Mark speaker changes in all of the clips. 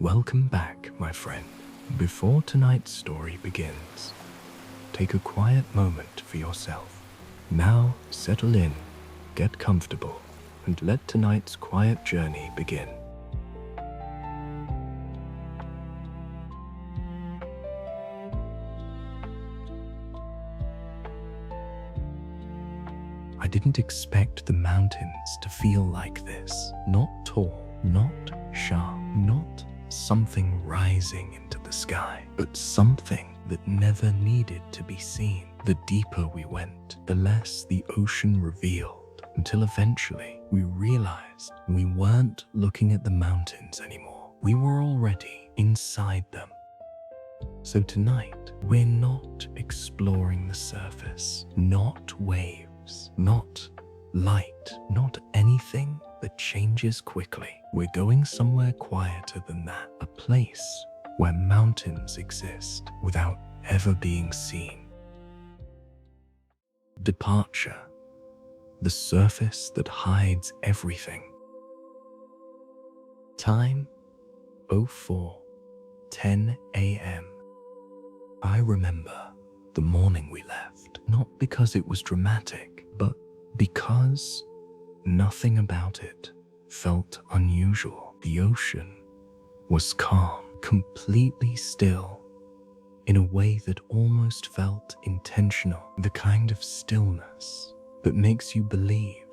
Speaker 1: Welcome back, my friend. Before tonight's story begins, take a quiet moment for yourself. Now, settle in, get comfortable, and let tonight's quiet journey begin. I didn't expect the mountains to feel like this. Not tall, not sharp, not something rising into the sky, but something that never needed to be seen. The deeper we went, the less the ocean revealed, until eventually we realized we weren't looking at the mountains anymore. We were already inside them. So tonight, we're not exploring the surface, not waves, not light, not anything that changes quickly. We're going somewhere quieter than that, a place where mountains exist without ever being seen. Departure, the surface that hides everything. Time 04:10 a.m. I remember the morning we left, not because it was dramatic, but because nothing about it felt unusual. The ocean was calm, completely still, in a way that almost felt intentional, the kind of stillness that makes you believe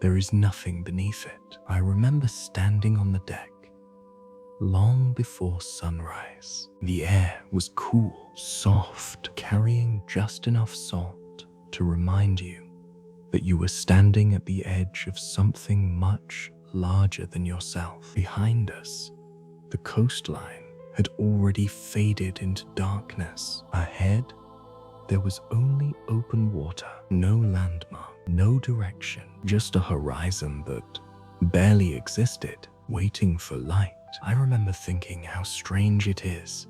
Speaker 1: there is nothing beneath it. I remember standing on the deck long before sunrise. The air was cool, soft, carrying just enough salt to remind you that you were standing at the edge of something much larger than yourself. Behind us, the coastline had already faded into darkness. Ahead, there was only open water, no landmark, no direction, just a horizon that barely existed, waiting for light. I remember thinking how strange it is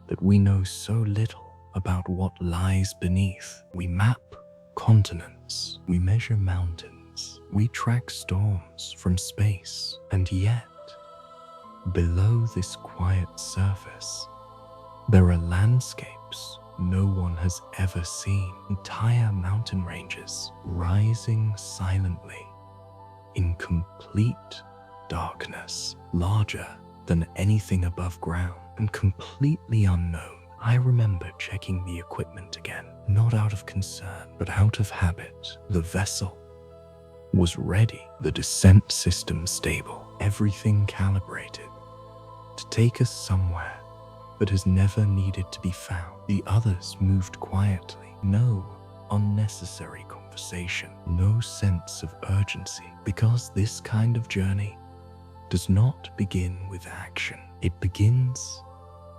Speaker 1: that we know so little about what lies beneath. We map continents, we measure mountains, we track storms from space, and yet, below this quiet surface, there are landscapes no one has ever seen. Entire mountain ranges rising silently in complete darkness, larger than anything above ground and completely unknown. I remember checking the equipment again, not out of concern, but out of habit. The vessel was ready, the descent system stable, everything calibrated to take us somewhere that has never needed to be found. The others moved quietly, no unnecessary conversation, no sense of urgency, because this kind of journey does not begin with action. It begins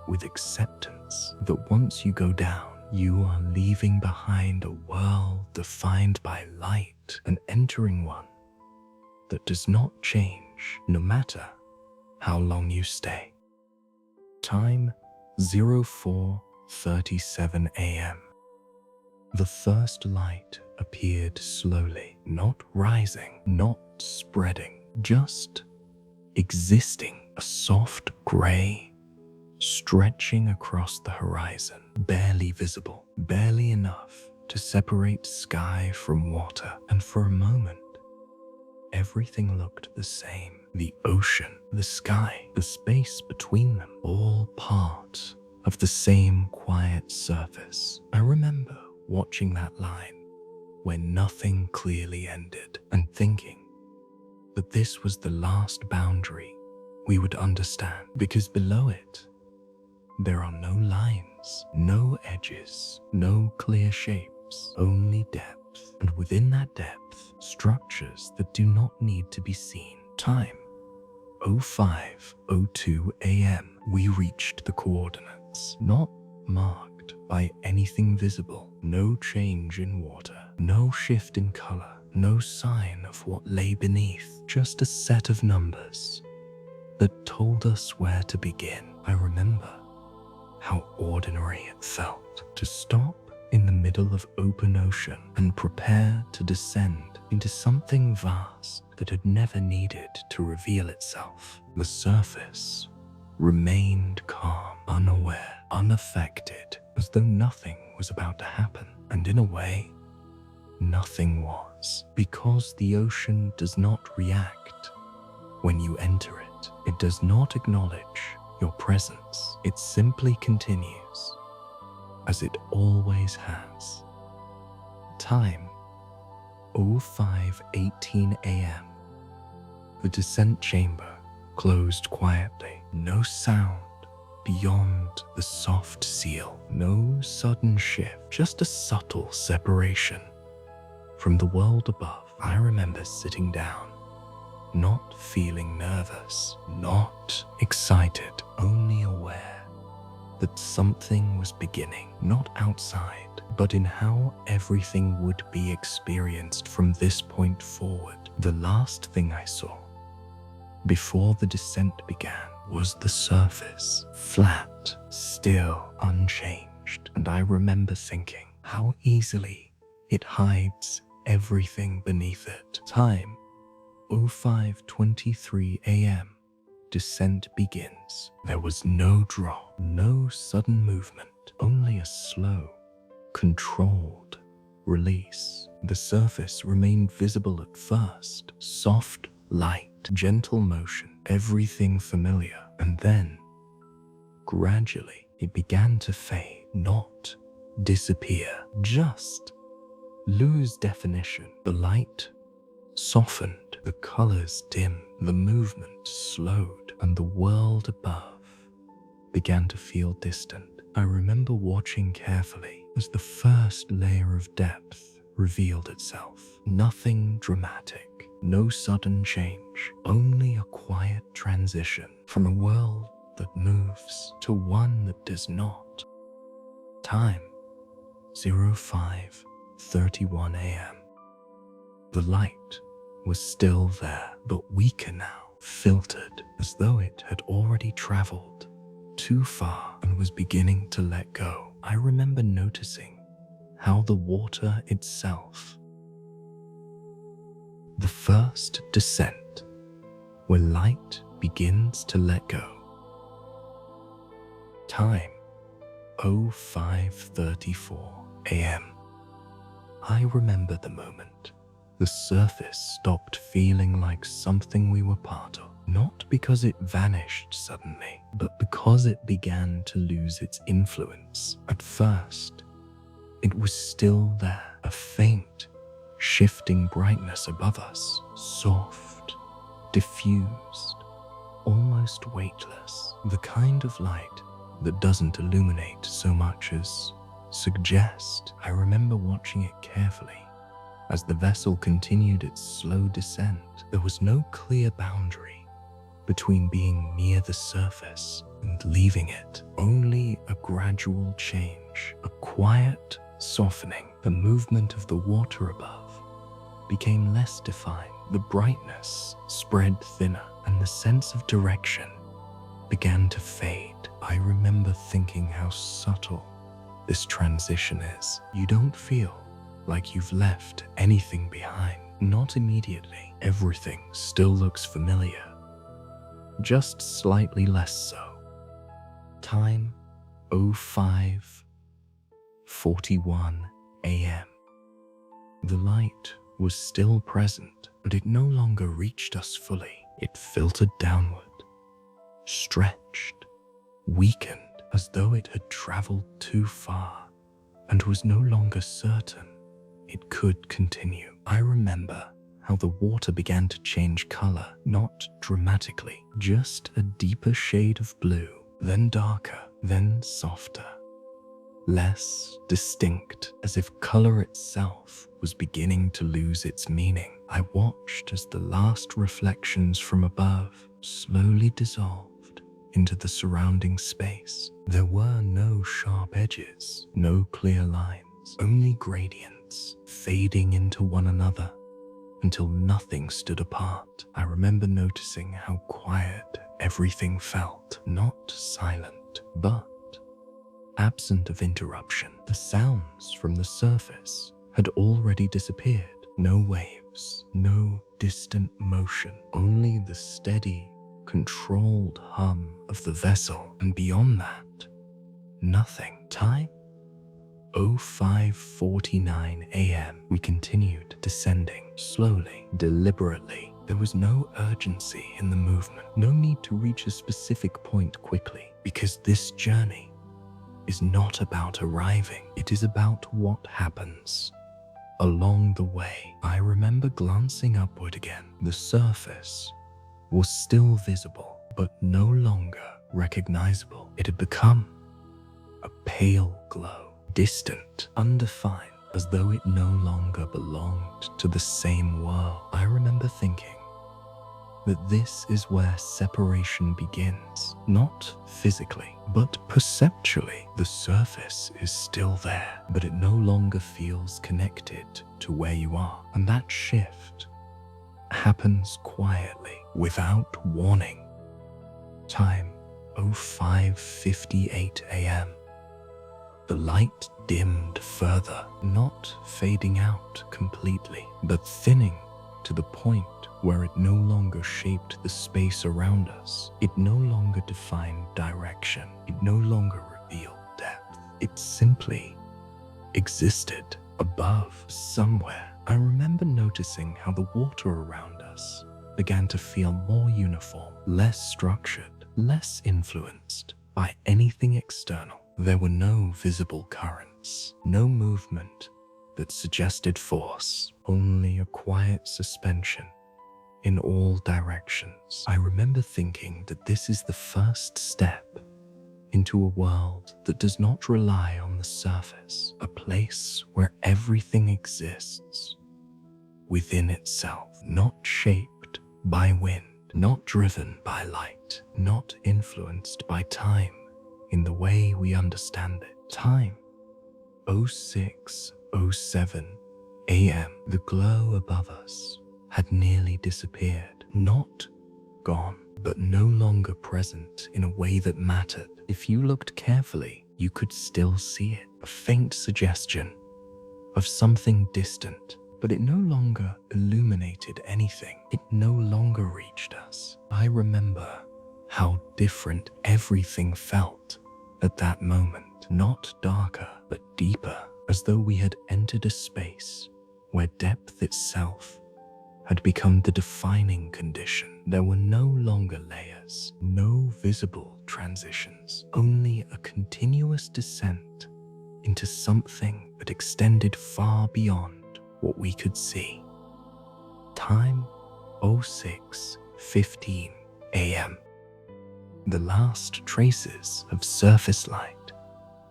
Speaker 1: with acceptance that once you go down, you are leaving behind a world defined by light and entering one that does not change no matter how long you stay. Time 04:37 a.m. The first light appeared slowly, not rising, not spreading, just existing, a soft gray stretching across the horizon, barely visible, barely enough to separate sky from water. And for a moment, everything looked the same. The ocean, the sky, the space between them, all part of the same quiet surface. I remember watching that line where nothing clearly ended and thinking that this was the last boundary we would understand, because below it, there are no lines, no edges, no clear shapes, only depth. And within that depth, structures that do not need to be seen. Time 05:02 a.m. We reached the coordinates, not marked by anything visible, no change in water, no shift in color, no sign of what lay beneath, just a set of numbers that told us where to begin. I remember how ordinary it felt to stop in the middle of open ocean and prepare to descend into something vast that had never needed to reveal itself. The surface remained calm, unaware, unaffected, as though nothing was about to happen. And in a way, nothing was, because the ocean does not react when you enter it. It does not acknowledge your presence. It simply continues, as it always has. Time, 05:18 a.m. The descent chamber closed quietly. No sound beyond the soft seal. No sudden shift, just a subtle separation from the world above. I remember sitting down, not feeling nervous, not excited, only aware that something was beginning, not outside, but in how everything would be experienced from this point forward. The last thing I saw before the descent began was the surface, flat, still, unchanged. And I remember thinking how easily it hides everything beneath it. Time, 05:23 a.m. Descent begins. There was no drop, no sudden movement, only a slow, controlled release. The surface remained visible at first, soft light, gentle motion, everything familiar. And then, gradually, it began to fade, not disappear, just lose definition. The light softened, the colors dimmed, the movement slowed, and the world above began to feel distant. I remember watching carefully as the first layer of depth revealed itself. Nothing dramatic, no sudden change, only a quiet transition from a world that moves to one that does not. Time, 05:31 a.m. The light was still there, but weaker now, filtered, as though it had already traveled too far and was beginning to let go. I remember noticing how the water itself, the first descent, where light begins to let go. Time, 05:34 a.m. I remember the moment the surface stopped feeling like something we were part of. Not because it vanished suddenly, but because it began to lose its influence. At first, it was still there, a faint, shifting brightness above us, soft, diffused, almost weightless, the kind of light that doesn't illuminate so much as suggest. I remember watching it carefully as the vessel continued its slow descent. There was no clear boundary between being near the surface and leaving it, only a gradual change, a quiet softening. The movement of the water above became less defined. The brightness spread thinner, and the sense of direction began to fade. I remember thinking how subtle this transition is. You don't feel like you've left anything behind. Not immediately. Everything still looks familiar, just slightly less so. Time, 05:41 a.m. The light was still present, but it no longer reached us fully. It filtered downward, stretched, weakened, as though it had traveled too far and was no longer certain it could continue. I remember how the water began to change color, not dramatically, just a deeper shade of blue, then darker, then softer, less distinct, as if color itself was beginning to lose its meaning. I watched as the last reflections from above slowly dissolved into the surrounding space. There were no sharp edges, no clear lines, only gradients fading into one another until nothing stood apart. I remember noticing how quiet everything felt, not silent, but absent of interruption. The sounds from the surface had already disappeared. No waves, no distant motion, only the steady, controlled hum of the vessel, and beyond that, nothing. Time? 05:49 a.m. We continued descending, slowly, deliberately. There was no urgency in the movement, no need to reach a specific point quickly, because this journey is not about arriving, it is about what happens along the way. I remember glancing upward again. The surface was still visible, but no longer recognizable. It had become a pale glow, distant, undefined, as though it no longer belonged to the same world. I remember thinking that this is where separation begins, not physically, but perceptually. The surface is still there, but it no longer feels connected to where you are. And that shift happens quietly, without warning. Time, 05:58 a.m. The light dimmed further, not fading out completely, but thinning to the point where it no longer shaped the space around us. It no longer defined direction. It no longer revealed depth. It simply existed above, somewhere. I remember noticing how the water around us began to feel more uniform, less structured, less influenced by anything external. There were no visible currents, no movement that suggested force, only a quiet suspension in all directions. I remember thinking that this is the first step into a world that does not rely on the surface, a place where everything exists within itself, not shaped by wind, not driven by light, not influenced by time in the way we understand it. Time, 06:07 a.m. The glow above us had nearly disappeared, not gone, but no longer present in a way that mattered. If you looked carefully, you could still see it, a faint suggestion of something distant, but it no longer illuminated anything. It no longer reached us. I remember how different everything felt at that moment, not darker, but deeper, as though we had entered a space where depth itself had become the defining condition. There were no longer layers, no visible transitions, only a continuous descent into something that extended far beyond what we could see. Time, 06:15 a.m. The last traces of surface light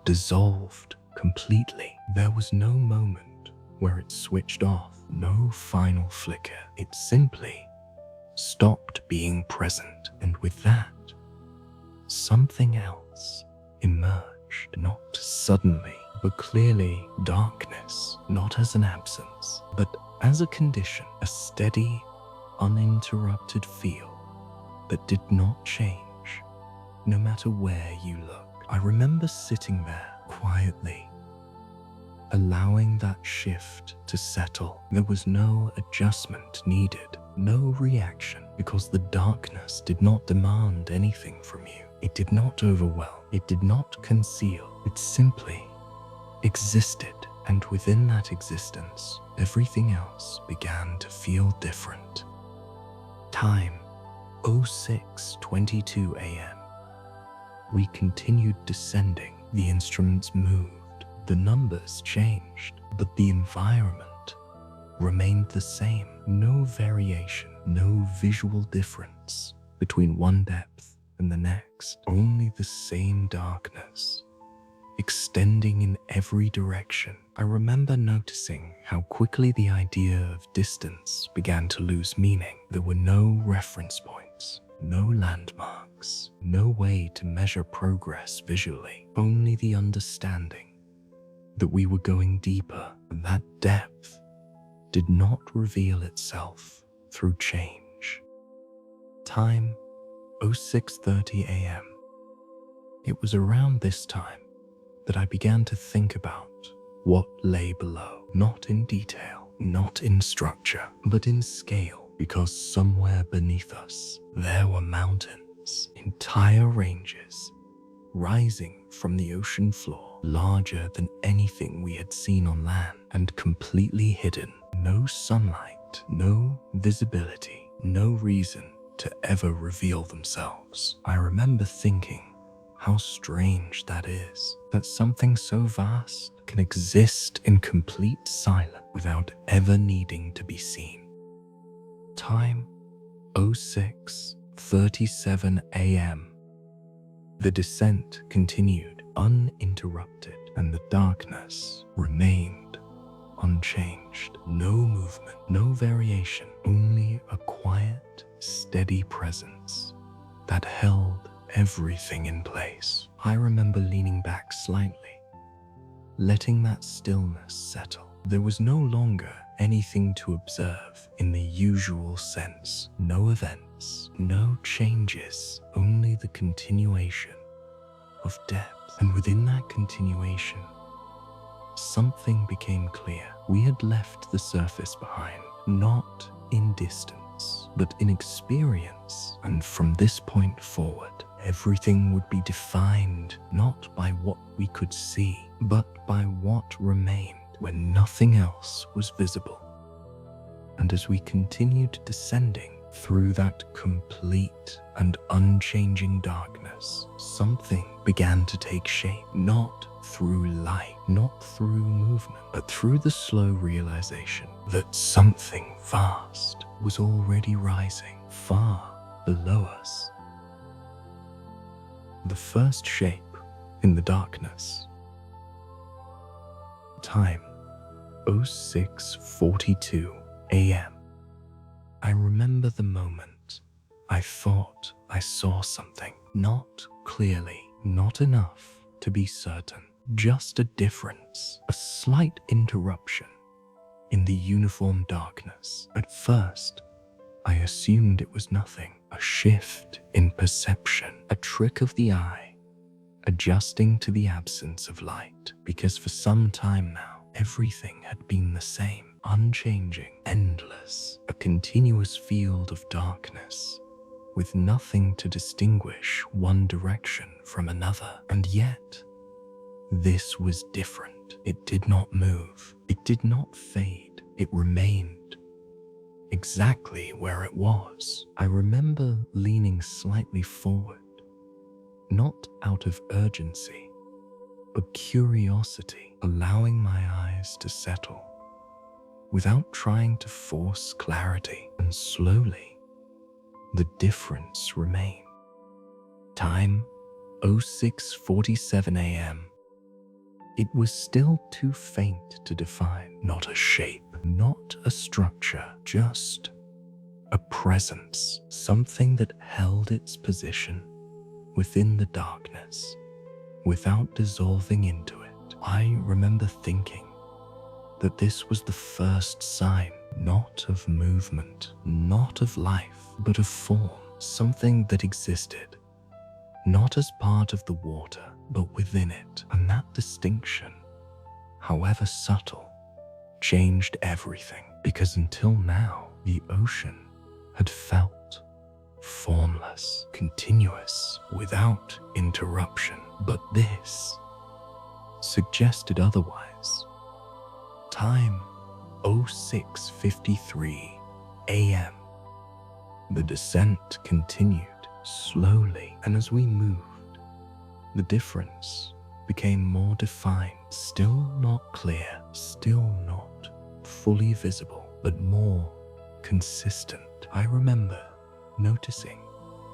Speaker 1: dissolved completely. There was no moment where it switched off, no final flicker. It simply stopped being present, and with that, something else emerged, not suddenly, but clearly. Darkness, not as an absence, but as a condition, a steady, uninterrupted feel that did not change, no matter where you look. I remember sitting there quietly, allowing that shift to settle. There was no adjustment needed, no reaction, because the darkness did not demand anything from you. It did not overwhelm, it did not conceal, it simply existed. And within that existence, everything else began to feel different. Time, 06:22 a.m. We continued descending. The instruments moved. The numbers changed, but the environment remained the same. No variation, no visual difference between one depth and the next. Only the same darkness, extending in every direction. I remember noticing how quickly the idea of distance began to lose meaning. There were no reference points, no landmarks, no way to measure progress visually, only the understanding that we were going deeper, and that depth did not reveal itself through change. Time, 06:30 a.m. It was around this time that I began to think about what lay below, not in detail, not in structure, but in scale. because somewhere beneath us there were mountains, entire ranges, rising from the ocean floor, larger than anything we had seen on land and completely hidden. No sunlight, no visibility, no reason to ever reveal themselves. I remember thinking how strange that is, that something so vast can exist in complete silence without ever needing to be seen. Time 06:37 a.m. The descent continued uninterrupted, and the darkness remained unchanged. No movement, no variation, only a quiet, steady presence that held everything in place. I remember leaning back slightly, letting that stillness settle. There was no longer anything to observe in the usual sense. No events, no changes, only the continuation of depth. And within that continuation, something became clear. We had left the surface behind, not in distance, but in experience. And from this point forward, everything would be defined not by what we could see, but by what remained when nothing else was visible. And as we continued descending through that complete and unchanging darkness, something began to take shape, not through light, not through movement, but through the slow realization that something vast was already rising far below us. The first shape in the darkness. Time 06:42 a.m. I remember the moment I thought I saw something, not clearly, not enough to be certain, just a difference, a slight interruption in the uniform darkness. At first, I assumed it was nothing, a shift in perception, a trick of the eye, adjusting to the absence of light, because for some time now, everything had been the same, unchanging, endless, a continuous field of darkness, with nothing to distinguish one direction from another. And yet, this was different. It did not move. It did not fade. It remained exactly where it was. I remember leaning slightly forward, not out of urgency, but curiosity, allowing my eyes to settle without trying to force clarity. And slowly, the difference remained. Time 06:47 a.m. It was still too faint to define, not a shape, not a structure, just a presence, something that held its position within the darkness without dissolving into it. I remember thinking that this was the first sign, not of movement, not of life, but of form, something that existed, not as part of the water, but within it. And that distinction, however subtle, changed everything, because until now, the ocean had felt formless, continuous, without interruption. But this suggested otherwise. Time 06:53 a.m. The descent continued slowly, and as we moved, the difference became more defined, still not clear, still not fully visible, but more consistent. I remember noticing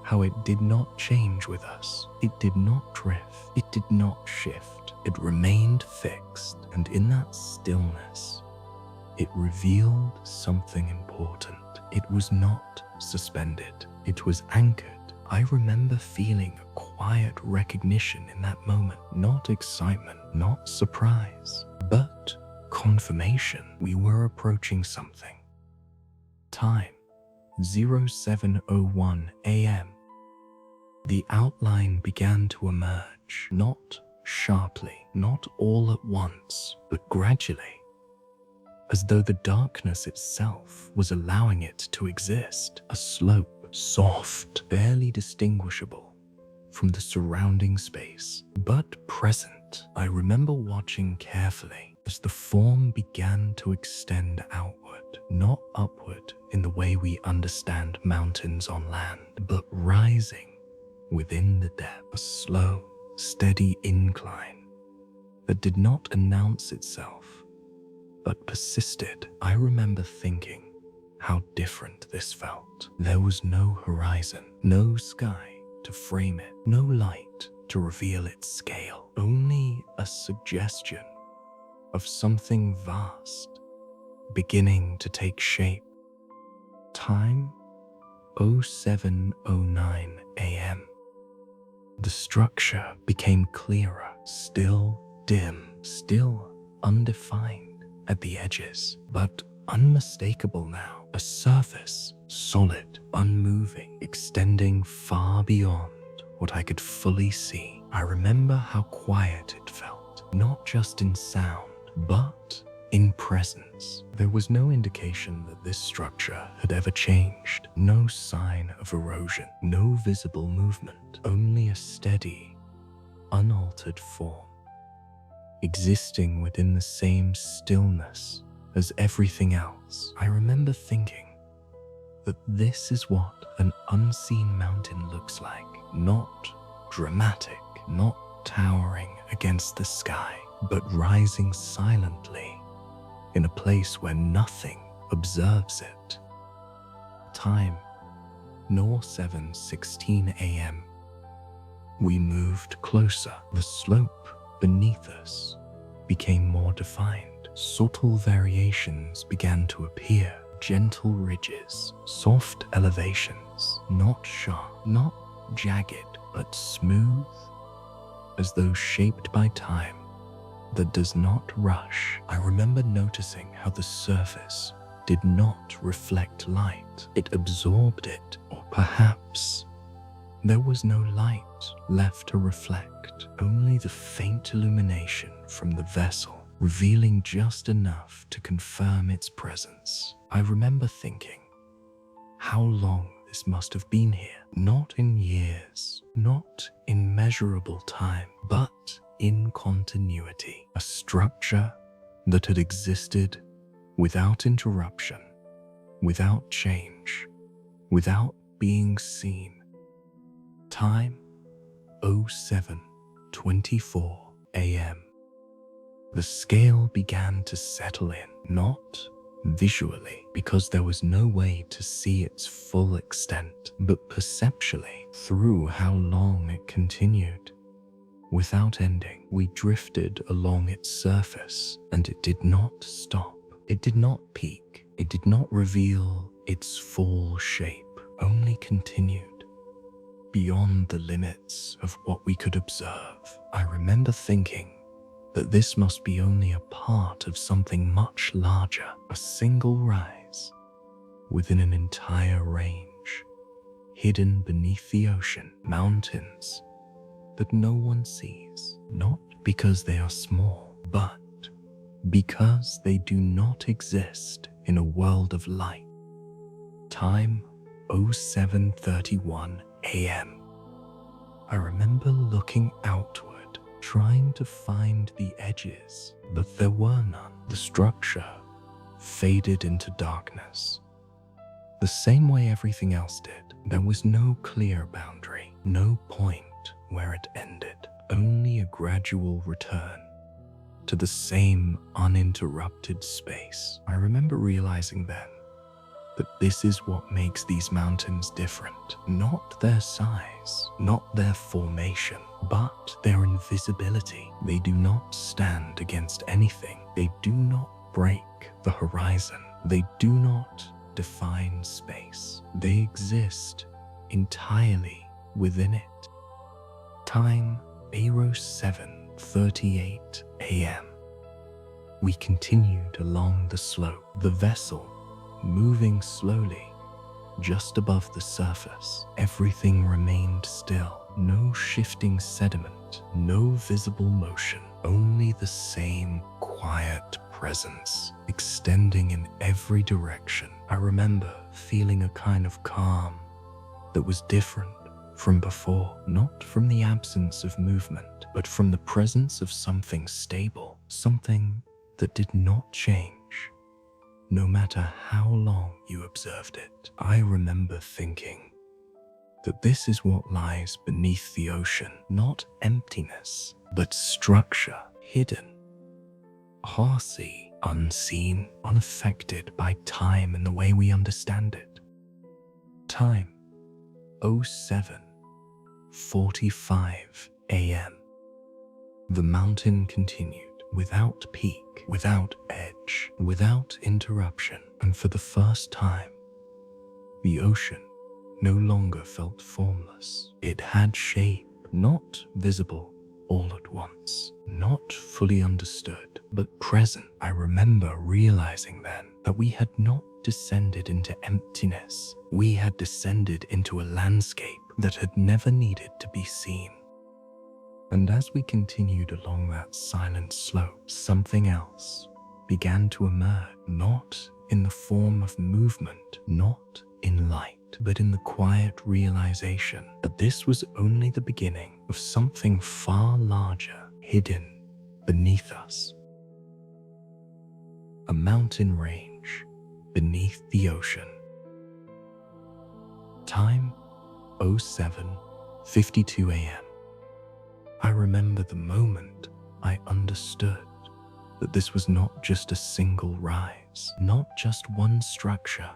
Speaker 1: how it did not change with us. It did not drift. It did not shift. It remained fixed, and in that stillness, it revealed something important. It was not suspended. It was anchored. I remember feeling a quiet recognition in that moment, not excitement, not surprise, but confirmation. We were approaching something. Time 07:01 a.m. The outline began to emerge, not sharply, not all at once, but gradually. as though the darkness itself was allowing it to exist. A slope, soft, barely distinguishable from the surrounding space, but present. I remember watching carefully as the form began to extend outward, not upward in the way we understand mountains on land, but rising within the depth, a slow, steady incline that did not announce itself, but persisted. I remember thinking how different this felt. There was no horizon, no sky to frame it, no light to reveal its scale, only a suggestion of something vast beginning to take shape. Time 07:09 a.m. The structure became clearer, still dim, still undefined at the edges, but unmistakable now. A surface, solid, unmoving, extending far beyond what I could fully see. I remember how quiet it felt, not just in sound, but in presence. There was no indication that this structure had ever changed, no sign of erosion, no visible movement, only a steady, unaltered form, existing within the same stillness as everything else. I remember thinking that this is what an unseen mountain looks like, not dramatic, not towering against the sky, but rising silently in a place where nothing observes it. Time 07:16 a.m. We moved closer. The slope beneath us became more defined. Subtle variations began to appear, gentle ridges, soft elevations, not sharp, not jagged, but smooth, as though shaped by time that does not rush. I remember noticing how the surface did not reflect light. It absorbed it, or perhaps there was no light left to reflect, only the faint illumination from the vessel, revealing just enough to confirm its presence. I remember thinking how long this must have been here, not in years, not in measurable time, but in continuity. A structure that had existed without interruption, without change, without being seen. Time 07:24 a.m. The scale began to settle in, not visually, because there was no way to see its full extent, but perceptually, through how long it continued. Without ending, we drifted along its surface, and it did not stop. It did not peak. It did not reveal its full shape, only continued beyond the limits of what we could observe. I remember thinking that this must be only a part of something much larger, a single rise within an entire range, hidden beneath the ocean, mountains that no one sees, not because they are small, but because they do not exist in a world of light. Time 07:31 a.m. I remember looking outward, trying to find the edges, but there were none. The structure faded into darkness, the same way everything else did. There was no clear boundary, no point where it ended, only a gradual return to the same uninterrupted space. I remember realizing then that this is what makes these mountains different. Not their size, not their formation, but their invisibility. They do not stand against anything. They do not break the horizon. They do not define space. They exist entirely within it. Time 07:38 a.m. We continued along the slope, the vessel moving slowly just above the surface. Everything remained still. No shifting sediment, no visible motion, only the same quiet presence extending in every direction. I remember feeling a kind of calm that was different from before, not from the absence of movement, but from the presence of something stable, something that did not change, no matter how long you observed it. I remember thinking that this is what lies beneath the ocean, not emptiness, but structure, hidden, horsey, unseen, unaffected by time in the way we understand it. Time, 07:45 a.m. The mountain continued, without peak, without edge, without interruption, and for the first time, the ocean no longer felt formless. It had shape, not visible all at once, not fully understood, but present. I remember realizing then that we had not descended into emptiness. We had descended into a landscape that had never needed to be seen. And as we continued along that silent slope, something else began to emerge, not in the form of movement, not in light, but in the quiet realization that this was only the beginning of something far larger hidden beneath us. A mountain range beneath the ocean. Time, 07:52 a.m. I remember the moment I understood that this was not just a single rise, not just one structure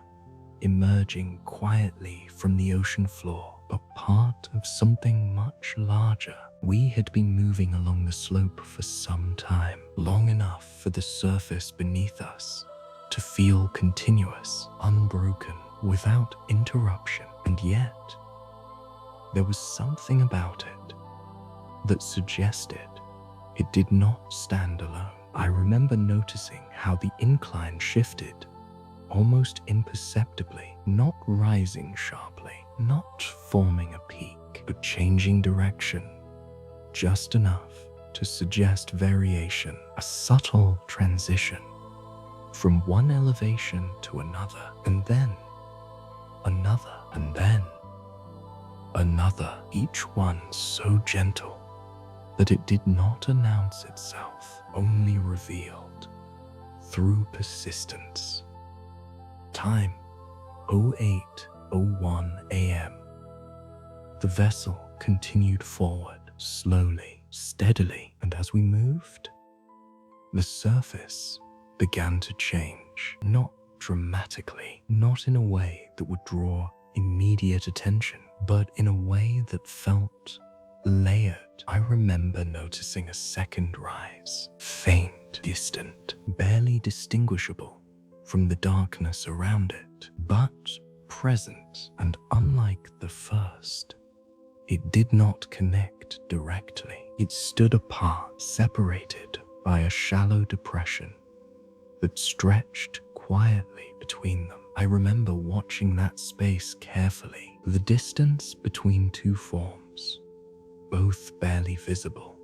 Speaker 1: emerging quietly from the ocean floor, but part of something much larger. We had been moving along the slope for some time, long enough for the surface beneath us to feel continuous, unbroken, without interruption. And yet, there was something about it that suggested it did not stand alone. I remember noticing how the incline shifted almost imperceptibly, not rising sharply, not forming a peak, but changing direction just enough to suggest variation, a subtle transition from one elevation to another, and then another, and then another, each one so gentle that it did not announce itself, only revealed through persistence. Time, 08:01 a.m. The vessel continued forward, slowly, steadily, and as we moved, the surface began to change, not dramatically, not in a way that would draw immediate attention, but in a way that felt layered. I remember noticing a second rise, faint, distant, barely distinguishable from the darkness around it, but present, and unlike the first, it did not connect directly. It stood apart, separated by a shallow depression that stretched quietly between them. I remember watching that space carefully, the distance between two forms, both barely visible,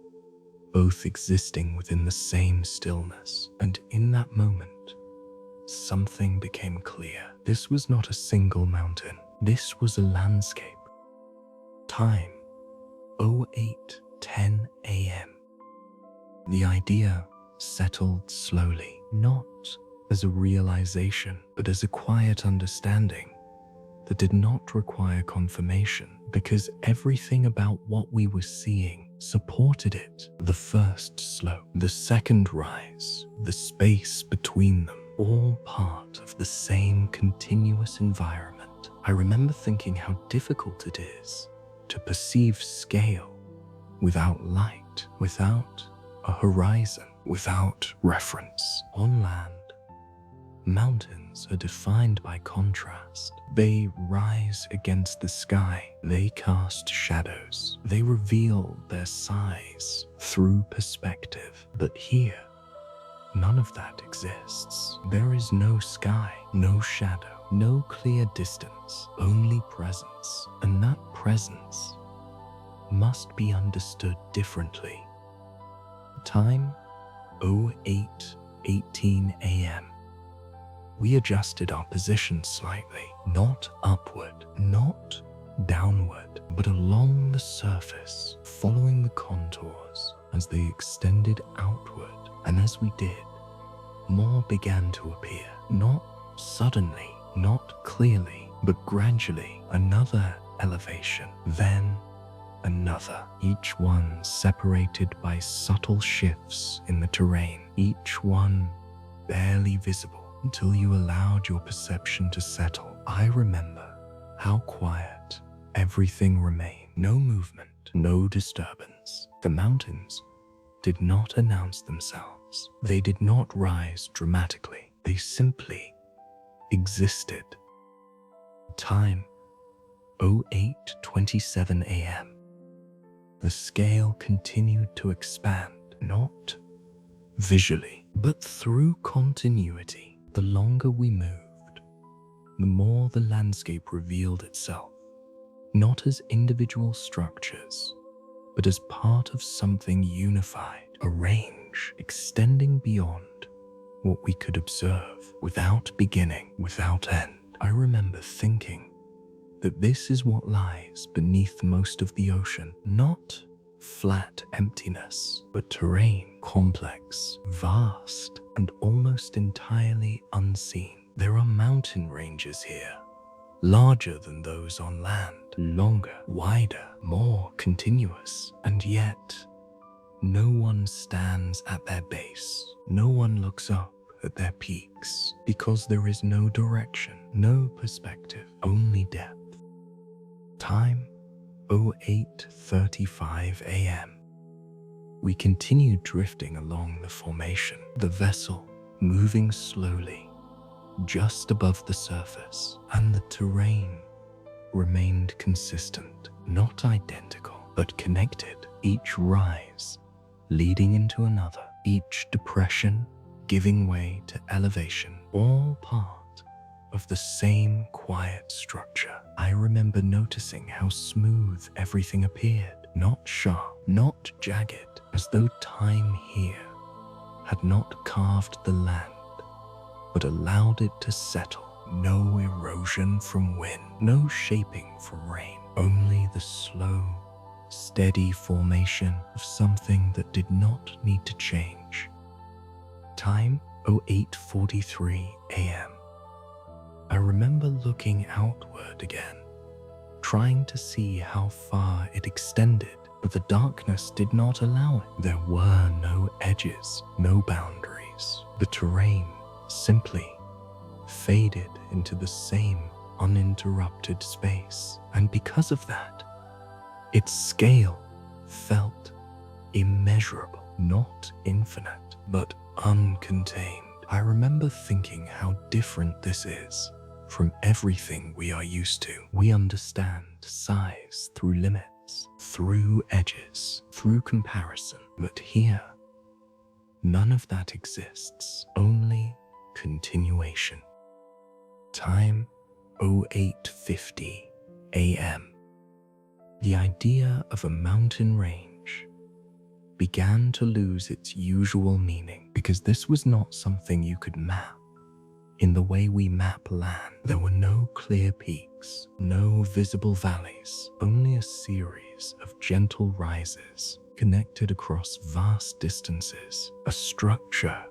Speaker 1: both existing within the same stillness. And in that moment, something became clear. This was not a single mountain. This was a landscape. Time, 08:10 a.m. The idea settled slowly, not as a realization, but as a quiet understanding that did not require confirmation, because everything about what we were seeing supported it. The first slope, the second rise, the space between them, all part of the same continuous environment. I remember thinking how difficult it is to perceive scale without light, without a horizon, without reference. On land, mountains are defined by contrast. They rise against the sky. They cast shadows. They reveal their size through perspective. But here, none of that exists. There is no sky, no shadow, no clear distance, only presence. And that presence must be understood differently. Time, 8:18 a.m. We adjusted our position slightly, not upward, not downward, but along the surface, following the contours as they extended outward. And as we did, more began to appear, not suddenly, not clearly, but gradually. Another elevation, then another, each one separated by subtle shifts in the terrain, each one barely visible until you allowed your perception to settle. I remember how quiet everything remained. No movement, no disturbance. The mountains did not announce themselves. They did not rise dramatically. They simply existed. Time, 08:27 a.m. The scale continued to expand, not visually, but through continuity. The longer we moved, the more the landscape revealed itself, not as individual structures, but as part of something unified, a range extending beyond what we could observe, without beginning, without end. I remember thinking that this is what lies beneath most of the ocean, not flat emptiness, but terrain, complex, vast, and almost entirely unseen. There are mountain ranges here, larger than those on land, longer, wider, more continuous, and yet no one stands at their base. No one looks up at their peaks, because there is no direction, no perspective, only depth. Time, 08:35 a.m. We continued drifting along the formation, the vessel moving slowly, just above the surface, and the terrain remained consistent, not identical, but connected, each rise leading into another, each depression giving way to elevation, all part of the same quiet structure. I remember noticing how smooth everything appeared, not sharp, not jagged, as though time here had not carved the land, but allowed it to settle. No erosion from wind, no shaping from rain, only the slow, steady formation of something that did not need to change. Time, 08:43 a.m. I remember looking outward again, trying to see how far it extended, but the darkness did not allow it. There were no edges, no boundaries. The terrain simply faded into the same uninterrupted space, and because of that, its scale felt immeasurable, not infinite, but uncontained. I remember thinking how different this is from everything we are used to. We understand size through limits, through edges, through comparison, but here, none of that exists, only continuation. Time, 08:50 a.m. The idea of a mountain range began to lose its usual meaning, because this was not something you could map in the way we map land. There were no clear peaks, no visible valleys, only a series of gentle rises connected across vast distances, a structure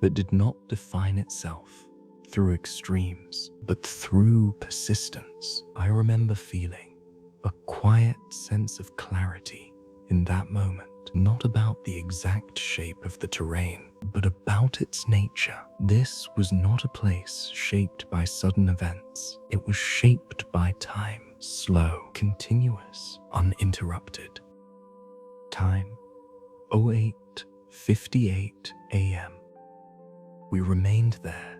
Speaker 1: that did not define itself through extremes, but through persistence. I remember feeling a quiet sense of clarity in that moment, not about the exact shape of the terrain, but about its nature. This was not a place shaped by sudden events. It was shaped by time, slow, continuous, uninterrupted. Time, 08:58 a.m. We remained there,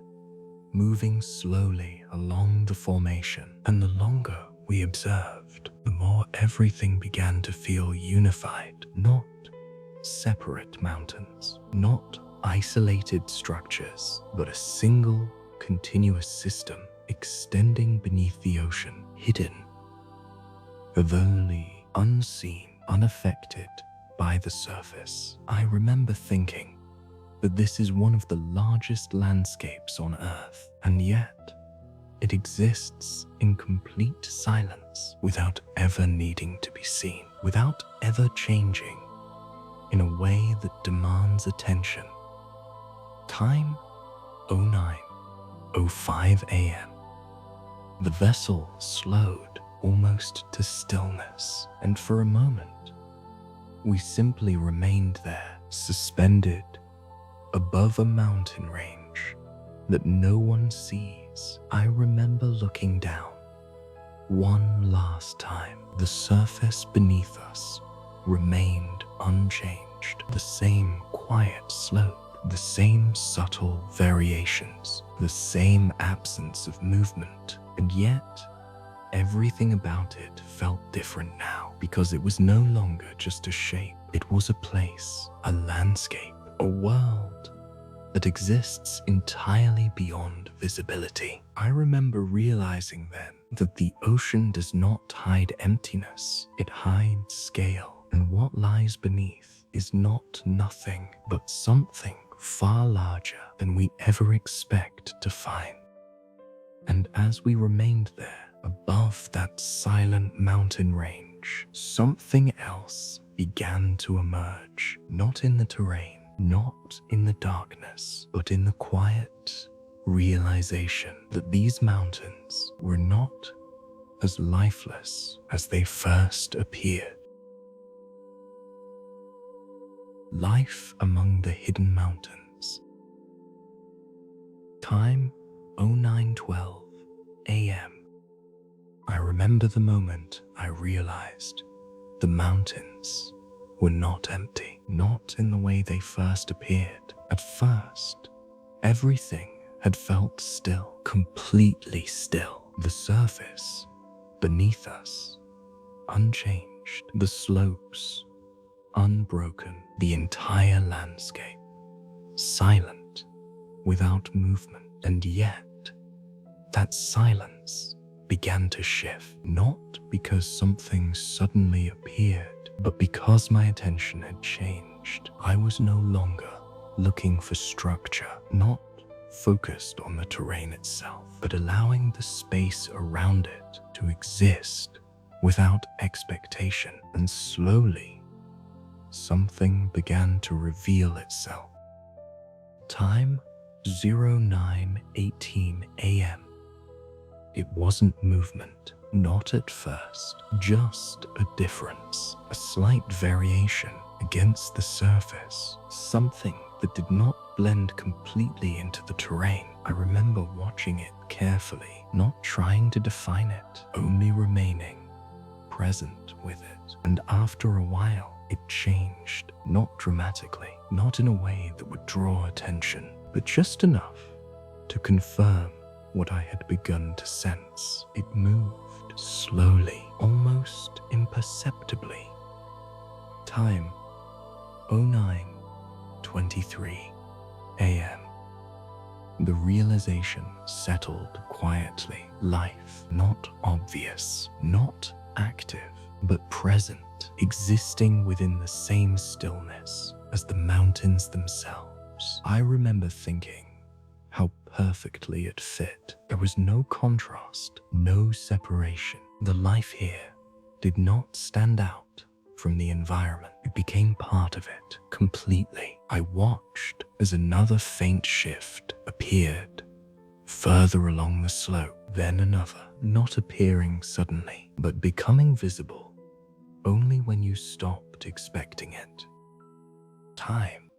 Speaker 1: moving slowly along the formation, and the longer we observed, the more everything began to feel unified, not separate mountains, not isolated structures, but a single continuous system extending beneath the ocean, hidden, only unseen, unaffected by the surface. I remember thinking that this is one of the largest landscapes on Earth, and yet it exists in complete silence without ever needing to be seen, without ever changing in a way that demands attention. Time 09:05 a.m. The vessel slowed almost to stillness, and for a moment, we simply remained there, suspended above a mountain range that no one sees. I remember looking down one last time. The surface beneath us remained unchanged, the same quiet slope, the same subtle variations, the same absence of movement, and yet everything about it felt different now, because it was no longer just a shape. It was a place, a landscape, a world that exists entirely beyond visibility. I remember realizing then that the ocean does not hide emptiness, it hides scale, and what lies beneath is not nothing, but something far larger than we ever expect to find. And as we remained there, above that silent mountain range, something else began to emerge, not in the terrain, not in the darkness, but in the quiet realization that these mountains were not as lifeless as they first appeared. Life among the hidden mountains. Time 09:12 a.m. I remember the moment I realized the mountains were not empty, not in the way they first appeared. At first, everything had felt still, completely still. The surface beneath us, unchanged. The slopes, unbroken. The entire landscape, silent, without movement. And yet, that silence began to shift, not because something suddenly appeared, but because my attention had changed. I was no longer looking for structure, not focused on the terrain itself, but allowing the space around it to exist without expectation. And slowly, something began to reveal itself. Time 09:18 a.m. It wasn't movement, not at first, just a difference, a slight variation against the surface, something that did not blend completely into the terrain. I remember watching it carefully, not trying to define it, only remaining present with it. And after a while, it changed, not dramatically, not in a way that would draw attention, but just enough to confirm what I had begun to sense. It moved slowly, almost imperceptibly. Time 09:23 a.m. The realization settled quietly. Life, not obvious, not active, but present, existing within the same stillness as the mountains themselves. I remember thinking how perfectly it fit. There was no contrast, no separation. The life here did not stand out from the environment. It became part of it completely. I watched as another faint shift appeared further along the slope, then another, not appearing suddenly, but becoming visible only when you stopped expecting it. Time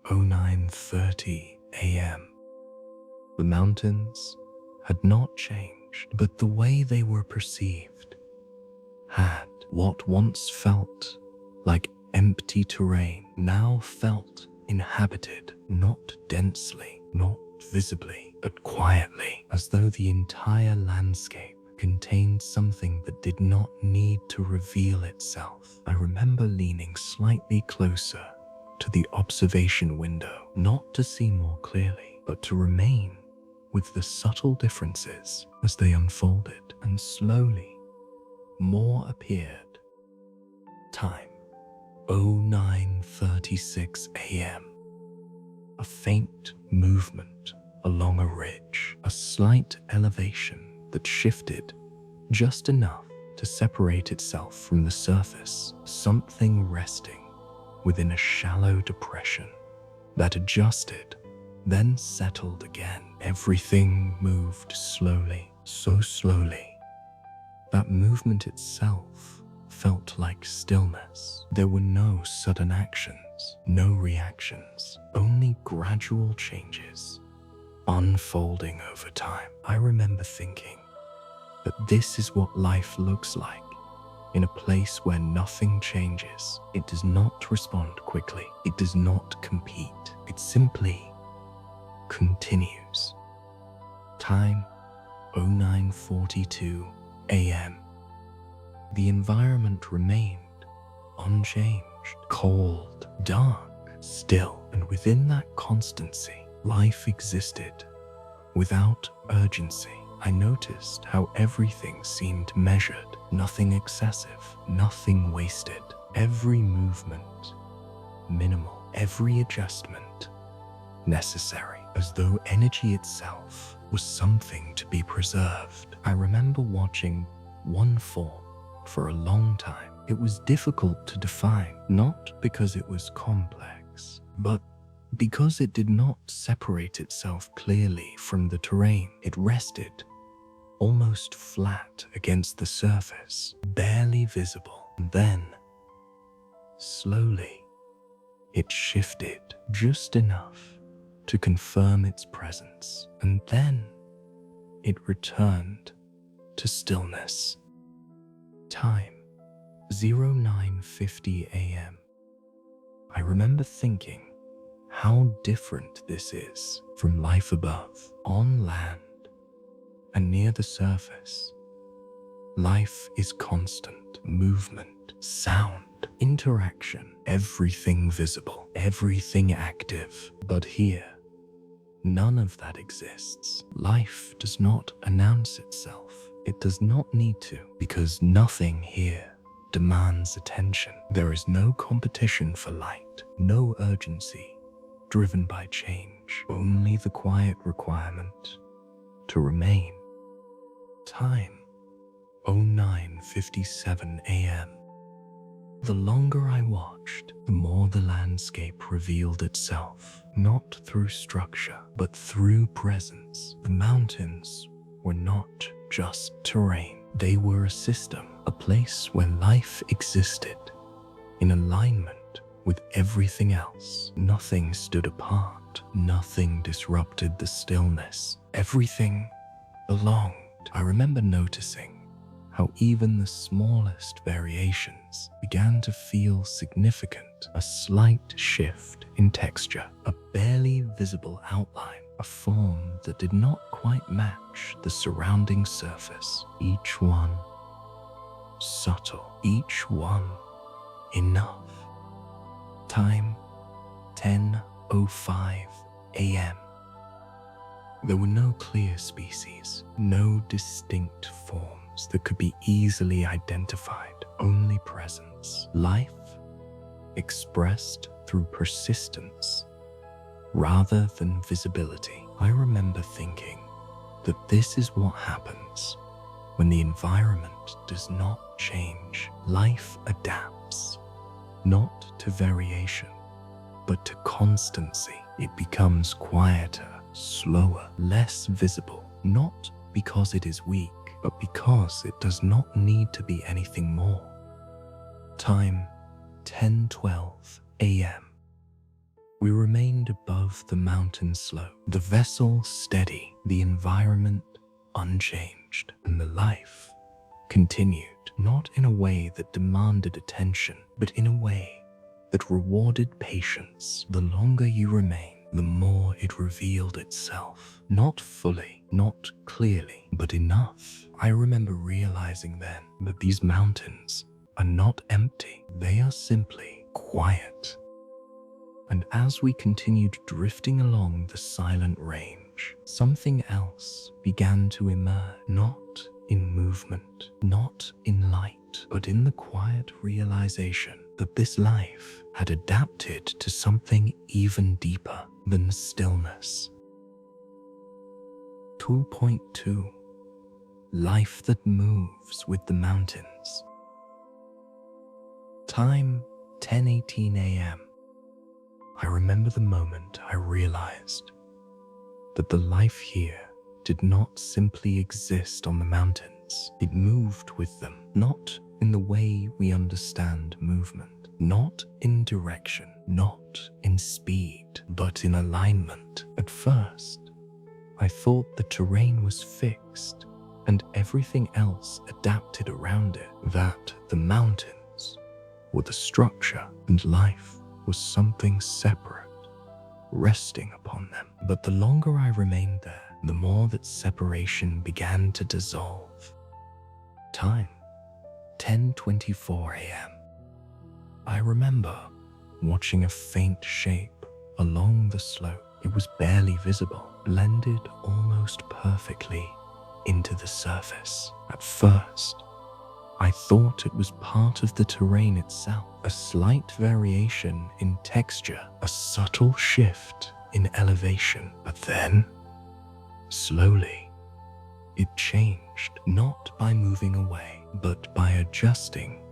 Speaker 1: 09:30 a.m. The mountains had not changed, but the way they were perceived had. What once felt like empty terrain now felt inhabited, not densely, not visibly, but quietly, as though the entire landscape contained something that did not need to reveal itself. I remember leaning slightly closer to the observation window, not to see more clearly, but to remain with the subtle differences as they unfolded, and slowly more appeared. Time 09:36 a.m. a faint movement along a ridge, a slight elevation that shifted just enough to separate itself from the surface, something resting within a shallow depression that adjusted, then settled again. Everything moved slowly, so slowly. That movement itself felt like stillness. There were no sudden actions, no reactions, only gradual changes unfolding over time. I remember thinking that this is what life looks like in a place where nothing changes. It does not respond quickly. It does not compete. It simply continues. Time 09:42 a.m. The environment remained unchanged, cold, dark, still, and within that constancy, life existed without urgency. I noticed how everything seemed measured, nothing excessive, nothing wasted. Every movement minimal, every adjustment necessary, as though energy itself was something to be preserved. I remember watching one form for a long time. It was difficult to define, not because it was complex, but because it did not separate itself clearly from the terrain. It rested almost flat against the surface, barely visible. And then, slowly, it shifted just enough to confirm its presence. And then it returned to stillness. Time 09:50 a.m. I remember thinking how different this is from life above, on land, and near the surface. Life is constant, movement, sound, interaction, everything visible, everything active. But here, none of that exists. Life does not announce itself. It does not need to, because nothing here demands attention. There is no competition for light, no urgency driven by change, only the quiet requirement to remain. Time 09:57 a.m. The longer I watched, the more the landscape revealed itself, not through structure, but through presence. The mountains were not just terrain. They were a system, a place where life existed, in alignment with everything else. Nothing stood apart. Nothing disrupted the stillness. Everything belonged. I remember noticing how even the smallest variations began to feel significant. A slight shift in texture, a barely visible outline, a form that did not quite match the surrounding surface. Each one subtle, each one enough. Time 10:05 a.m. There were no clear species, no distinct forms that could be easily identified, only presence. Life expressed through persistence rather than visibility. I remember thinking that this is what happens when the environment does not change. Life adapts, not to variation, but to constancy. It becomes quieter, slower, less visible, not because it is weak, but because it does not need to be anything more. Time 10:12 a.m. We remained above the mountain slope, the vessel steady, the environment unchanged, and the life continued, not in a way that demanded attention, but in a way that rewarded patience. The longer you remain, the more it revealed itself. Not fully, not clearly, but enough. I remember realizing then that these mountains are not empty. They are simply quiet. And as we continued drifting along the silent range, something else began to emerge, not in movement, not in light, but in the quiet realization that this life had adapted to something even deeper. Then stillness. 2.2 Life that moves with the mountains. Time 10:18 a.m. I remember the moment I realized that the life here did not simply exist on the mountains. It moved with them, not in the way we understand movement, not in direction, not in speed, but in alignment. At first, I thought the terrain was fixed and everything else adapted around it, that the mountains were the structure and life was something separate, resting upon them. But the longer I remained there, the more that separation began to dissolve. Time 10:24 a.m. I remember watching a faint shape along the slope. It was barely visible, blended almost perfectly into the surface. At first, I thought it was part of the terrain itself, a slight variation in texture, a subtle shift in elevation. But then, slowly, it changed, not by moving away, but by adjusting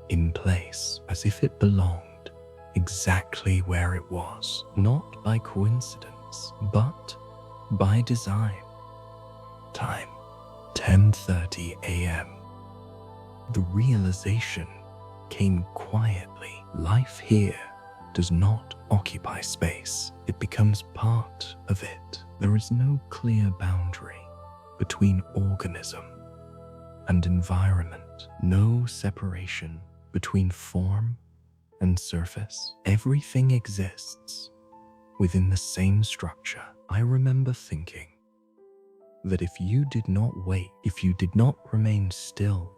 Speaker 1: in place, as if it belonged exactly where it was, not by coincidence, but by design. Time 10:30 a.m. The realization came quietly. Life here does not occupy space. It becomes part of it. There is no clear boundary between organism and environment, no separation between form and surface. Everything exists within the same structure. I remember thinking that if you did not wait, if you did not remain still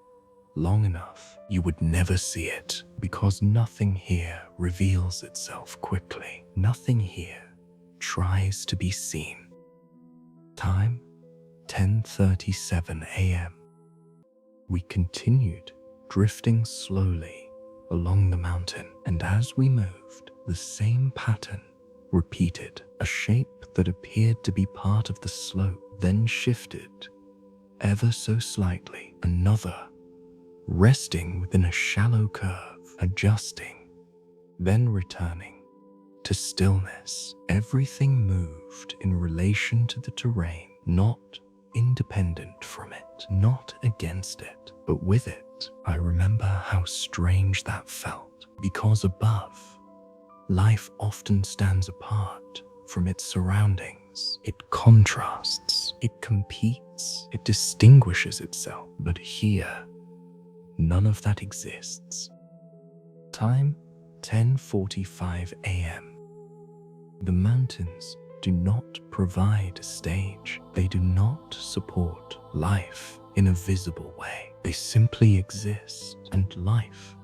Speaker 1: long enough, you would never see it, because nothing here reveals itself quickly. Nothing here tries to be seen. Time 10:37 a.m. We continued drifting slowly along the mountain, and as we moved, the same pattern repeated. A shape that appeared to be part of the slope then shifted ever so slightly, another resting within a shallow curve, adjusting, then returning to stillness. Everything moved in relation to the terrain, not independent from it, not against it, but with it. I remember how strange that felt, because above, life often stands apart from its surroundings. It contrasts, it competes, it distinguishes itself. But here, none of that exists. Time 10:45 a.m. The mountains do not provide a stage. They do not support life in a visible way. They simply exist, and life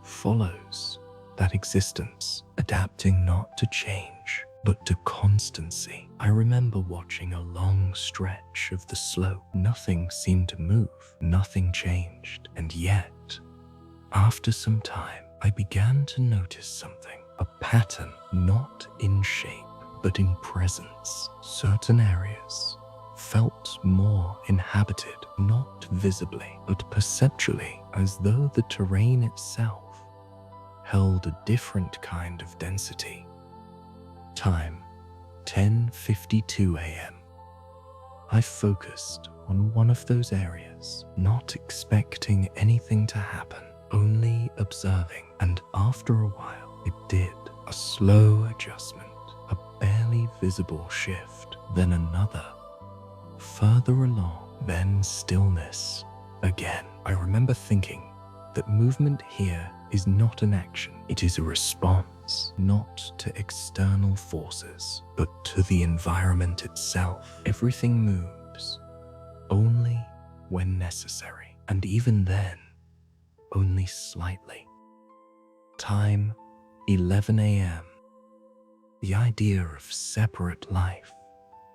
Speaker 1: follows that existence, adapting not to change, but to constancy. I remember watching a long stretch of the slope. Nothing seemed to move, nothing changed, and yet, after some time, I began to notice something, a pattern, not in shape, but in presence. Certain areas felt more inhabited, not visibly, but perceptually, as though the terrain itself held a different kind of density. Time 10:52 a.m. I focused on one of those areas, not expecting anything to happen, only observing, and after a while it did. A slow adjustment, a barely visible shift, then another, further along, then stillness again. I remember thinking that movement here is not an action, it is a response, not to external forces, but to the environment itself. Everything moves only when necessary, and even then, only slightly. Time 11 a.m. The idea of separate life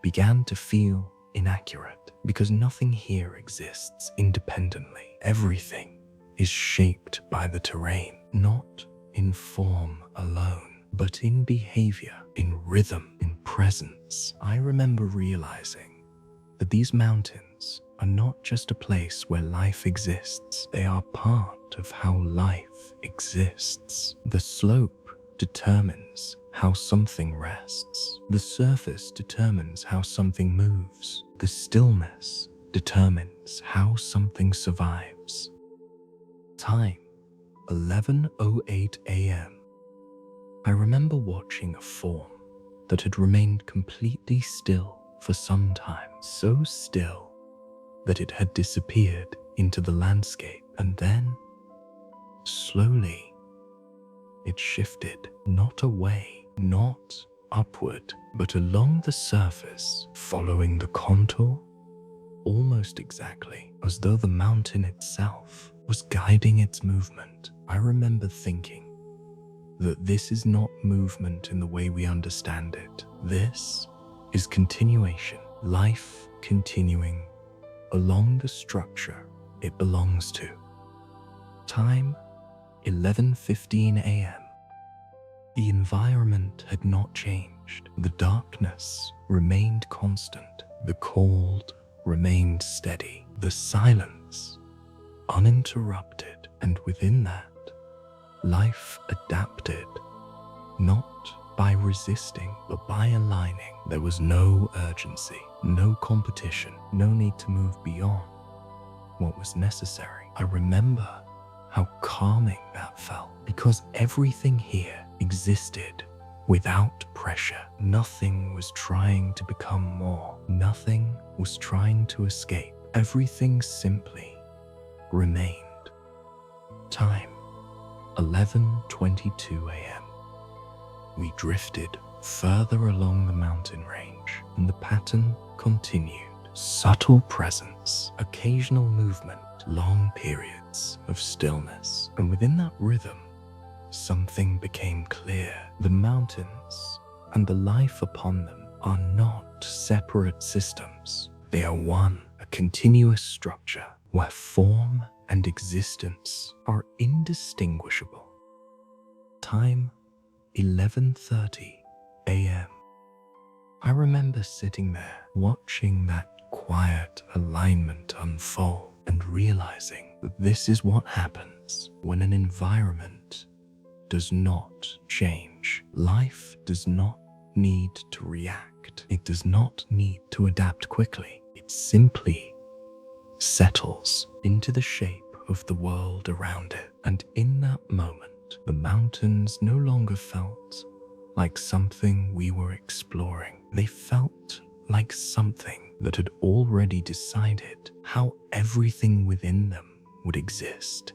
Speaker 1: began to feel inaccurate, because nothing here exists independently. Everything is shaped by the terrain, not in form alone, but in behavior, in rhythm, in presence. I remember realizing that these mountains are not just a place where life exists, they are part of how life exists. The slope determines how something rests. The surface determines how something moves. The stillness determines how something survives. Time, 11:08 a.m. I remember watching a form that had remained completely still for some time, so still that it had disappeared into the landscape, and then, slowly, it shifted, not away, not upward, but along the surface, following the contour, almost exactly as though the mountain itself was guiding its movement. I remember thinking that this is not movement in the way we understand it. This is continuation, life continuing along the structure it belongs to. Time, 11:15 a.m. The environment had not changed. The darkness remained constant. The cold remained steady. The silence uninterrupted. And within that, life adapted, not by resisting, but by aligning. There was no urgency, no competition, no need to move beyond what was necessary. I remember how calming that felt, because everything here existed without pressure. Nothing was trying to become more. Nothing was trying to escape. Everything simply remained. Time, 11:22 a.m. We drifted further along the mountain range, and the pattern continued. Subtle presence, occasional movement, long periods of stillness. And within that rhythm, something became clear. The mountains and the life upon them are not separate systems. They are one, a continuous structure where form and existence are indistinguishable. Time, 11:30 a.m. I remember sitting there, watching that quiet alignment unfold and realizing that this is what happens when an environment does not change. Life does not need to react. It does not need to adapt quickly. It simply settles into the shape of the world around it. And in that moment, the mountains no longer felt like something we were exploring. They felt like something that had already decided how everything within them would exist.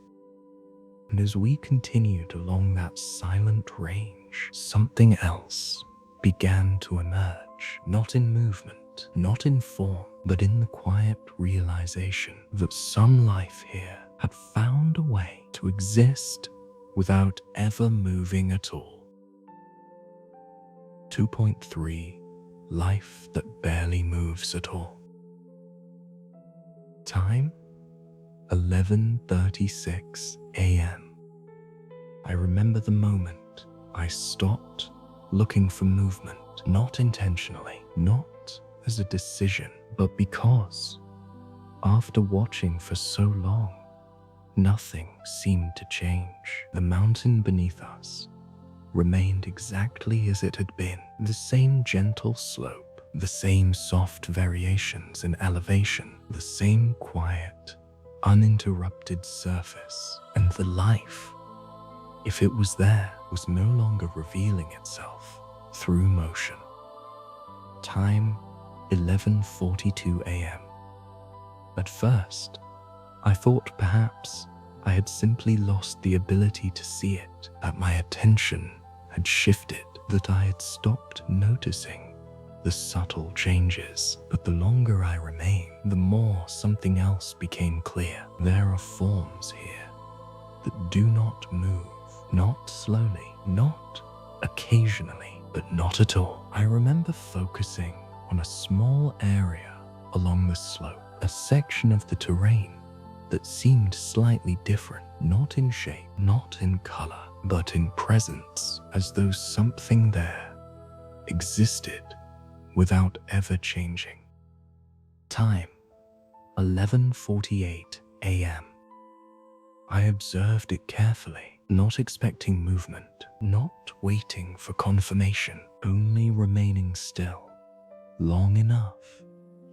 Speaker 1: And as we continued along that silent range, something else began to emerge, not in movement, not in form, but in the quiet realization that some life here had found a way to exist without ever moving at all. 2.3 Life that barely moves at all. Time, 11:36 a.m. I remember the moment I stopped looking for movement, not intentionally, not as a decision, but because, after watching for so long, nothing seemed to change. The mountain beneath us remained exactly as it had been. The same gentle slope, the same soft variations in elevation, the same quiet, uninterrupted surface. And the life, if it was there, was no longer revealing itself through motion. Time, 11:42 a.m. At first, I thought perhaps I had simply lost the ability to see it, that my attention had shifted, that I had stopped noticing the subtle changes. But the longer I remained, the more something else became clear. There are forms here that do not move, not slowly, not occasionally, but not at all. I remember focusing on a small area along the slope, a section of the terrain that seemed slightly different, not in shape, not in color, but in presence, as though something there existed without ever changing. Time, 11:48 a.m. I observed it carefully, not expecting movement, not waiting for confirmation, only remaining still, long enough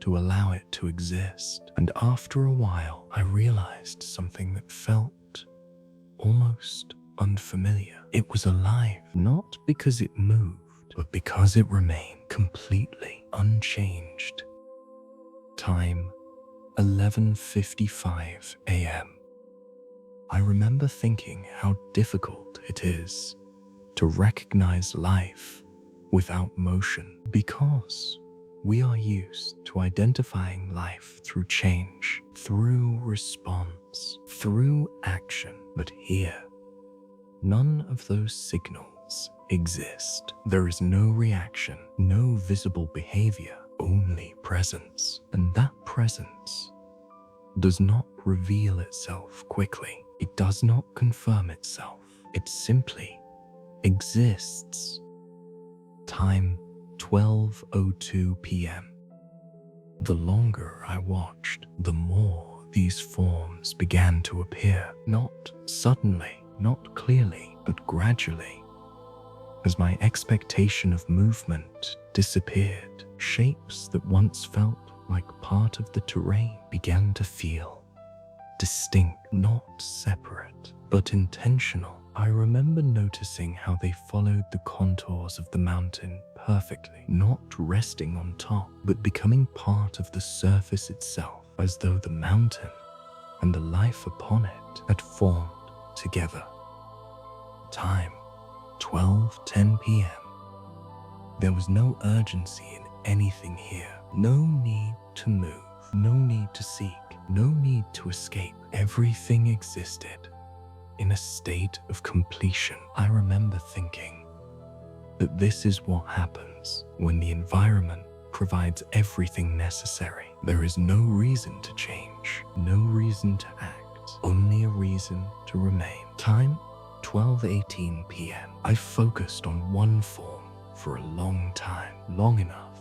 Speaker 1: to allow it to exist. And after a while, I realized something that felt almost unfamiliar. It was alive, not because it moved, but because it remained completely unchanged. Time, 11:55 a.m. I remember thinking how difficult it is to recognize life without motion, because we are used to identifying life through change, through response, through action. But here, none of those signals exist. There is no reaction, no visible behavior, only presence. And that presence does not reveal itself quickly. It does not confirm itself. It simply exists. Time, 12:02 p.m. The longer I watched, the more these forms began to appear. Not suddenly, not clearly, but gradually. As my expectation of movement disappeared, shapes that once felt like part of the terrain began to feel distinct, not separate, but intentional. I remember noticing how they followed the contours of the mountain perfectly, not resting on top, but becoming part of the surface itself, as though the mountain and the life upon it had formed together. Time, 12:10 p.m. There was no urgency in anything here. No need to move, no need to seek, no need to escape. Everything existed in a state of completion. I remember thinking that this is what happens when the environment provides everything necessary. There is no reason to change, no reason to act, only a reason to remain. Time, 12:18 p.m. I focused on one form for a long time, long enough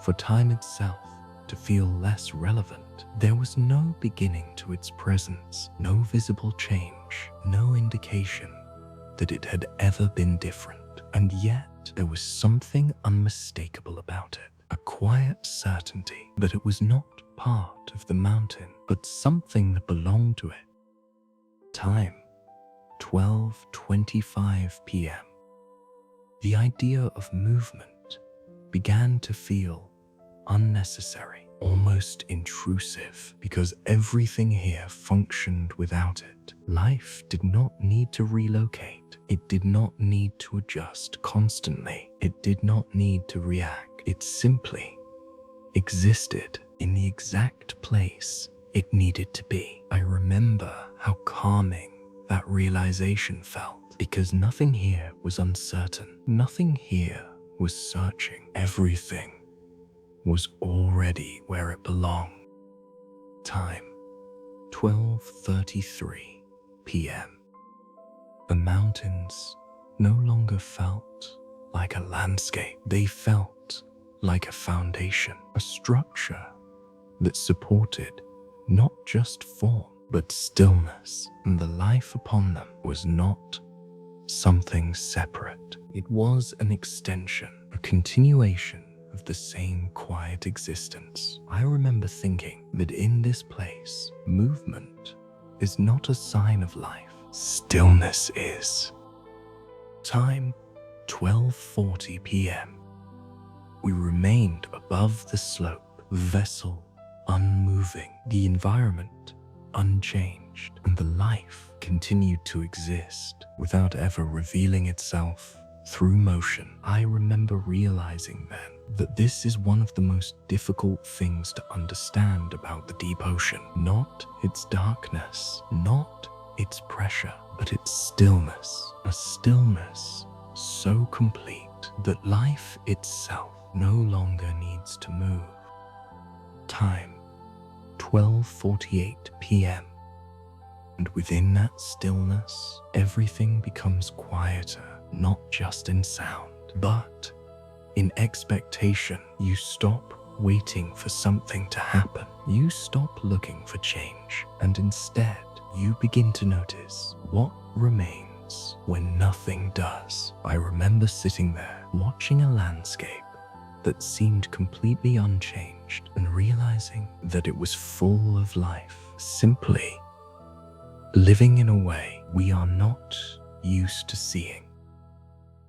Speaker 1: for time itself to feel less relevant. There was no beginning to its presence, no visible change, no indication that it had ever been different. And yet, there was something unmistakable about it, a quiet certainty that it was not part of the mountain, but something that belonged to it. Time, 12:25 p.m. The idea of movement began to feel unnecessary, almost intrusive, because everything here functioned without it. Life did not need to relocate. It did not need to adjust constantly. It did not need to react. It simply existed in the exact place it needed to be. I remember how calming that realization felt, because nothing here was uncertain. Nothing here was searching. Everything was already where it belonged. Time, 12:33 p.m. The mountains no longer felt like a landscape. They felt like a foundation, a structure that supported not just form, but stillness. And the life upon them was not something separate. It was an extension, a continuation of the same quiet existence. I remember thinking that in this place, movement is not a sign of life. Stillness is. Time, 12:40 p.m. We remained above the slope, vessel unmoving, the environment unchanged, and the life continued to exist without ever revealing itself through motion. I remember realizing then that this is one of the most difficult things to understand about the deep ocean. Not its darkness, not its pressure, but its stillness. A stillness so complete that life itself no longer needs to move. Time, 12:48 p.m. And within that stillness, everything becomes quieter, not just in sound, but in expectation. You stop waiting for something to happen. You stop looking for change, and instead, you begin to notice what remains when nothing does. I remember sitting there, watching a landscape that seemed completely unchanged, and realizing that it was full of life, simply living in a way we are not used to seeing.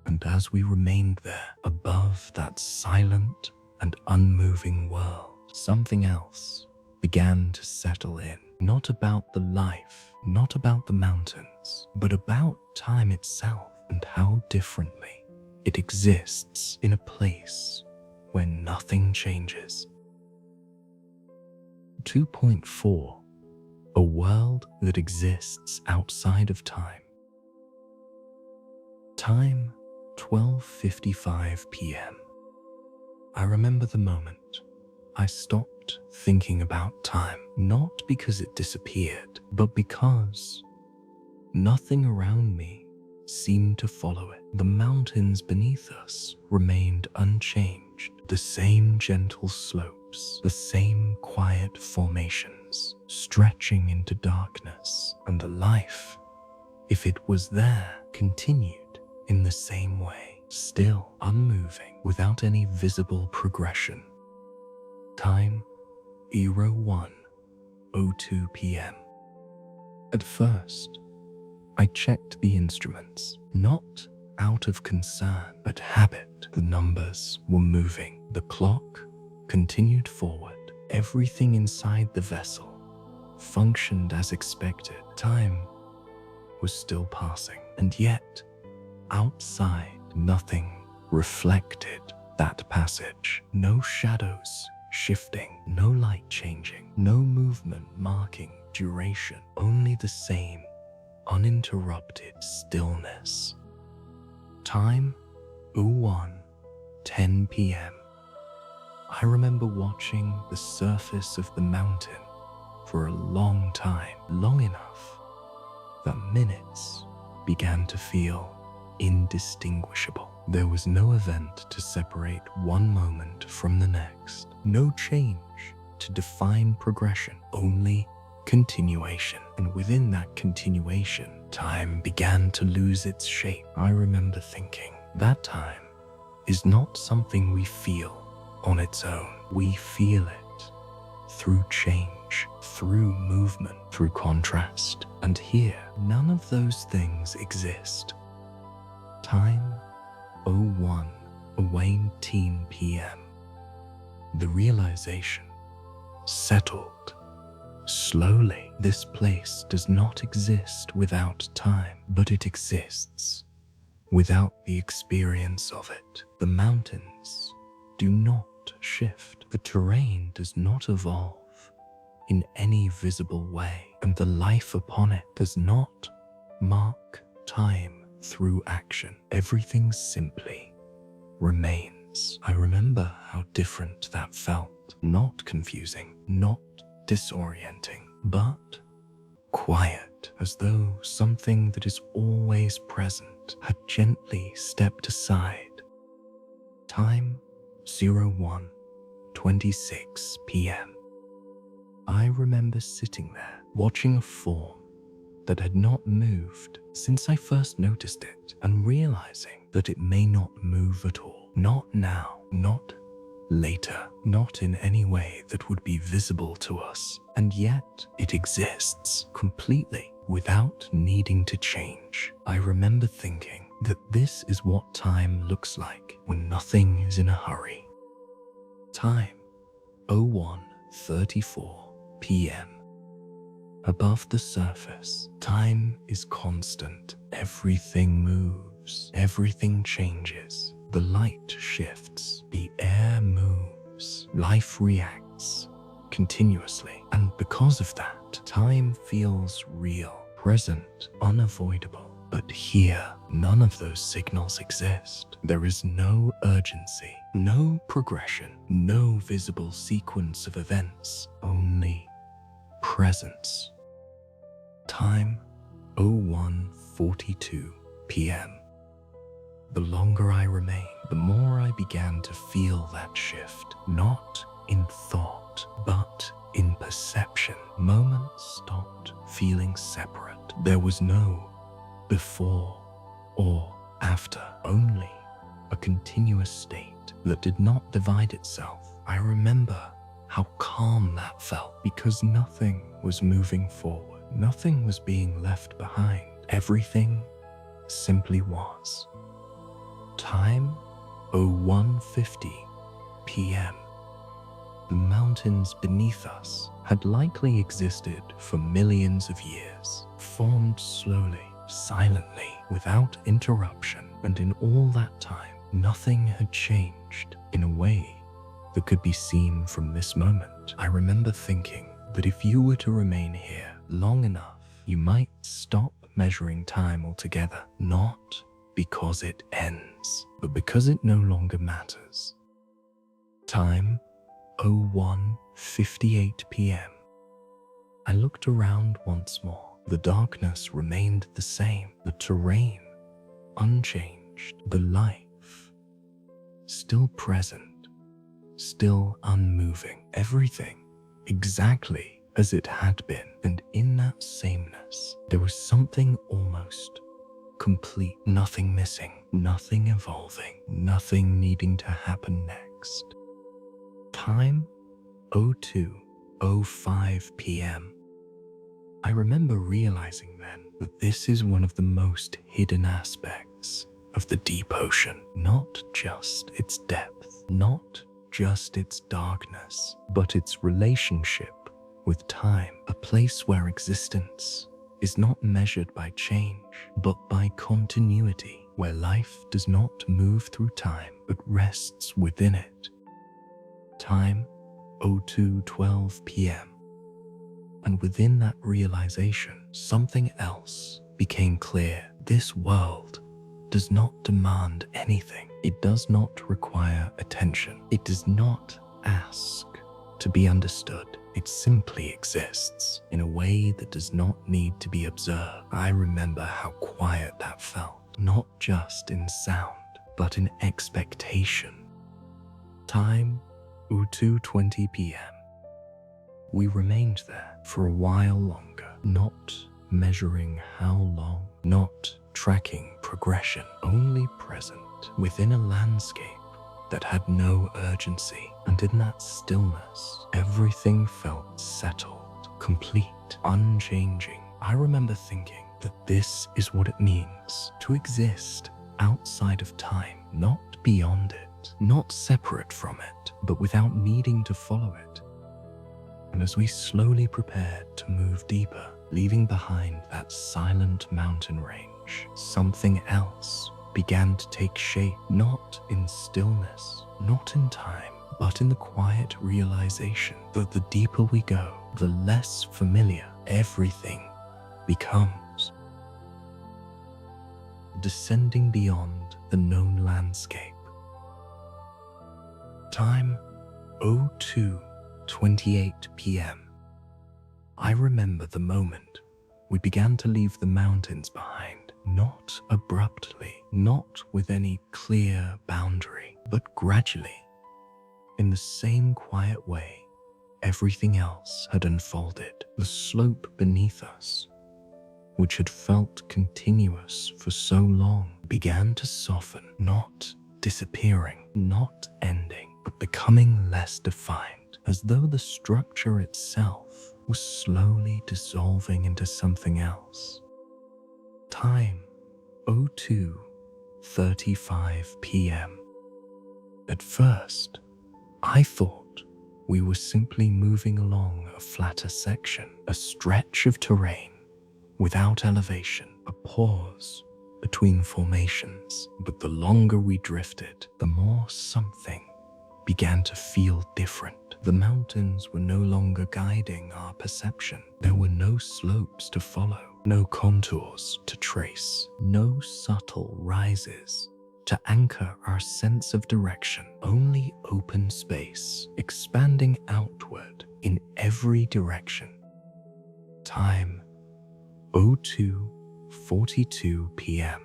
Speaker 1: And as we remained there, above that silent and unmoving world, something else began to settle in. Not about the life, not about the mountains, but about time itself and how differently it exists in a place where nothing changes. 2.4. A world that exists outside of time. Time, 12:55 p.m. I remember the moment I stopped thinking about time, not because it disappeared, but because nothing around me seemed to follow it. The mountains beneath us remained unchanged, the same gentle slopes, the same quiet formations, stretching into darkness, and the life, if it was there, continued in the same way, still unmoving, without any visible progression. Time, 01:02 p.m. At first, I checked the instruments, not out of concern, but habit. The numbers were moving. The clock continued forward. Everything inside the vessel functioned as expected. Time was still passing, and yet, outside, nothing reflected that passage. No shadows shifting, no light changing, no movement marking duration, only the same uninterrupted stillness. Time, 01:10 p.m. I remember watching the surface of the mountain for a long time, long enough that minutes began to feel indistinguishable. There was no event to separate one moment from the next, no change to define progression, only continuation. And within that continuation, time began to lose its shape. I remember thinking, that time is not something we feel on its own. We feel it through change, through movement, through contrast. And here, none of those things exist. Time, 01:18 p.m. The realization settled slowly. This place does not exist without time, but it exists without the experience of it. The mountains do not shift. The terrain does not evolve in any visible way, and the life upon it does not mark time through action. Everything simply remains. I remember how different that felt. Not confusing, not disorienting, but quiet, as though something that is always present had gently stepped aside. Time, 01:26 p.m. I remember sitting there, watching a form that had not moved since I first noticed it, and realizing that it may not move at all. Not now, not later, not in any way that would be visible to us. And yet, it exists completely without needing to change. I remember thinking that this is what time looks like when nothing is in a hurry. Time, 01:34 p.m. Above the surface, time is constant. Everything moves, everything changes. The light shifts, the air moves, life reacts continuously. And because of that, time feels real, present, unavoidable. But here, none of those signals exist. There is no urgency, no progression, no visible sequence of events, only presence. Time 01:42 p.m. The longer I remained, the more I began to feel that shift, not in thought, but in perception. Moments stopped feeling separate. There was no before or after, only a continuous state that did not divide itself. I remember how calm that felt because nothing was moving forward. Nothing was being left behind. Everything simply was. Time 01:50 p.m. The mountains beneath us had likely existed for millions of years, formed slowly, silently, without interruption, and in all that time, nothing had changed in a way that could be seen from this moment. I remember thinking that if you were to remain here long enough, you might stop measuring time altogether, not because it ends, but because it no longer matters. Time 01:58 p.m. I looked around once more. The darkness remained the same, the terrain unchanged, the life still present, still unmoving, everything exactly as it had been. And in that sameness, there was something almost complete, nothing missing, nothing evolving, nothing needing to happen next. Time 02:05 p.m. I remember realizing then that this is one of the most hidden aspects of the deep ocean, not just its depth, not just its darkness, but its relationship with time, a place where existence is not measured by change, but by continuity, where life does not move through time, but rests within it. Time 02:12 p.m. And within that realization, something else became clear. This world does not demand anything. It does not require attention. It does not ask to be understood. It simply exists in a way that does not need to be observed. I remember how quiet that felt, not just in sound, but in expectation. Time 02:20 p.m. We remained there for a while longer, not measuring how long, not tracking progression, only present within a landscape that had no urgency. And in that stillness, everything felt settled, complete, unchanging. I remember thinking that this is what it means to exist outside of time, not beyond it, not separate from it, but without needing to follow it. And as we slowly prepared to move deeper, leaving behind that silent mountain range, something else began to take shape, not in stillness, not in time, but in the quiet realization that the deeper we go, the less familiar everything becomes. Descending beyond the known landscape. Time 02:28 p.m. I remember the moment we began to leave the mountains behind, not abruptly, not with any clear boundary, but gradually, in the same quiet way everything else had unfolded. The slope beneath us, which had felt continuous for so long, began to soften, not disappearing, not ending, but becoming less defined, as though the structure itself was slowly dissolving into something else. Time 02:35 p.m. At first, I thought we were simply moving along a flatter section, a stretch of terrain without elevation, a pause between formations. But the longer we drifted, the more something began to feel different. The mountains were no longer guiding our perception. There were no slopes to follow, no contours to trace, no subtle rises to anchor our sense of direction, only open space, expanding outward in every direction. Time 02:42 p.m.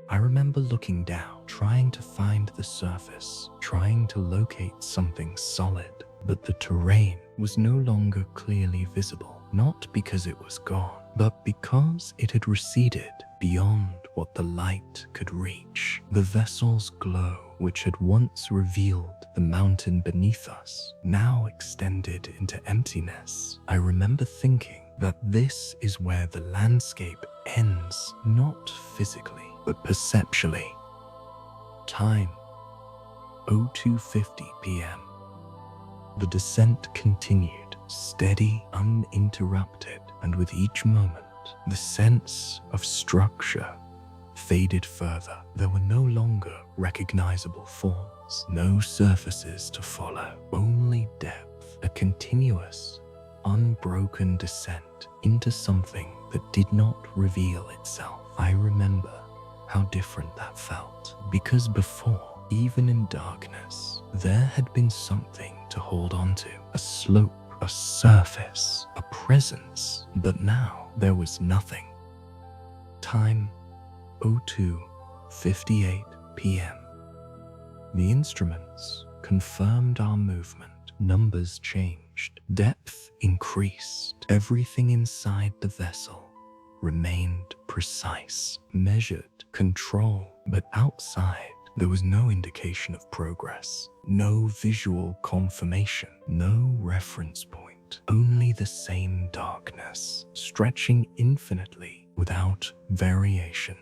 Speaker 1: I remember looking down, trying to find the surface, trying to locate something solid, but the terrain was no longer clearly visible, not because it was gone, but because it had receded beyond what the light could reach. The vessel's glow, which had once revealed the mountain beneath us, now extended into emptiness. I remember thinking that this is where the landscape ends, not physically, but perceptually. Time, 02:50 p.m. The descent continued, steady, uninterrupted, and with each moment, the sense of structure faded further. There were no longer recognizable forms, no surfaces to follow, only depth, a continuous, unbroken descent into something that did not reveal itself. I remember how different that felt, because before, even in darkness, there had been something to hold on to, a slope, a surface, a presence, but now there was nothing. Time, 02:58 p.m. The instruments confirmed our movement. Numbers changed, depth increased. Everything inside the vessel remained precise, measured, controlled, but outside there was no indication of progress, no visual confirmation, no reference point, only the same darkness, stretching infinitely without variation.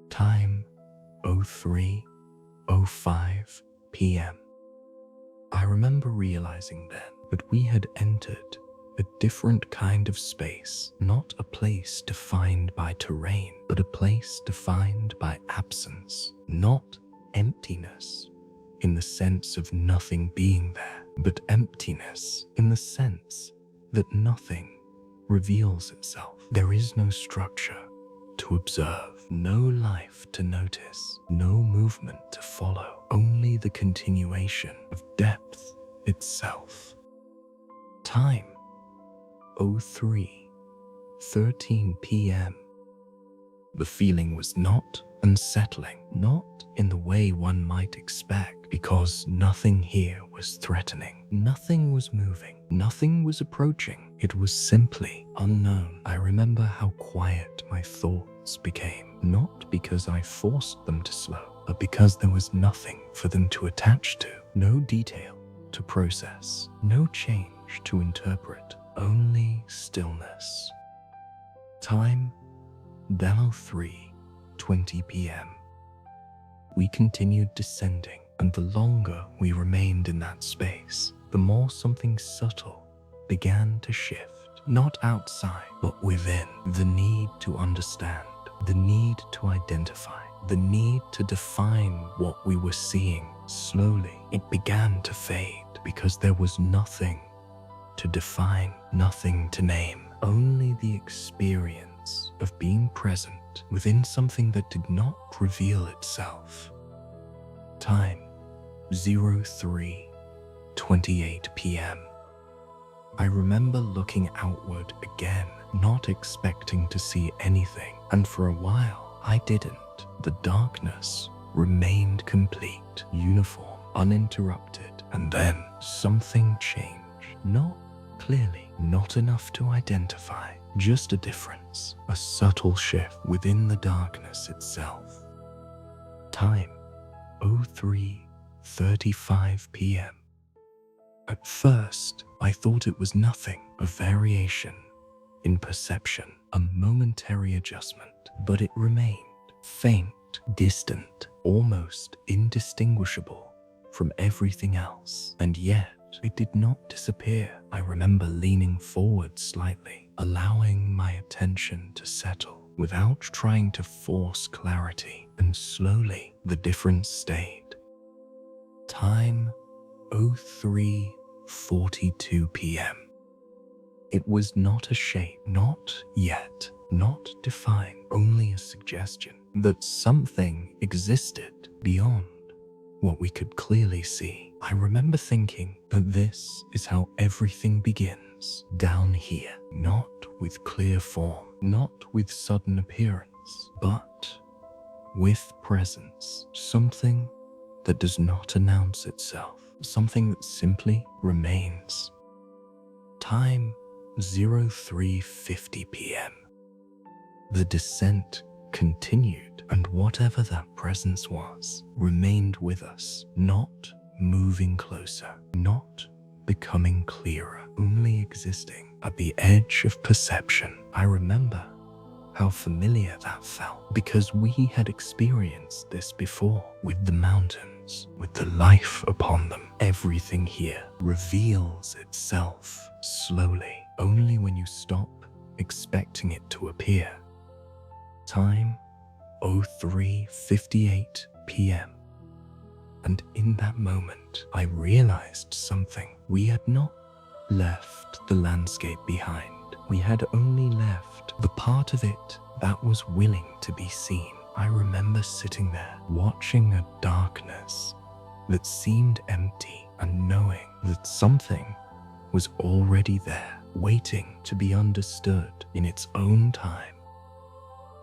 Speaker 1: Time, 03:05 p.m. I remember realizing then that we had entered a different kind of space, not a place defined by terrain, but a place defined by absence, not emptiness in the sense of nothing being there, but emptiness in the sense that nothing reveals itself. There is no structure to observe, no life to notice, no movement to follow, only the continuation of depth itself. Time, 03:13 p.m. The feeling was not unsettling, not in the way one might expect, because nothing here was threatening, nothing was moving, nothing was approaching. It was simply unknown. I remember how quiet my thoughts became, not because I forced them to slow, but because there was nothing for them to attach to, no detail to process, no change to interpret, only stillness. Time, 03:20 p.m. We continued descending, and the longer we remained in that space, the more something subtle began to shift, not outside, but within. The need to understand, the need to identify, the need to define what we were seeing. Slowly, it began to fade because there was nothing to define, nothing to name, only the experience of being present within something that did not reveal itself. Time, 03:28 p.m. I remember looking outward again, not expecting to see anything, and for a while I didn't. The darkness remained complete, uniform, uninterrupted, and then something changed. Not clearly, not enough to identify, just a difference, a subtle shift within the darkness itself. Time, 03:35 p.m. At first, I thought it was nothing, a variation in perception, a momentary adjustment, but it remained faint, distant, almost indistinguishable from everything else. And yet, it did not disappear. I remember leaning forward slightly, allowing my attention to settle without trying to force clarity, and slowly the difference stayed. Time, 03:42 p.m. It was not a shape, not yet, not defined, only a suggestion that something existed beyond what we could clearly see. I remember thinking that this is how everything begins. presence down here, not with clear form, not with sudden appearance, but with presence, something that does not announce itself, something that simply remains. Time 03:50 p.m. The descent continued, and whatever that presence was remained with us, not moving closer, not becoming clearer, only existing at the edge of perception. I remember how familiar that felt, because we had experienced this before with the mountains, with the life upon them. Everything here reveals itself slowly, only when you stop expecting it to appear. Time 03:58 p.m. And in that moment, I realized something. We had not left the landscape behind. We had only left the part of it that was willing to be seen. I remember sitting there, watching a darkness that seemed empty, and knowing that something was already there, waiting to be understood in its own time.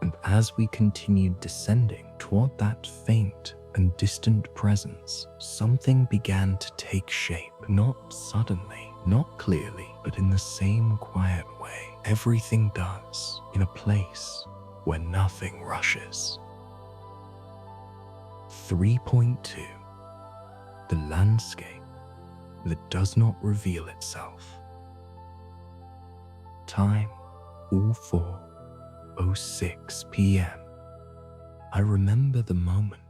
Speaker 1: And as we continued descending toward that faint and distant presence, something began to take shape, not suddenly, not clearly, but in the same quiet way everything does in a place where nothing rushes. 3.2. The landscape that does not reveal itself. Time 04:06 p.m. I remember the moment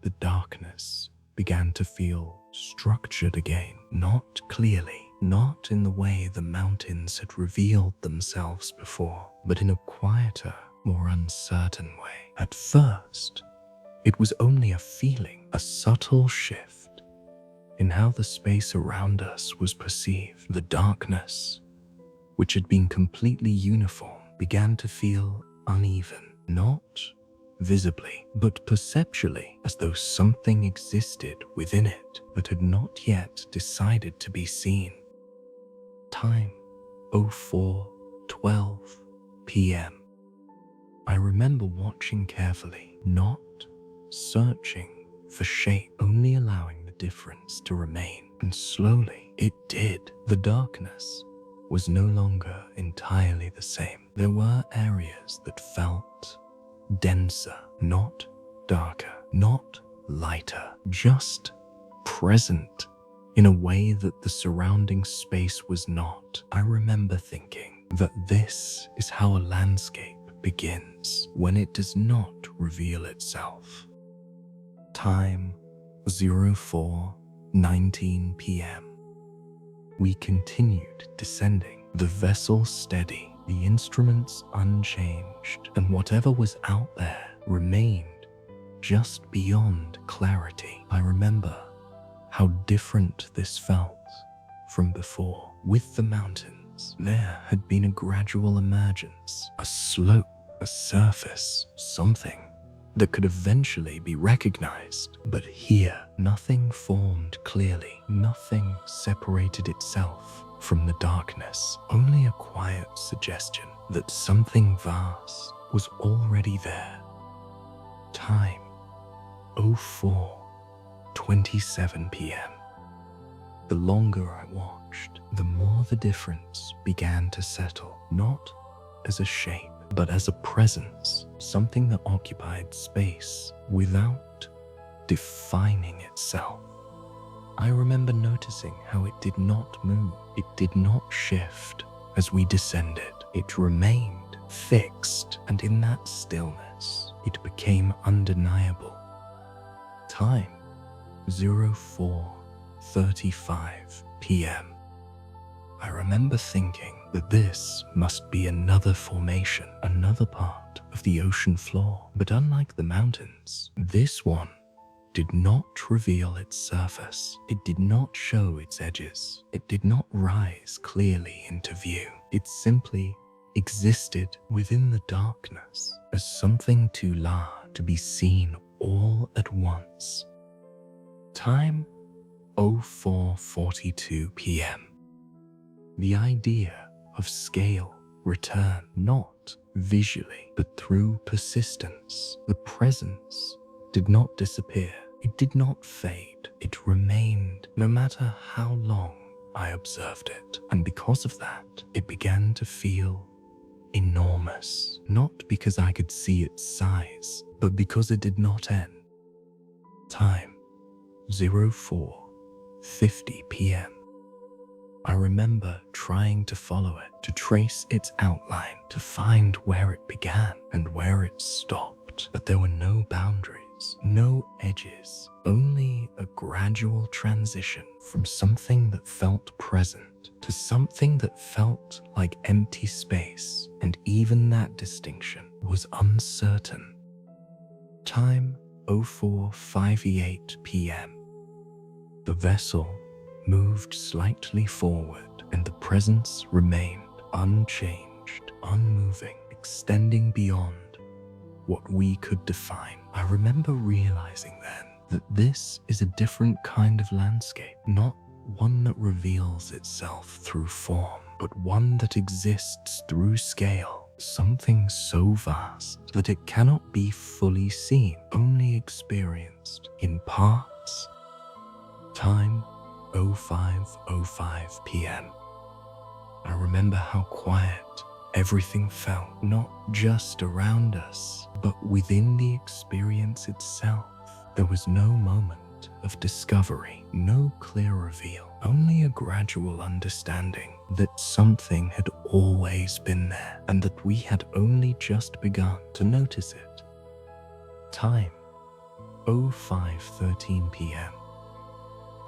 Speaker 1: the darkness began to feel structured again, not clearly, not in the way the mountains had revealed themselves before, but in a quieter, more uncertain way. At first, it was only a feeling, a subtle shift in how the space around us was perceived. The darkness, which had been completely uniform, began to feel uneven, not visibly, but perceptually, as though something existed within it that had not yet decided to be seen. Time 04:12 p.m. I remember watching carefully, not searching for shape, only allowing the difference to remain. And slowly it did. The darkness was no longer entirely the same. There were areas that felt denser, not darker, not lighter, just present in a way that the surrounding space was not. I remember thinking that this is how a landscape begins, when it does not reveal itself. Time 04:19 p.m. We continued descending, the vessel steady, the instruments unchanged, and whatever was out there remained just beyond clarity. I remember how different this felt from before. With the mountains, there had been a gradual emergence, a slope, a surface, something that could eventually be recognized. But here, nothing formed clearly, nothing separated itself from the darkness, only a quiet suggestion that something vast was already there. Time 04:27 p.m. The longer I watched, the more the difference began to settle, not as a shape, but as a presence, something that occupied space without defining itself. I remember noticing how it did not move, it did not shift as we descended. It remained fixed, and in that stillness, it became undeniable. Time 04:35 p.m. I remember thinking that this must be another formation, another part of the ocean floor. But unlike the mountains, this one did not reveal its surface. It did not show its edges. It did not rise clearly into view. It simply existed within the darkness as something too large to be seen all at once. Time 04:42 p.m. The idea of scale returned, not visually, but through persistence. The presence did not disappear. It did not fade. It remained, no matter how long I observed it. And because of that, it began to feel enormous. Not because I could see its size, but because it did not end. Time, 04:50 p.m. I remember trying to follow it, to trace its outline, to find where it began and where it stopped. But there were no boundaries, no edges, only a gradual transition from something that felt present to something that felt like empty space, and even that distinction was uncertain. Time, 04:58 p.m. The vessel moved slightly forward, and the presence remained unchanged, unmoving, extending beyond what we could define. I remember realizing then that this is a different kind of landscape, not one that reveals itself through form, but one that exists through scale, something so vast that it cannot be fully seen, only experienced in parts. Time, 05:05 p.m. I remember how quiet everything felt, not just around us, but within the experience itself. There was no moment of discovery, no clear reveal, only a gradual understanding that something had always been there and that we had only just begun to notice it. Time, 05:13 p.m.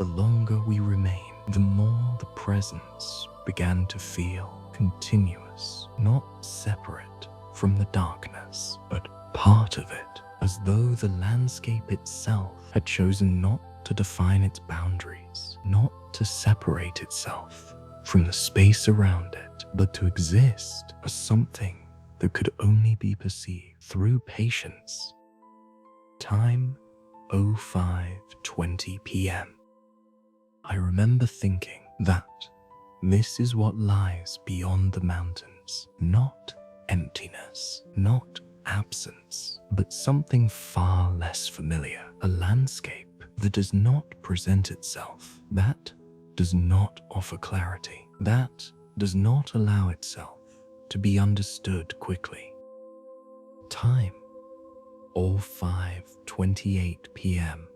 Speaker 1: The longer we remained, the more the presence began to feel continuous, not separate from the darkness, but part of it, as though the landscape itself had chosen not to define its boundaries, not to separate itself from the space around it, but to exist as something that could only be perceived through patience. Time, 05:20 p.m. I remember thinking that this is what lies beyond the mountains, not emptiness, not absence, but something far less familiar, a landscape that does not present itself, that does not offer clarity, that does not allow itself to be understood quickly. Time, 05:28 p.m.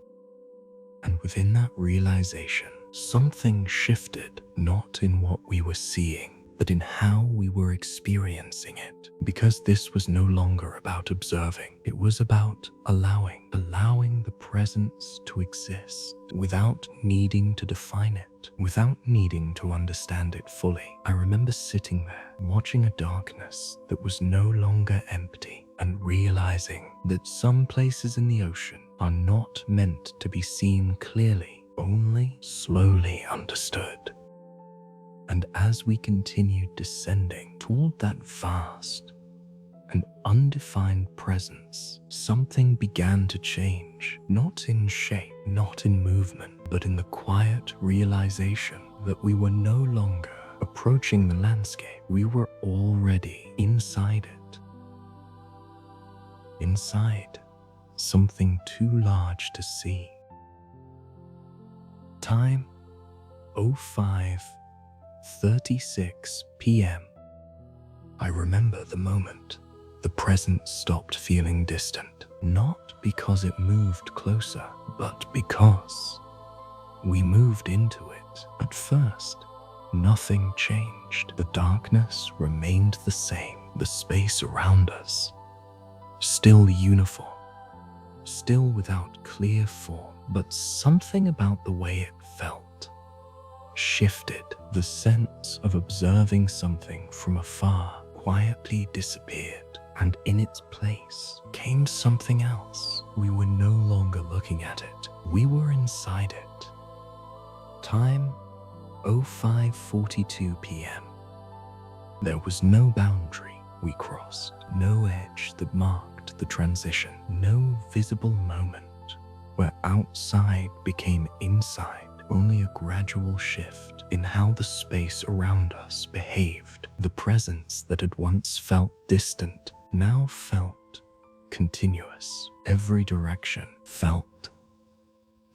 Speaker 1: And within that realization, something shifted, not in what we were seeing, but in how we were experiencing it. Because this was no longer about observing, it was about allowing the presence to exist without needing to define it, without needing to understand it fully. I remember sitting there, watching a darkness that was no longer empty, and realizing that some places in the ocean are not meant to be seen clearly, only slowly understood. And as we continued descending toward that vast and undefined presence, something began to change, not in shape, not in movement, but in the quiet realization that we were no longer approaching the landscape. We were already inside it. Inside something too large to see. Time, 05:36 p.m. I remember the moment the presence stopped feeling distant, not because it moved closer, but because we moved into it. At first, nothing changed. The darkness remained the same, the space around us still uniform, still without clear form, but something about the way it felt shifted. The sense of observing something from afar quietly disappeared, and in its place came something else. We were no longer looking at it, we were inside it. Time, 05:42 p.m. There was no boundary we crossed, no edge that marked the transition, no visible moment where outside became inside, only a gradual shift in how the space around us behaved. The presence that had once felt distant now felt continuous. Every direction felt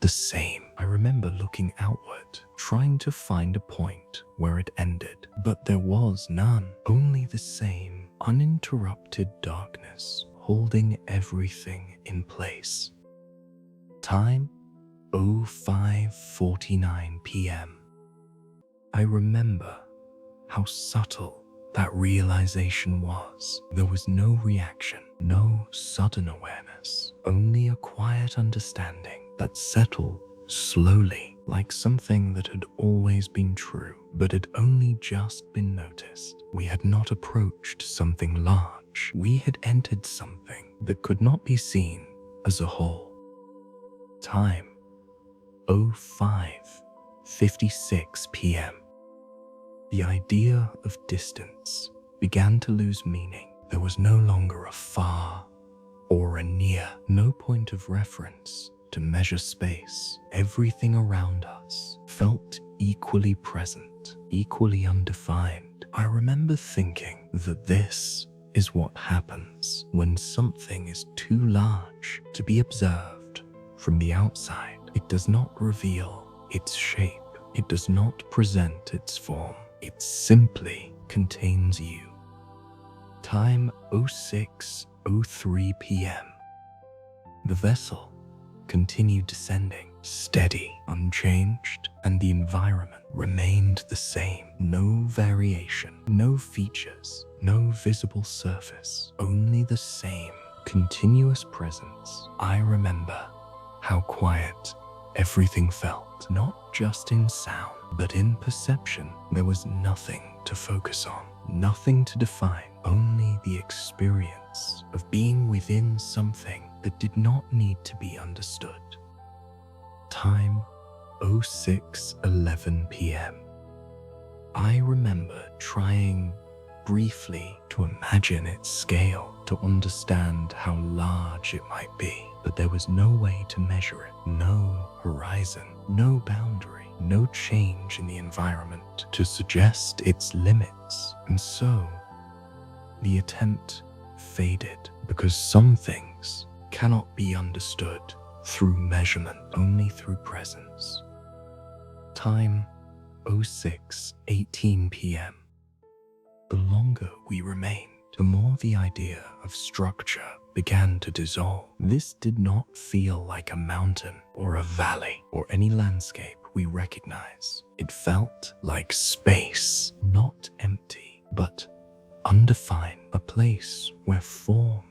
Speaker 1: the same. I remember looking outward, trying to find a point where it ended, but there was none. Only the same uninterrupted darkness holding everything in place. Time 05:49 p.m. I remember how subtle that realization was. There was no reaction, no sudden awareness, only a quiet understanding that settled slowly, like something that had always been true, but had only just been noticed. We had not approached something large. We had entered something that could not be seen as a whole. Time 05:56 p.m. The idea of distance began to lose meaning. There was no longer a far or a near, no point of reference to measure space. Everything around us felt equally present, equally undefined. I remember thinking that this is what happens when something is too large to be observed from the outside. It does not reveal its shape. It does not present its form. It simply contains you. Time 06:03 p.m. The vessel continued descending, steady, unchanged, and the environment remained the same. No variation, no features, no visible surface, only the same continuous presence. I remember how quiet everything felt, not just in sound, but in perception. There was nothing to focus on, nothing to define, only the experience of being within something that did not need to be understood. Time 06:11 p.m. I remember trying briefly to imagine its scale, to understand how large it might be, but there was no way to measure it, no horizon, no boundary, no change in the environment to suggest its limits. And so, the attempt faded, because some things cannot be understood through measurement, only through presence. Time 06:18 p.m. The longer we remained, the more the idea of structure began to dissolve. This did not feel like a mountain or a valley or any landscape we recognize. It felt like space, not empty, but undefined, a place where form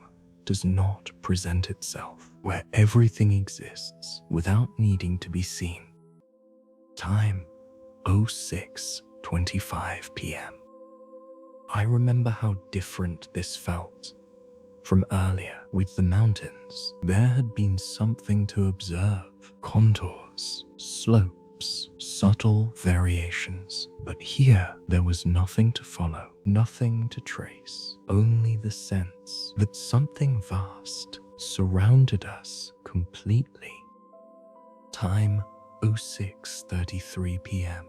Speaker 1: does not present itself, where everything exists without needing to be seen. Time 06:25 p.m. I remember how different this felt from earlier. With the mountains, there had been something to observe: contours, slopes, subtle variations. But here, there was nothing to follow, nothing to trace, only the sense that something vast surrounded us completely. Time 06:33 p.m.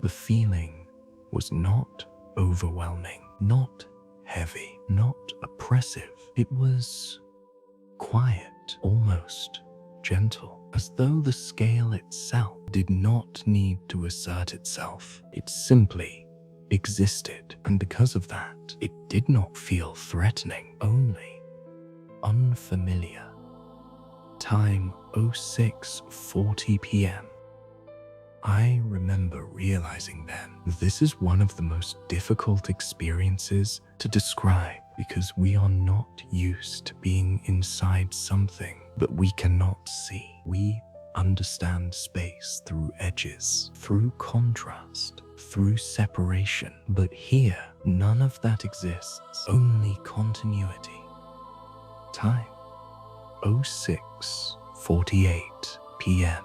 Speaker 1: The feeling was not overwhelming, not heavy, not oppressive. It was quiet, almost gentle, as though the scale itself did not need to assert itself. It simply existed, and because of that, it did not feel threatening, only unfamiliar. Time 06:40 p.m. I remember realizing then, this is one of the most difficult experiences to describe, because we are not used to being inside something that we cannot see. We understand space through edges, through contrast, through separation. But here, none of that exists, only continuity. Time 06:48 p.m.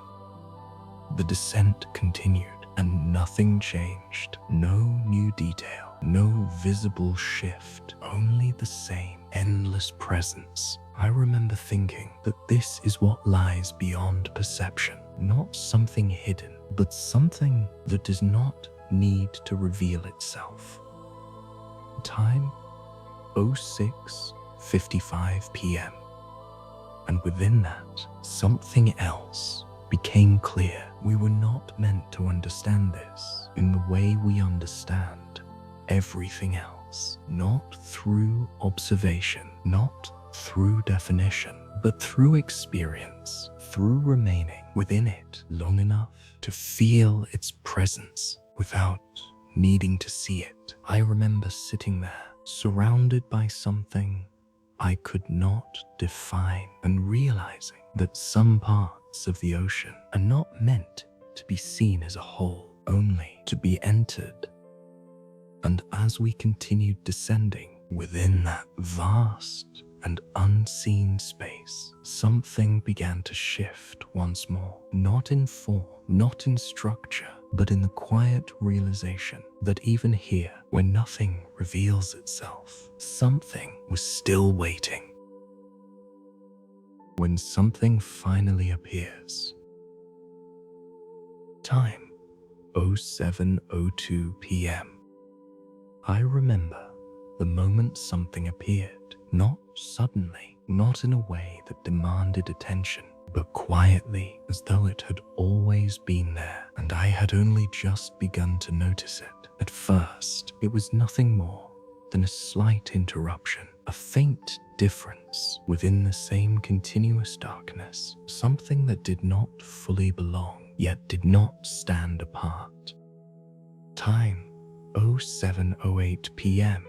Speaker 1: The descent continued, and nothing changed. No new detail, no visible shift, only the same endless presence. I remember thinking that this is what lies beyond perception. not something hidden, but something that does not need to reveal itself. Time 06:55 p.m. And within that, something else became clear. We were not meant to understand this in the way we understand everything else, not through observation, not through definition, but through experience, through remaining within it long enough to feel its presence without needing to see it. I remember sitting there, surrounded by something I could not define, and realizing that some parts of the ocean are not meant to be seen as a whole, only to be entered. And as we continued descending within that vast and unseen space, something began to shift once more, not in form, not in structure, but in the quiet realization that even here, where nothing reveals itself, something was still waiting. When something finally appears. Time 07:02 p.m. I remember the moment something appeared, not suddenly, not in a way that demanded attention, but quietly, as though it had always been there, and I had only just begun to notice it. At first, it was nothing more than a slight interruption, a faint difference within the same continuous darkness, something that did not fully belong, yet did not stand apart. Time 07:08 p.m.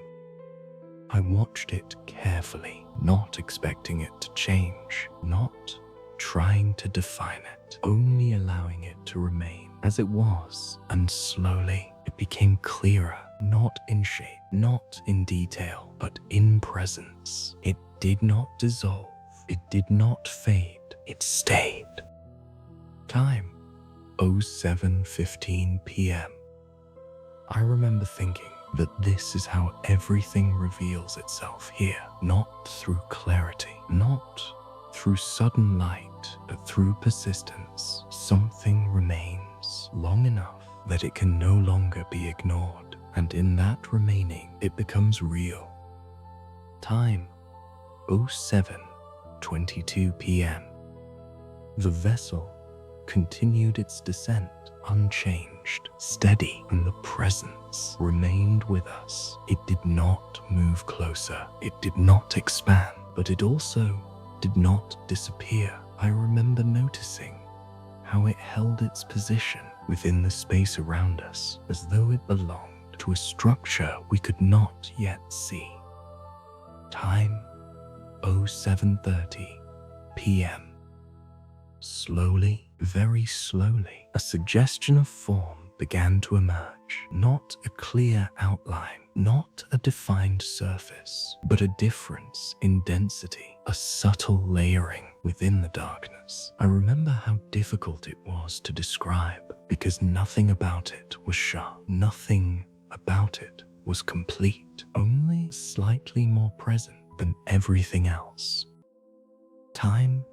Speaker 1: I watched it carefully, not expecting it to change, not trying to define it, only allowing it to remain as it was. And slowly it became clearer, not in shape, not in detail, but in presence. It did not dissolve, it did not fade, it stayed. Time 07:15 p.m. I remember thinking that this is how everything reveals itself here, not through clarity, not through sudden light, but through persistence. Something remains long enough that it can no longer be ignored, and in that remaining, it becomes real. Time 07:22 p.m. The vessel continued its descent unchanged, steady, and the presence remained with us. It did not move closer, it did not expand, but it also did not disappear. I remember noticing how it held its position within the space around us, as though it belonged to a structure we could not yet see. Time 07:30 p.m. Slowly, very slowly, a suggestion of form began to emerge. Not a clear outline, not a defined surface, but a difference in density, a subtle layering within the darkness. I remember how difficult it was to describe, because nothing about it was sharp, nothing about it was complete, only slightly more present than everything else. Time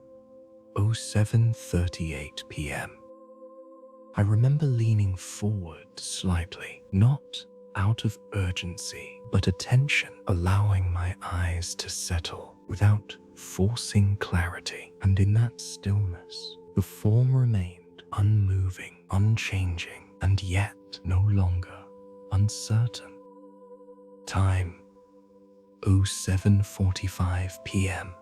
Speaker 1: 07:38 p.m. I remember leaning forward slightly, not out of urgency, but attention, allowing my eyes to settle without forcing clarity. And in that stillness, the form remained unmoving, unchanging, and yet no longer uncertain. Time 07:45 p.m.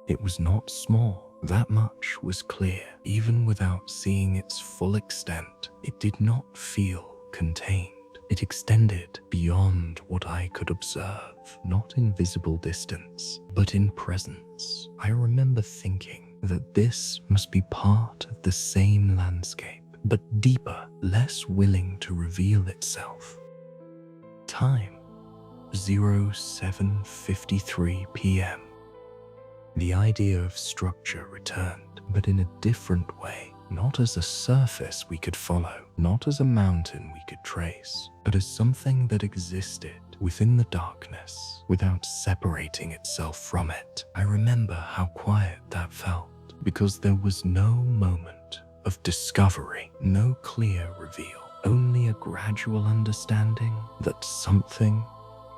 Speaker 1: It was not small. That much was clear. Even without seeing its full extent, it did not feel contained. It extended beyond what I could observe, not in visible distance, but in presence. I remember thinking that this must be part of the same landscape, but deeper, less willing to reveal itself. Time 07:53 p.m. The idea of structure returned, but in a different way, not as a surface we could follow, not as a mountain we could trace, but as something that existed within the darkness without separating itself from it. I remember how quiet that felt, because there was no moment of discovery, no clear reveal, only a gradual understanding that something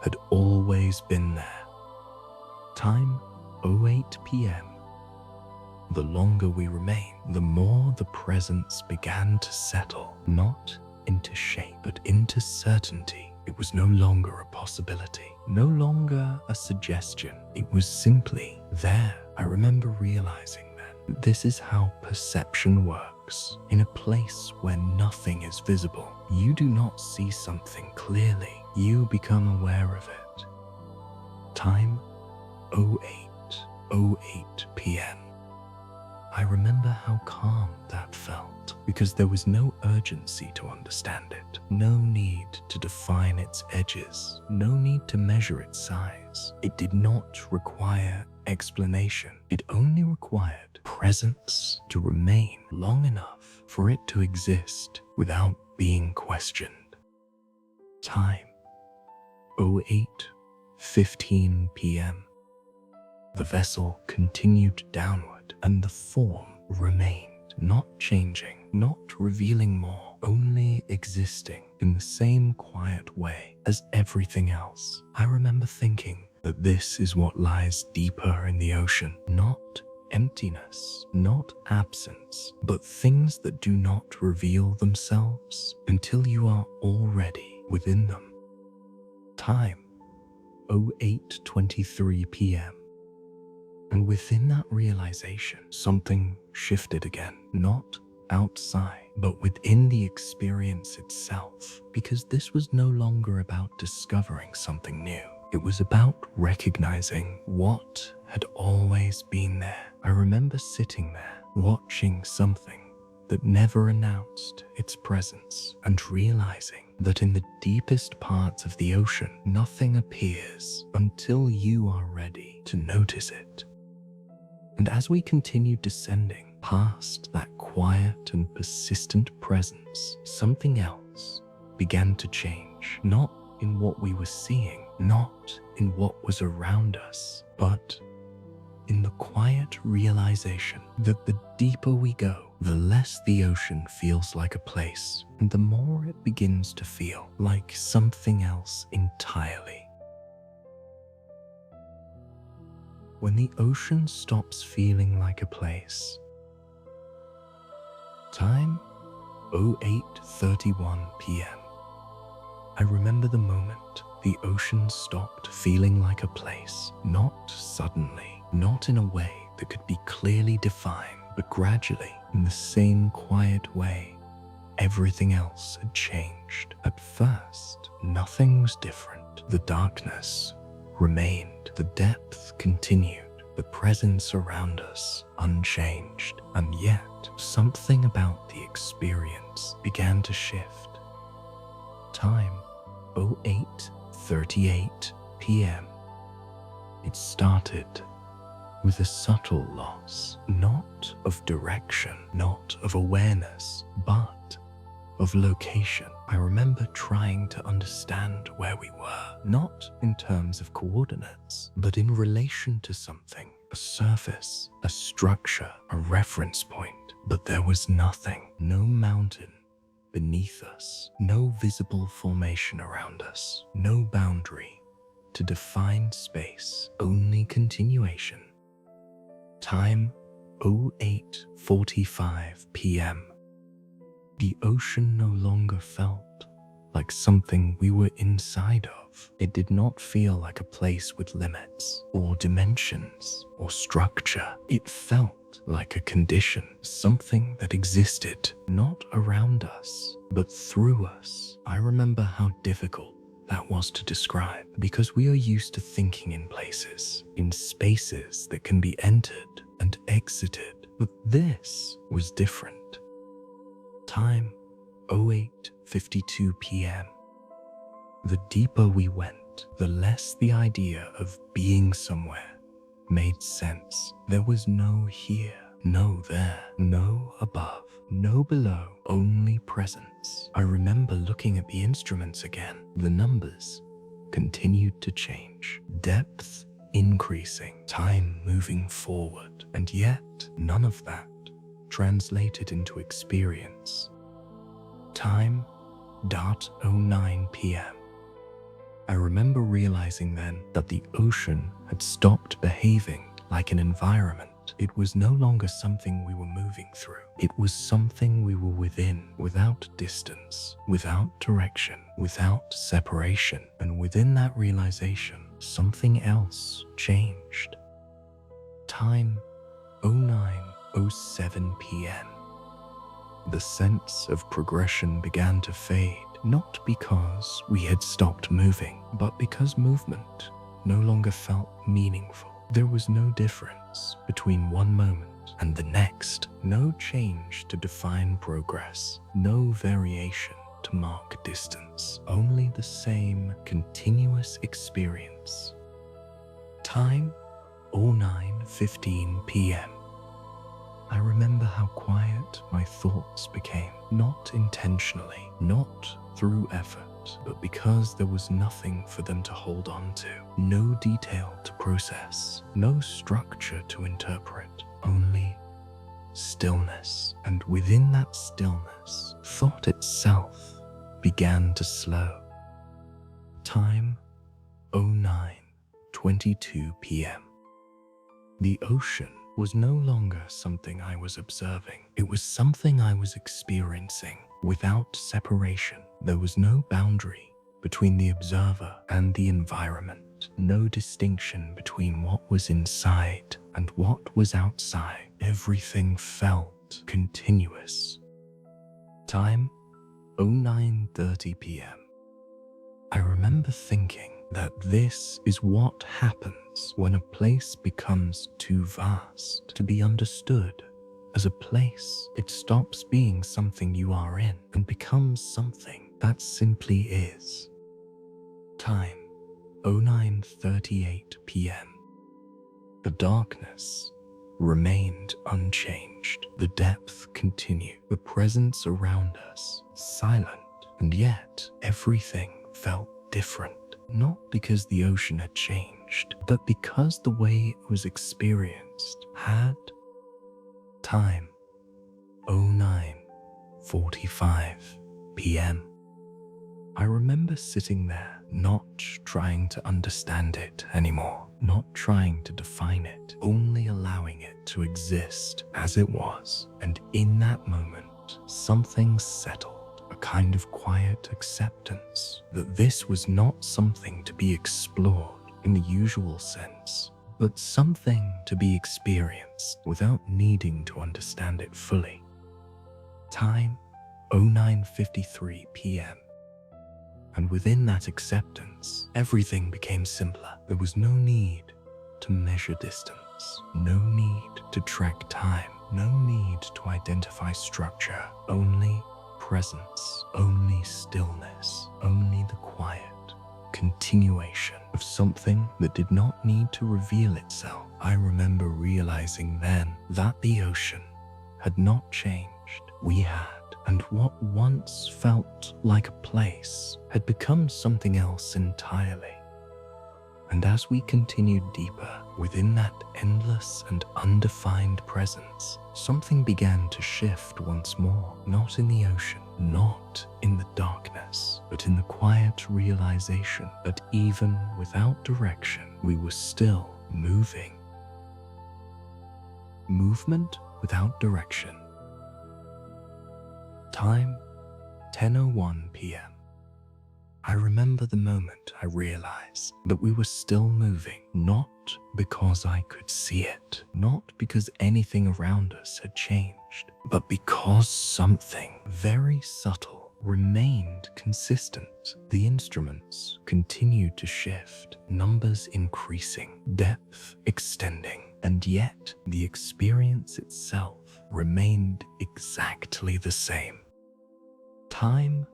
Speaker 1: had always been there. Time 08 p.m. The longer we remained, the more the presence began to settle, not into shape, but into certainty. It was no longer a possibility, no longer a suggestion. It was simply there. I remember realizing then, this is how perception works. In a place where nothing is visible, you do not see something clearly. You become aware of it. Time 08:08 p.m. I remember how calm that felt, because there was no urgency to understand it, no need to define its edges, no need to measure its size. It did not require explanation. It only required presence to remain long enough for it to exist without being questioned. Time 08:15 p.m. The vessel continued downward, and the form remained, not changing, not revealing more, only existing in the same quiet way as everything else. I remember thinking that this is what lies deeper in the ocean, not emptiness, not absence, but things that do not reveal themselves until you are already within them. Time 08:23 p.m. And within that realization, something shifted again, not outside, but within the experience itself, because this was no longer about discovering something new. It was about recognizing what had always been there. I remember sitting there, watching something that never announced its presence, and realizing that in the deepest parts of the ocean, nothing appears until you are ready to notice it. And as we continued descending past that quiet and persistent presence, something else began to change, not in what we were seeing, not in what was around us, but in the quiet realization that the deeper we go, the less the ocean feels like a place, and the more it begins to feel like something else entirely. When the ocean stops feeling like a place. Time 08:31 p.m. I remember the moment the ocean stopped feeling like a place, not suddenly, not in a way that could be clearly defined, but gradually, in the same quiet way, everything else had changed. At first, nothing was different. The darkness remained, the depth continued, the presence around us unchanged, and yet something about the experience began to shift. Time 08:38 p.m. It started with a subtle loss, not of direction, not of awareness, but of location. I remember trying to understand where we were, not in terms of coordinates, but in relation to something, a surface, a structure, a reference point. But there was nothing, no mountain beneath us, no visible formation around us, no boundary to define space, only continuation. Time 08:45 p.m. The ocean no longer felt like something we were inside of. It did not feel like a place with limits or dimensions or structure. It felt like a condition, something that existed not around us, but through us. I remember how difficult that was to describe, because we are used to thinking in places, in spaces that can be entered and exited, but this was different. Time 08:52 p.m. The deeper we went, the less the idea of being somewhere made sense. There was no here, no there, no above, no below, only presence. I remember looking at the instruments again. The numbers continued to change, depth increasing, time moving forward, and yet none of that translated into experience. Time, 09 p.m. I remember realizing then that the ocean had stopped behaving like an environment. It was no longer something we were moving through. It was something we were within, without distance, without direction, without separation. And within that realization, something else changed. Time, 09:07 p.m. The sense of progression began to fade, not because we had stopped moving, but because movement no longer felt meaningful. There was no difference between one moment and the next, no change to define progress, no variation to mark distance, only the same continuous experience. Time, 09:15 p.m. I remember how quiet my thoughts became, not intentionally, not through effort, but because there was nothing for them to hold on to, no detail to process, no structure to interpret, only stillness. And within that stillness, thought itself began to slow. Time, 09:22 p.m. The ocean was no longer something I was observing. It was something I was experiencing without separation. There was no boundary between the observer and the environment, no distinction between what was inside and what was outside. Everything felt continuous. Time, 09:30 p.m. I remember thinking that this is what happens when a place becomes too vast to be understood as a place. It stops being something you are in and becomes something that simply is. Time, 09:38 p.m. The darkness remained unchanged. The depth continued. The presence around us silent, and yet everything felt different. Not because the ocean had changed, but because the way it was experienced had. Time, 09:45 p.m. I remember sitting there, not trying to understand it anymore, not trying to define it, only allowing it to exist as it was. And in that moment, something settled. A kind of quiet acceptance that this was not something to be explored in the usual sense, but something to be experienced without needing to understand it fully. Time, 09:53 p.m. And within that acceptance, everything became simpler. There was no need to measure distance, no need to track time, no need to identify structure, only presence, only stillness, only the quiet continuation of something that did not need to reveal itself. I remember realizing then that the ocean had not changed. We had, and what once felt like a place had become something else entirely. And as we continued deeper within that endless and undefined presence, something began to shift once more, not in the ocean, not in the darkness, but in the quiet realization that even without direction, we were still moving. Movement without direction. Time, 10:01 p.m. I remember the moment I realized that we were still moving, not because I could see it, not because anything around us had changed, but because something very subtle remained consistent. The instruments continued to shift, numbers increasing, depth extending, and yet the experience itself remained exactly the same. Time,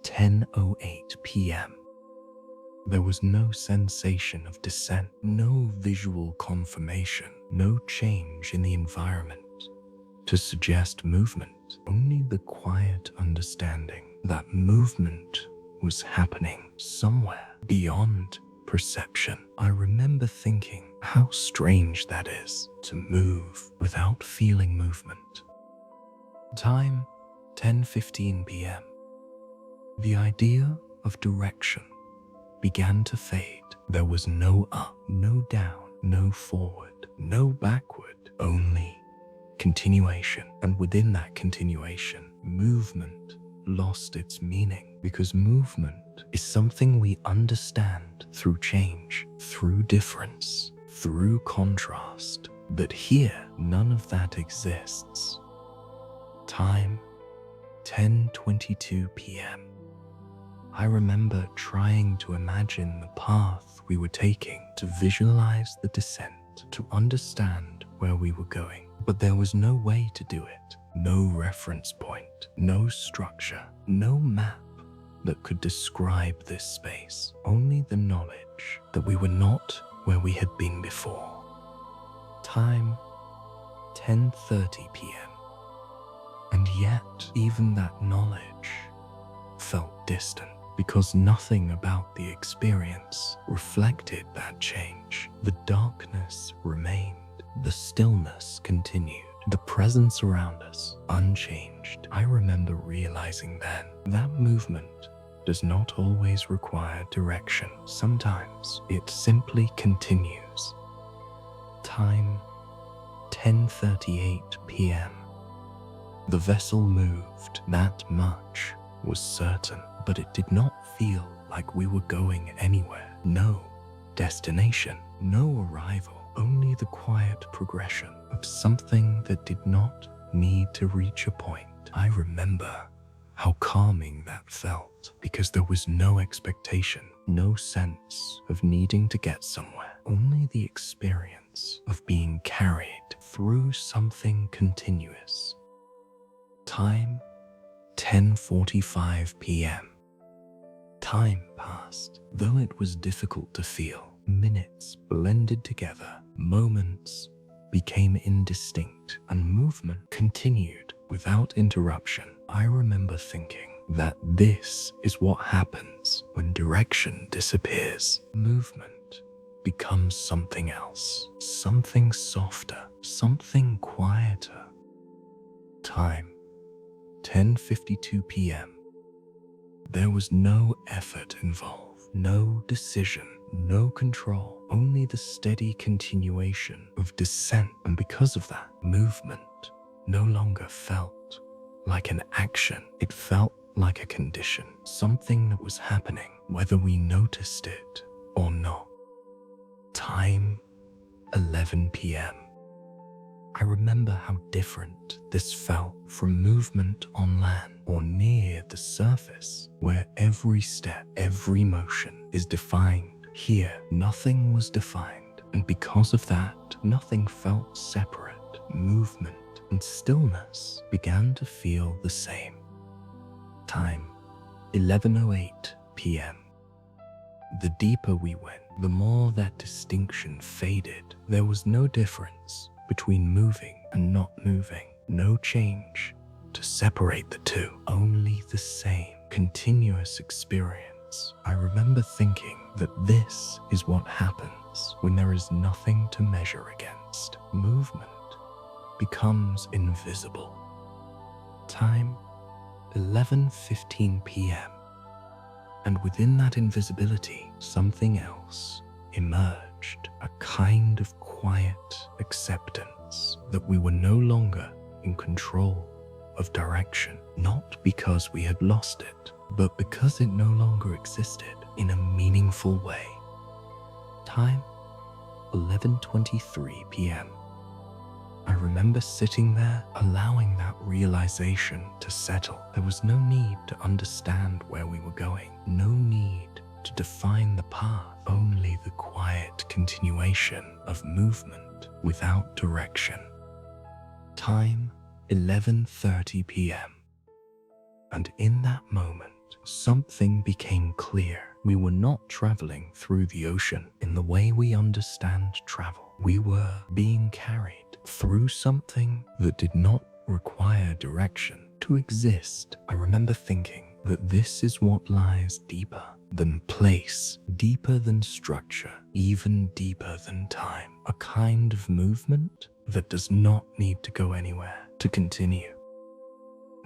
Speaker 1: 10:08 p.m. There was no sensation of descent, no visual confirmation, no change in the environment to suggest movement, only the quiet understanding that movement was happening somewhere beyond perception. I remember thinking how strange that is, to move without feeling movement, Time 10:15 p.m. The idea of direction began to fade. There was no up, no down, no forward, no backward, only continuation. And within that continuation, movement lost its meaning, because movement is something we understand through change, through difference, through contrast. But here, none of that exists. Time 10:22 p.m. I remember trying to imagine the path we were taking, to visualize the descent, to understand where we were going. But there was no way to do it. No reference point, no structure, no map that could describe this space. Only the knowledge that we were not where we had been before. Time 10:30 p.m. And yet, even that knowledge felt distant, because nothing about the experience reflected that change. The darkness remained. The stillness continued. The presence around us unchanged. I remember realizing then that movement does not always require direction. Sometimes it simply continues. Time 10:38 p.m. The vessel moved. That much was certain, but it did not feel like we were going anywhere. No destination, no arrival, only the quiet progression of something that did not need to reach a point. I remember how calming that felt, because there was no expectation, no sense of needing to get somewhere, only the experience of being carried through something continuous. Time 10:45 p.m. Time passed, though it was difficult to feel. Minutes blended together, moments became indistinct, and movement continued without interruption. I remember thinking that this is what happens when direction disappears. Movement becomes something else, something softer, something quieter. Time 10:52 p.m. There was no effort involved, no decision, no control, only the steady continuation of descent. And because of that, movement no longer felt like an action. It felt like a condition, something that was happening, whether we noticed it or not. Time 11 p.m. I remember how different this felt from movement on land or near the surface, where every step, every motion is defined. Here, nothing was defined, and because of that, nothing felt separate. Movement and stillness began to feel the same. Time 11:08 p.m. The deeper we went, the more that distinction faded. There was no difference between moving and not moving, no change to separate the two, only the same continuous experience. I remember thinking that this is what happens when there is nothing to measure against. Movement becomes invisible. Time 11:15 p.m. And within that invisibility, something else emerged, a kind of quiet acceptance that we were no longer in control of direction, not because we had lost it, but because it no longer existed in a meaningful way. Time 11:23 p.m. I remember sitting there, allowing that realization to settle. There was no need to understand where we were going, no need to define the path, only the quiet continuation of movement without direction. Time 11:30 p.m. And in that moment, something became clear. We were not traveling through the ocean in the way we understand travel. We were being carried through something that did not require direction to exist. I remember thinking that this is what lies deeper than place, deeper than structure, even deeper than time. A kind of movement that does not need to go anywhere to continue.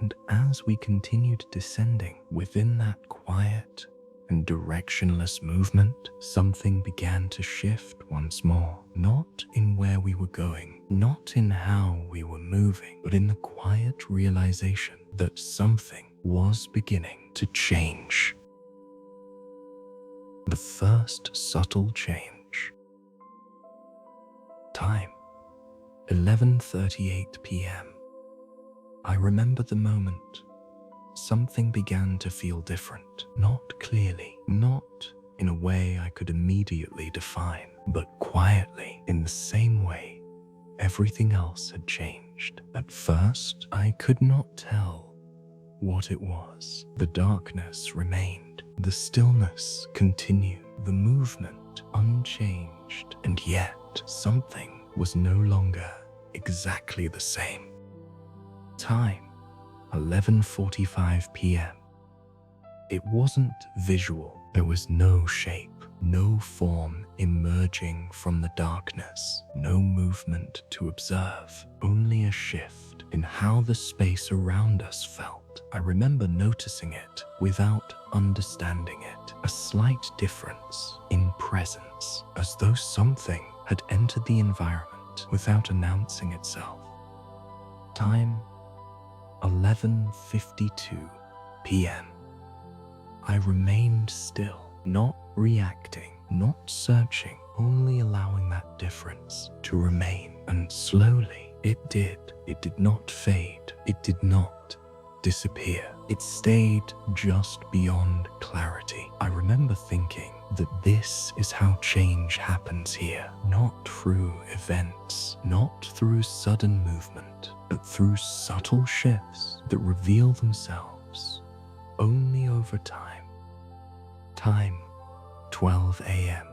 Speaker 1: And as we continued descending within that quiet and directionless movement, something began to shift once more. Not in where we were going, not in how we were moving, but in the quiet realization that something was beginning to change. The first subtle change. Time, 11:38 p.m. I remember the moment. Something began to feel different, not clearly, not in a way I could immediately define, but quietly, in the same way everything else had changed. At first, I could not tell what it was. The darkness remained, the stillness continued, the movement unchanged, and yet something was no longer exactly the same. Time, 11:45 p.m. It wasn't visual. There was no shape, no form emerging from the darkness, no movement to observe, only a shift in how the space around us felt. I remember noticing it without understanding it, a slight difference in presence, as though something had entered the environment without announcing itself. Time, 11:52 p.m. I remained still, not reacting, not searching, only allowing that difference to remain. And slowly it did. It did not fade. It did not disappear. It stayed just beyond clarity. I remember thinking that this is how change happens here, not through events, not through sudden movement, but through subtle shifts that reveal themselves only over time. Time, 12 a.m.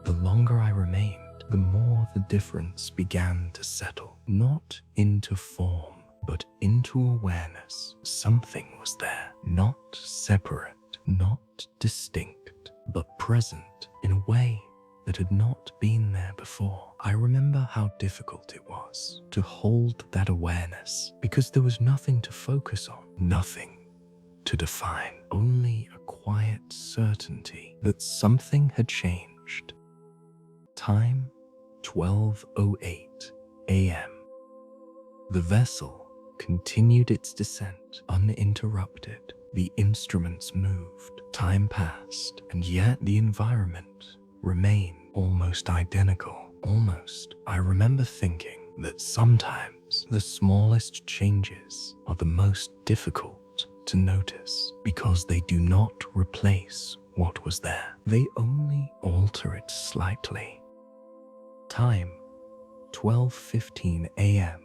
Speaker 1: The longer I remained, the more the difference began to settle, not into form, but into awareness. Something was there, not separate, not distinct, but present in a way that had not been there before. I remember how difficult it was to hold that awareness because there was nothing to focus on, nothing to define, only a quiet certainty that something had changed. Time, 12:08 a.m. The vessel continued its descent uninterrupted. The instruments moved, time passed, and yet the environment remained almost identical. Almost. I remember thinking that sometimes the smallest changes are the most difficult to notice because they do not replace what was there. They only alter it slightly. Time, 12:15 a.m.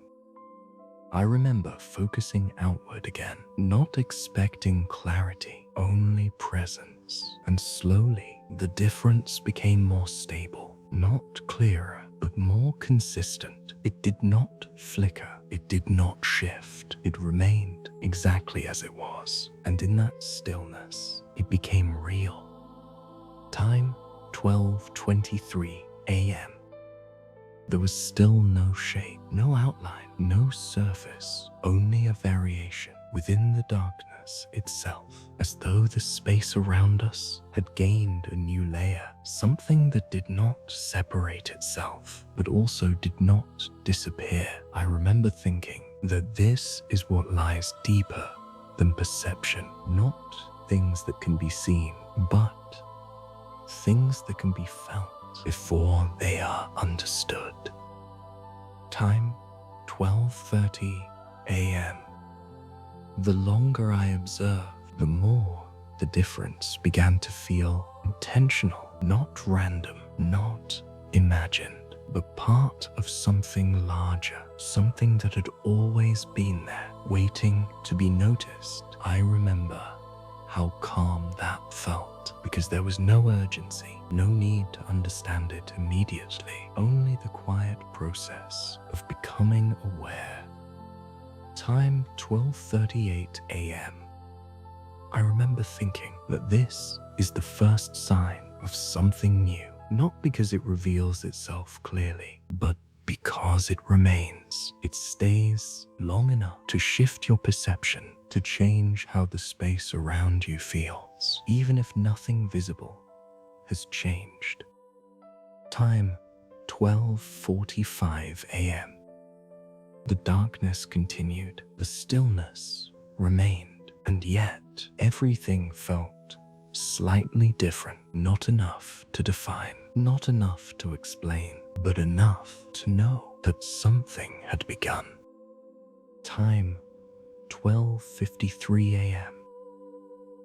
Speaker 1: I remember focusing outward again, not expecting clarity, only presence. And slowly, the difference became more stable, not clearer, but more consistent. It did not flicker, it did not shift. It remained exactly as it was. And in that stillness, it became real. Time, 12:23 a.m. There was still no shape, no outline, no surface, only a variation within the darkness itself, as though the space around us had gained a new layer, something that did not separate itself, but also did not disappear. I remember thinking that this is what lies deeper than perception, not things that can be seen, but things that can be felt before they are understood. Time, 12:30 a.m. The longer I observed, the more the difference began to feel intentional, not random, not imagined, but part of something larger, something that had always been there, waiting to be noticed. I remember how calm that felt, because there was no urgency, no need to understand it immediately, only the quiet process of becoming aware. Time, 12:38 a.m. I remember thinking that this is the first sign of something new, not because it reveals itself clearly, but because it remains. It stays long enough to shift your perception, to change how the space around you feels, even if nothing visible has changed. Time, 12:45 a.m. The darkness continued, the stillness remained, and yet everything felt slightly different. Not enough to define, not enough to explain, but enough to know that something had begun. Time, 12:53 a.m.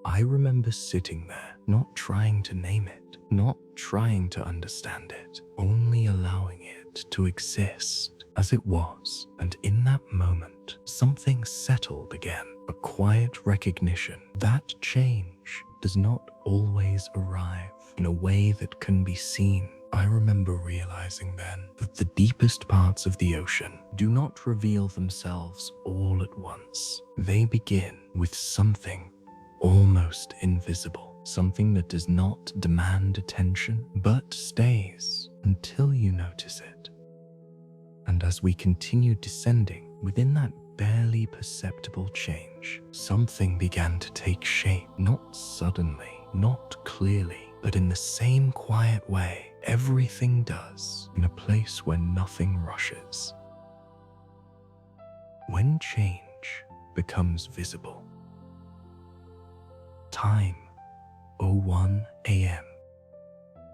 Speaker 1: I remember sitting there, not trying to name it, not trying to understand it, only allowing it to exist as it was. And in that moment, something settled again, a quiet recognition that change does not always arrive in a way that can be seen. I remember realizing then that the deepest parts of the ocean do not reveal themselves all at once. They begin with something almost invisible, something that does not demand attention, but stays until you notice it. And as we continued descending, within that barely perceptible change, something began to take shape, not suddenly, not clearly, but in the same quiet way everything does in a place where nothing rushes. When change becomes visible. Time, 01 a.m.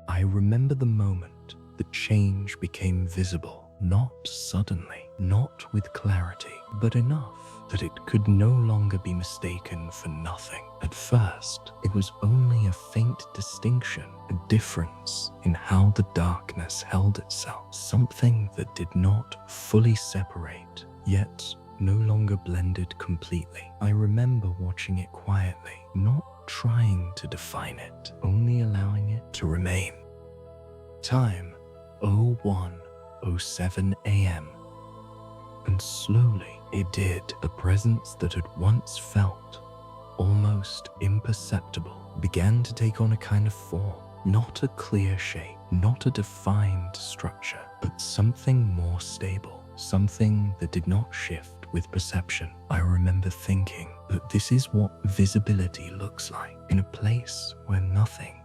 Speaker 1: I remember the moment that change became visible, not suddenly, not with clarity, but enough that it could no longer be mistaken for nothing. At first, it was only a faint distinction, a difference in how the darkness held itself, something that did not fully separate, yet no longer blended completely. I remember watching it quietly, not trying to define it, only allowing it to remain. Time, 01:07 a.m. And slowly it did. The presence that had once felt almost imperceptible began to take on a kind of form, not a clear shape, not a defined structure, but something more stable, something that did not shift with perception. I remember thinking that this is what visibility looks like in a place where nothing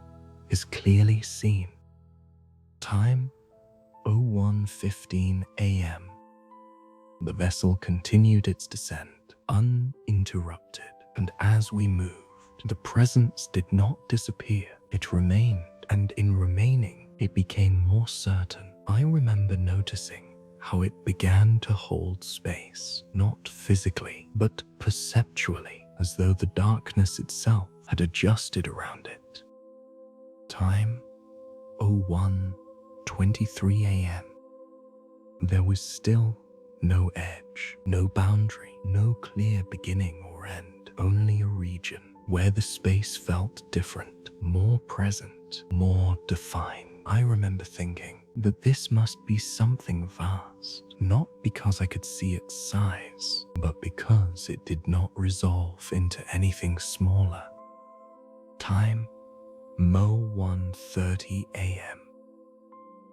Speaker 1: is clearly seen. Time, 01:15 a.m. The vessel continued its descent, uninterrupted, and as we moved, the presence did not disappear. It remained, and in remaining, it became more certain. I remember noticing how it began to hold space, not physically, but perceptually, as though the darkness itself had adjusted around it. Time, 01:23 a.m. There was still no edge, no boundary, no clear beginning or end, only a region where the space felt different, more present, more defined. I remember thinking that this must be something vast, not because I could see its size, but because it did not resolve into anything smaller. Time, 01:30 a.m.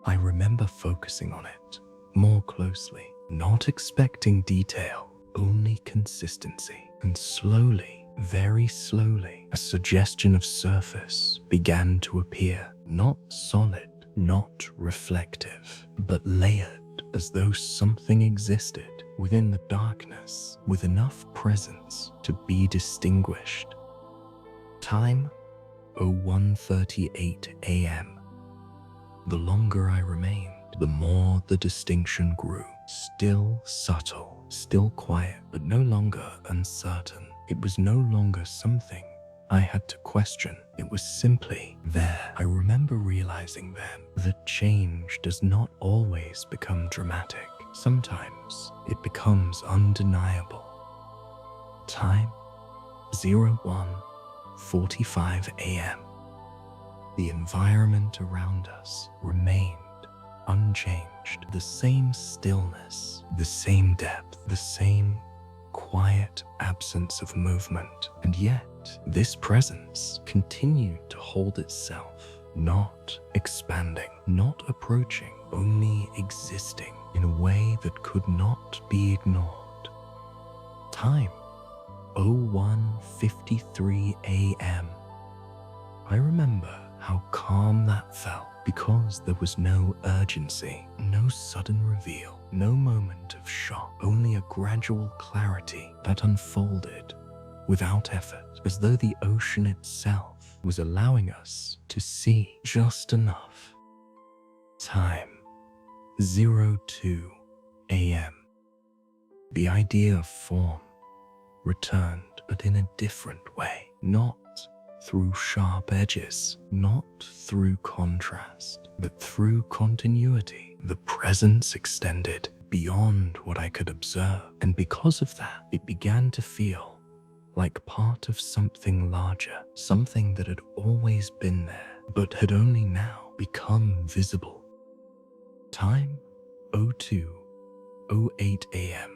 Speaker 1: I remember focusing on it more closely, not expecting detail, only consistency. And slowly, very slowly, a suggestion of surface began to appear, not solid, not reflective, but layered, as though something existed within the darkness with enough presence to be distinguished. Time, 01:38 a.m. The longer I remained, the more the distinction grew. Still subtle, still quiet, but no longer uncertain. It was no longer something I had to question. It was simply there. I remember realizing then that change does not always become dramatic. Sometimes it becomes undeniable. Time, 01:45 a.m. The environment around us remained unchanged. The same stillness, the same depth, the same quiet absence of movement. And yet, this presence continued to hold itself, not expanding, not approaching, only existing in a way that could not be ignored. Time 01:53 a.m. I remember how calm that felt because there was no urgency, no sudden reveal, no moment of shock, only a gradual clarity that unfolded without effort, as though the ocean itself was allowing us to see just enough. Time 02 a.m. The idea of form returned, but in a different way, not through sharp edges, not through contrast, but through continuity. The presence extended beyond what I could observe, and because of that, it began to feel like part of something larger, something that had always been there, but had only now become visible. Time 02:08 a.m.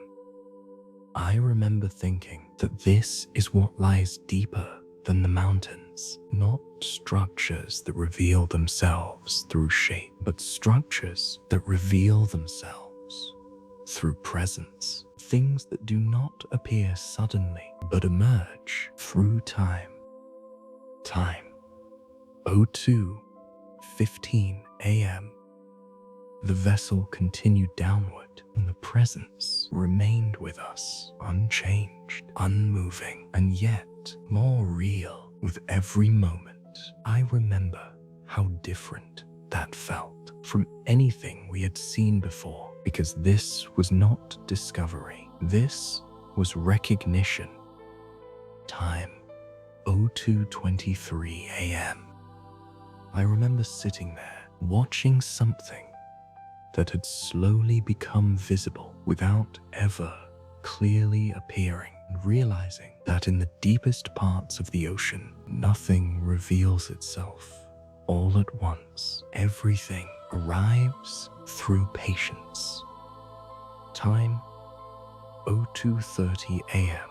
Speaker 1: I remember thinking that this is what lies deeper than the mountains, not structures that reveal themselves through shape, but structures that reveal themselves through presence, things that do not appear suddenly, but emerge through time. Time 02:15 a.m. The vessel continued downward, and the presence remained with us, unchanged, unmoving, and yet more real with every moment. I remember how different that felt from anything we had seen before, because this was not discovery. This was recognition. Time 02:23 a.m. I remember sitting there, watching something that had slowly become visible without ever clearly appearing, and realizing that in the deepest parts of the ocean, nothing reveals itself all at once. Everything arrives through patience. Time 02:30 a.m.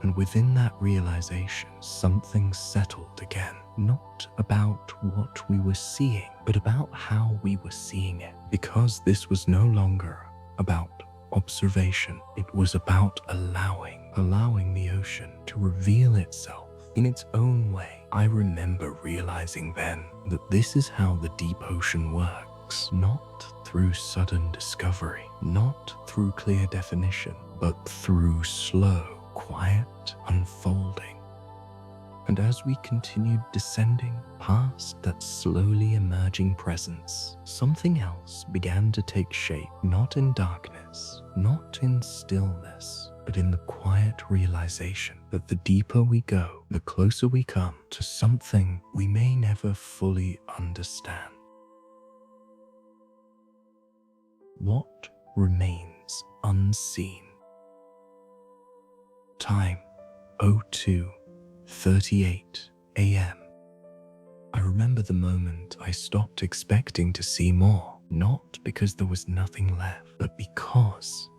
Speaker 1: And within that realization, something settled again. Not about what we were seeing, but about how we were seeing it. Because this was no longer about observation. It was about allowing the ocean to reveal itself in its own way. I remember realizing then that this is how the deep ocean works, not through sudden discovery, not through clear definition, but through slow, quiet unfolding. And as we continued descending past that slowly emerging presence, something else began to take shape, not in darkness, not in stillness, but in the quiet realization that the deeper we go, the closer we come to something we may never fully understand. What remains unseen? Time 02:38 a.m. I remember the moment I stopped expecting to see more, not because there was nothing left, but because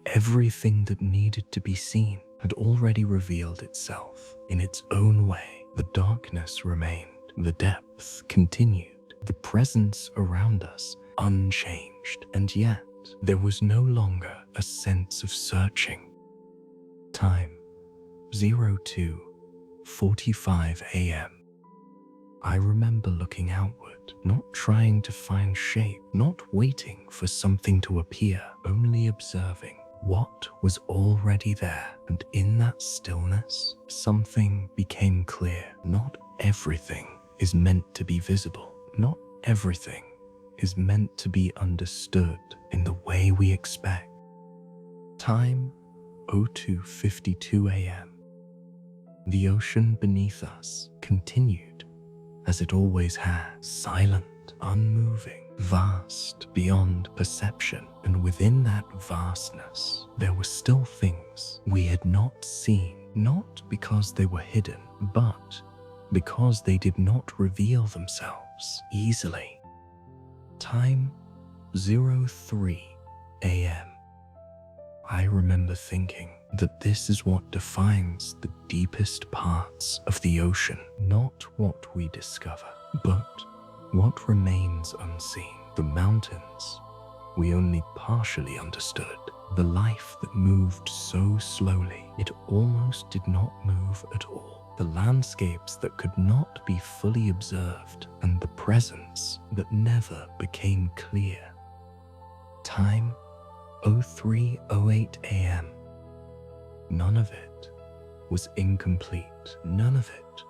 Speaker 1: everything that needed to be seen had already revealed itself in its own way. The darkness remained, the depth continued, the presence around us unchanged, and yet there was no longer a sense of searching. Time 02:45 a.m. I remember looking outward, not trying to find shape, not waiting for something to appear, only observing what was already there. And in that stillness, something became clear. Not everything is meant to be visible. Not everything is meant to be understood in the way we expect. Time 02:52 a.m. The ocean beneath us continued as it always has, silent, unmoving, vast beyond perception. And within that vastness, there were still things we had not seen, not because they were hidden, but because they did not reveal themselves easily. Time 03 a.m. I remember thinking that this is what defines the deepest parts of the ocean, not what we discover, but what remains unseen. The mountains we only partially understood, The life that moved so slowly, it almost did not move at all. The landscapes that could not be fully observed, and the presence that never became clear. Time 03:08 a.m. None of it was incomplete. None of it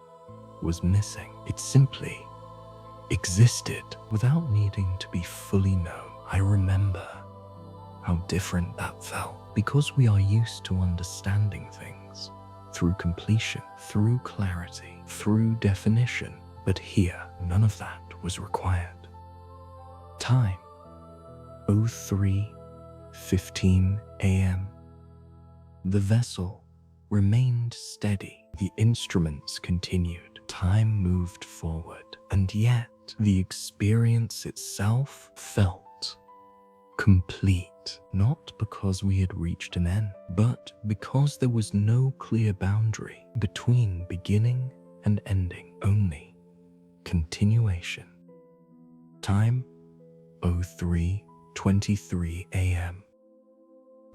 Speaker 1: was missing. It simply existed without needing to be fully known. I remember how different that felt, because we are used to understanding things through completion, through clarity, through definition. But here, none of that was required. Time 03:15 a.m. The vessel remained steady. The instruments continued. Time moved forward, and yet the experience itself felt complete. Not because we had reached an end, but because there was no clear boundary between beginning and ending, only continuation. Time 03:23 a.m.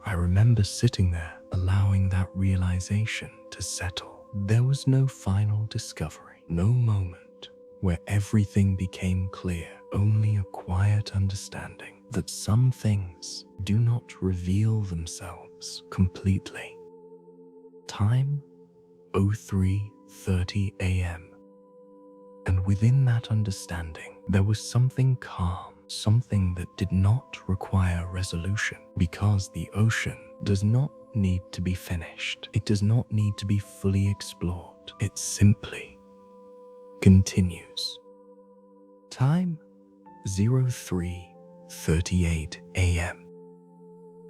Speaker 1: I remember sitting there, allowing that realization to settle. There was no final discovery, no moment where everything became clear, only a quiet understanding that some things do not reveal themselves completely. Time 03:30 a.m. And within that understanding, there was something calm, something that did not require resolution, because the ocean does not need to be finished. It does not need to be fully explored. It simply continues. Time 03:38 a.m.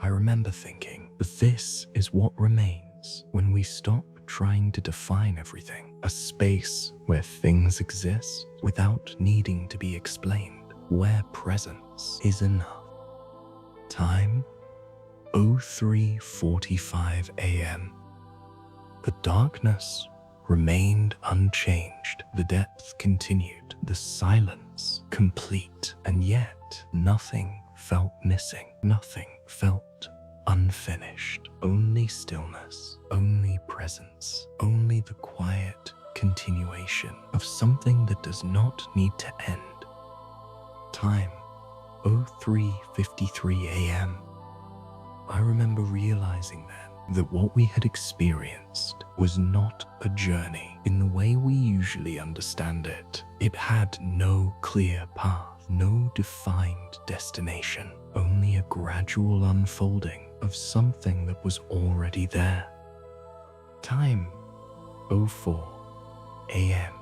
Speaker 1: I remember thinking that this is what remains when we stop trying to define everything, a space where things exist without needing to be explained, where presence is enough. Time 03:45 a.m. The darkness remained unchanged. The depth continued, the silence complete, and yet nothing felt missing. Nothing felt unfinished. Only stillness, only presence, only the quiet continuation of something that does not need to end. Time 03:53 a.m. I remember realizing then that what we had experienced was not a journey in the way we usually understand it. It had no clear path, no defined destination, only a gradual unfolding of something that was already there. Time 04 a.m.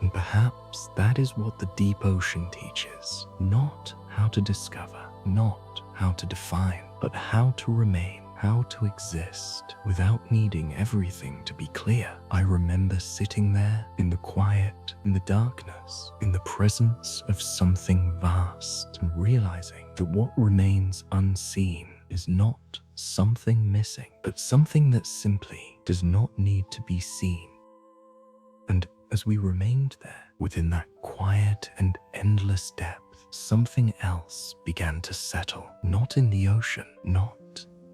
Speaker 1: And perhaps that is what the deep ocean teaches. Not how to discover, not how to define, but how to remain, how to exist without needing everything to be clear. I remember sitting there in the quiet, in the darkness, in the presence of something vast, and realizing that what remains unseen is not something missing, but something that simply does not need to be seen. And as we remained there, within that quiet and endless depth, something else began to settle, not in the ocean, not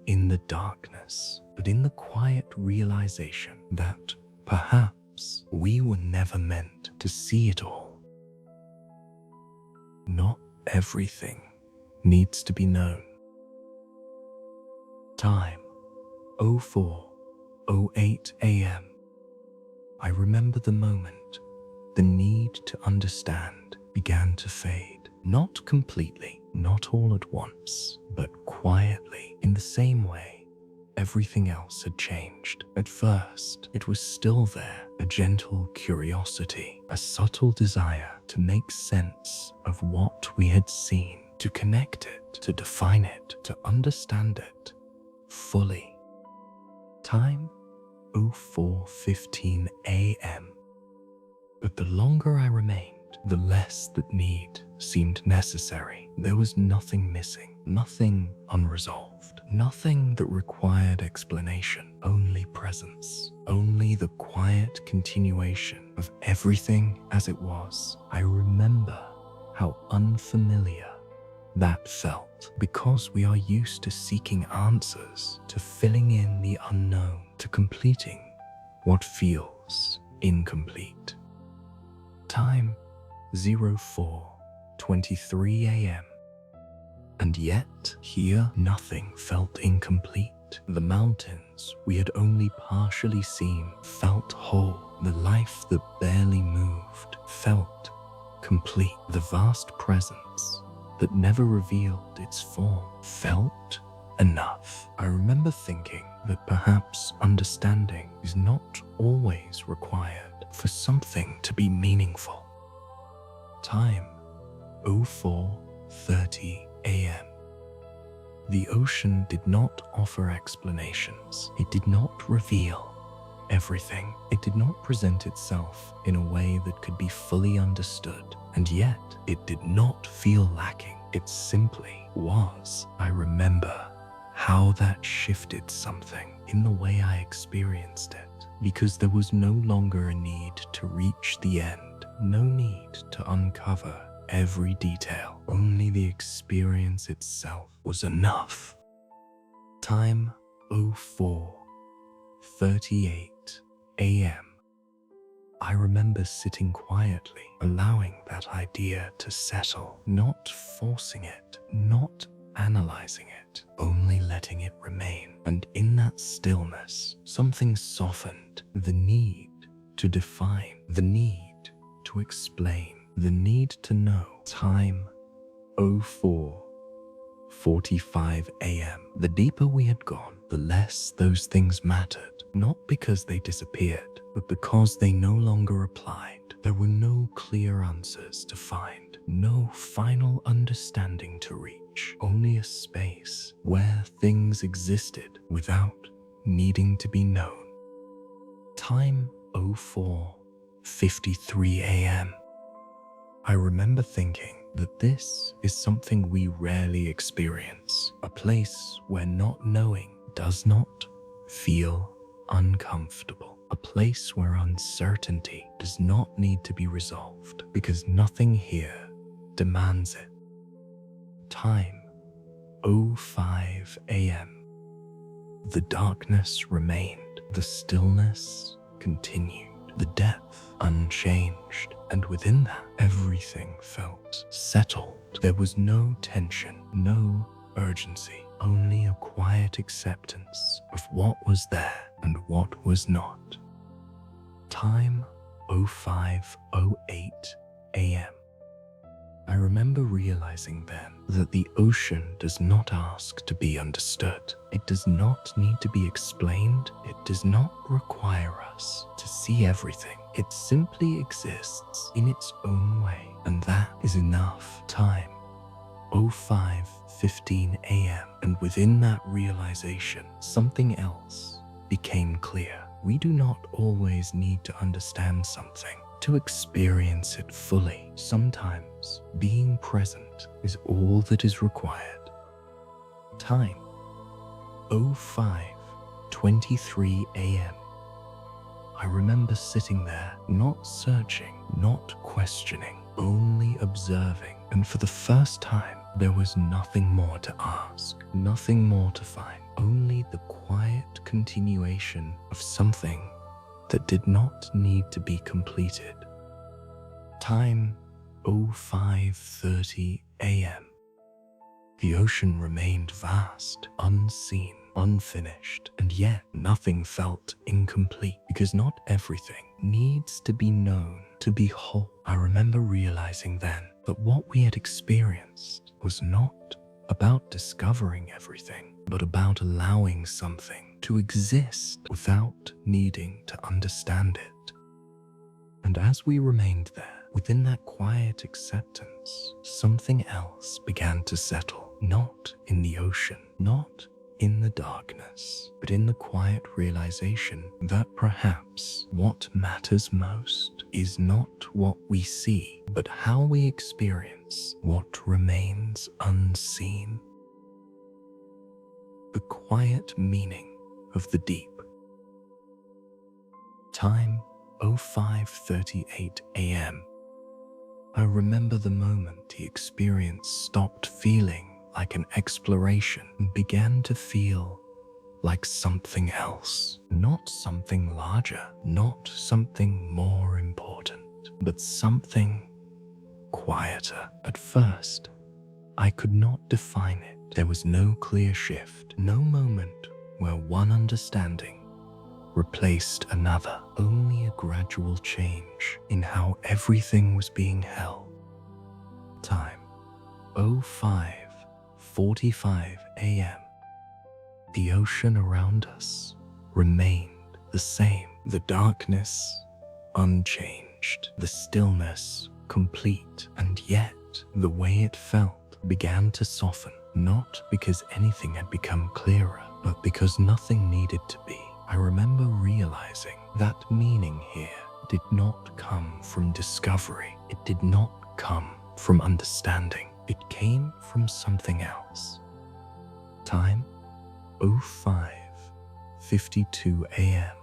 Speaker 1: in the darkness, but in the quiet realization that perhaps we were never meant to see it all. Not everything needs to be known. Time 04:08 a.m. I remember the moment the need to understand began to fade. Not completely, not all at once, but quietly, in the same way everything else had changed. At first, it was still there, a gentle curiosity, a subtle desire to make sense of what we had seen, to connect it, to define it, to understand it fully. Time 04:15 a.m. But the longer I remained, the less that need seemed necessary. There was nothing missing, nothing unresolved, nothing that required explanation, only presence, only the quiet continuation of everything as it was. I remember how unfamiliar that felt, because we are used to seeking answers, to filling in the unknown, to completing what feels incomplete. Time 04:23 a.m. And yet, here nothing felt incomplete. The mountains we had only partially seen felt whole. The life that barely moved felt complete. The vast presence that never revealed its form felt enough. I remember thinking that perhaps understanding is not always required for something to be meaningful. Time 04:30 a.m. The ocean did not offer explanations. It did not reveal everything. It did not present itself in a way that could be fully understood. And yet, it did not feel lacking. It simply was. I remember how that shifted something in the way I experienced it, because there was no longer a need to reach the end, no need to uncover every detail. Only the experience itself was enough. Time 04:38 a.m. I remember sitting quietly, allowing that idea to settle, not forcing it, not analyzing it, only letting it remain. And in that stillness, something softened. The need to define, the need to explain, the need to know. Time 04:45 a.m. The deeper we had gone, the less those things mattered. Not because they disappeared, but because they no longer applied. There were no clear answers to find, no final understanding to reach, only a space where things existed without needing to be known. Time 04:53 a.m. I remember thinking that this is something we rarely experience, a place where not knowing does not feel uncomfortable, a place where uncertainty does not need to be resolved because nothing here demands it. Time 05 a.m. The darkness remained, the stillness continued, the depth unchanged, and within that, everything felt settled. There was no tension, no urgency, only a quiet acceptance of what was there and what was not. Time 05:08 a.m. I remember realizing then that the ocean does not ask to be understood. It does not need to be explained. It does not require us to see everything. It simply exists in its own way, and that is enough. Time 05:15 a.m. And within that realization, something else became clear. We do not always need to understand something to experience it fully. Sometimes being present is all that is required. Time 05:23 a.m. I remember sitting there, not searching, not questioning, only observing. And for the first time, there was nothing more to ask, nothing more to find, only the quiet continuation of something that did not need to be completed. Time 05:30 a.m. The ocean remained vast, unseen, unfinished, and yet nothing felt incomplete, because not everything needs to be known to be whole. I remember realizing then that what we had experienced was not about discovering everything, but about allowing something to exist without needing to understand it. And as we remained there, within that quiet acceptance, something else began to settle, not in the ocean, not in the darkness, but in the quiet realization that perhaps what matters most is not what we see, but how we experience what remains unseen. The quiet meaning of the deep. Time 05:38 a.m. I remember the moment the experience stopped feeling like an exploration and began to feel like something else. Not something larger, not something more important, but something quieter. At first, I could not define it. There was no clear shift, no moment where one understanding replaced another, only a gradual change in how everything was being held. Time 05:45 a.m. The ocean around us remained the same, the darkness unchanged, the stillness complete, and yet the way it felt began to soften, not because anything had become clearer, but because nothing needed to be. I remember realizing that meaning here did not come from discovery. It did not come from understanding. It came from something else. Time 05:52 a.m.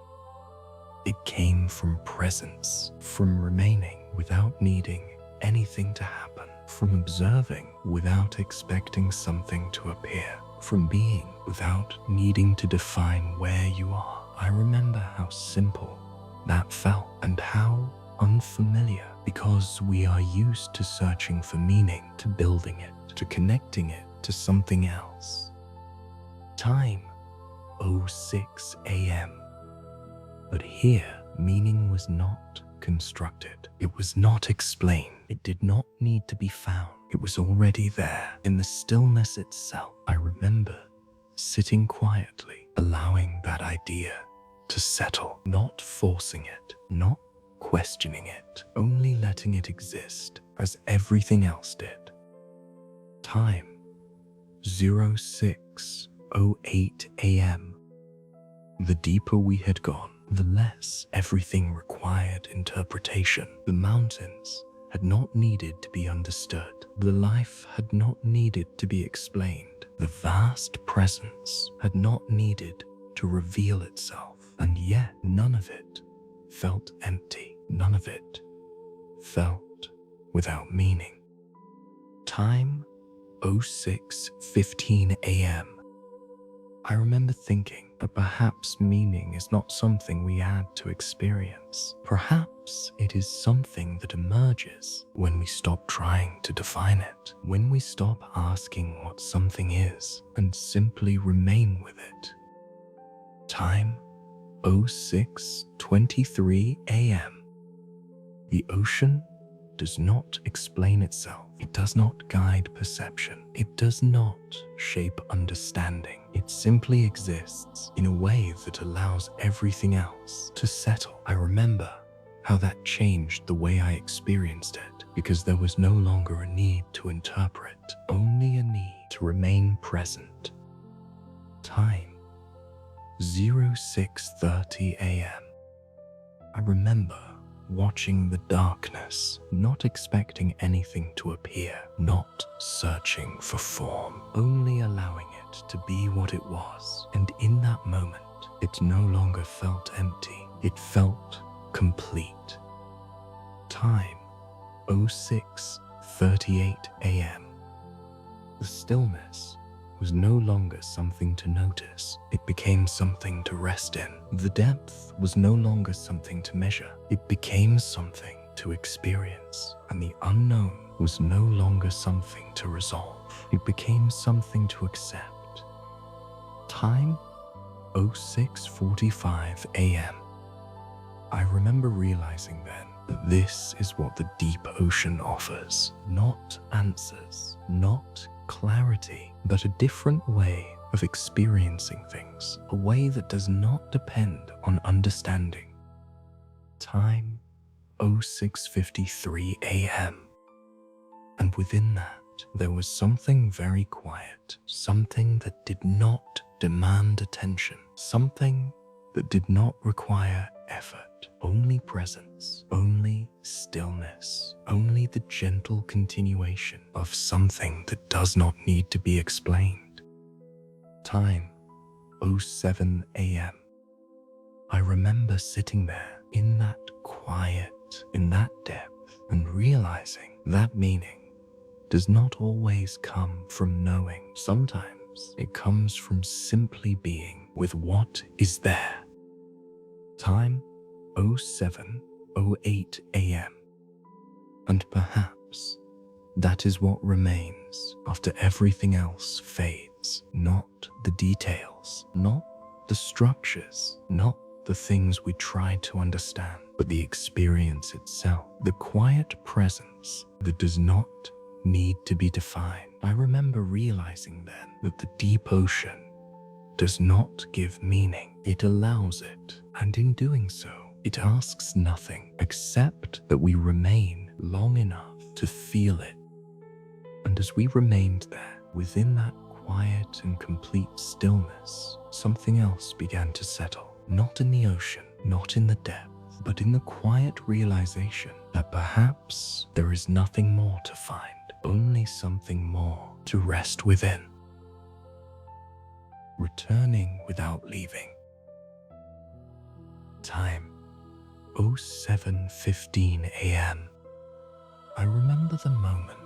Speaker 1: It came from presence, from remaining without needing anything to happen, from observing without expecting something to appear, from being without needing to define where you are. I remember how simple that felt and how unfamiliar, because we are used to searching for meaning, to building it, to connecting it to something else. Time 06 a.m. But here, meaning was not constructed. It was not explained. It did not need to be found. It was already there in the stillness itself. I remember sitting quietly, allowing that idea to settle, not forcing it, not questioning it, only letting it exist as everything else did. Time 06:08 a.m. The deeper we had gone, the less everything required interpretation. The mountains had not needed to be understood. The life had not needed to be explained. The vast presence had not needed to reveal itself. And yet none of it felt empty. None of it felt without meaning. Time 06:15 a.m. I remember thinking that perhaps meaning is not something we add to experience. Perhaps it is something that emerges when we stop trying to define it, when we stop asking what something is and simply remain with it. Time 06:23 a.m. The ocean does not explain itself. It does not guide perception. It does not shape understanding. It simply exists in a way that allows everything else to settle. I remember how that changed the way I experienced it, because there was no longer a need to interpret, only a need to remain present. Time 06:30 a.m. I remember watching the darkness, not expecting anything to appear, not searching for form, only allowing it to be what it was. And in that moment, it no longer felt empty. It felt complete. Time 06:38 a.m. The stillness was no longer something to notice. It became something to rest in. The depth was no longer something to measure. It became something to experience. And the unknown was no longer something to resolve. It became something to accept. Time 06:45 a.m. I remember realizing then that this is what the deep ocean offers. Not answers, not clarity, but a different way of experiencing things, a way that does not depend on understanding. Time 06:53 a.m. And within that, there was something very quiet, something that did not demand attention, something that did not require effort, only presence, only stillness, only the gentle continuation of something that does not need to be explained. Time 07 a.m. I remember sitting there in that quiet, in that depth, and realizing that meaning does not always come from knowing. Sometimes it comes from simply being with what is there. Time 07:08 a.m. And perhaps that is what remains after everything else fades. Not the details, not the structures, not the things we try to understand, but the experience itself, the quiet presence that does not need to be defined. I remember realizing then that the deep ocean does not give meaning, it allows it, and in doing so, it asks nothing except that we remain long enough to feel it. And as we remained there, within that quiet and complete stillness, something else began to settle. Not in the ocean, not in the depth, but in the quiet realization that perhaps there is nothing more to find, only something more to rest within. Returning without leaving. Time 07:15 a.m. I remember the moment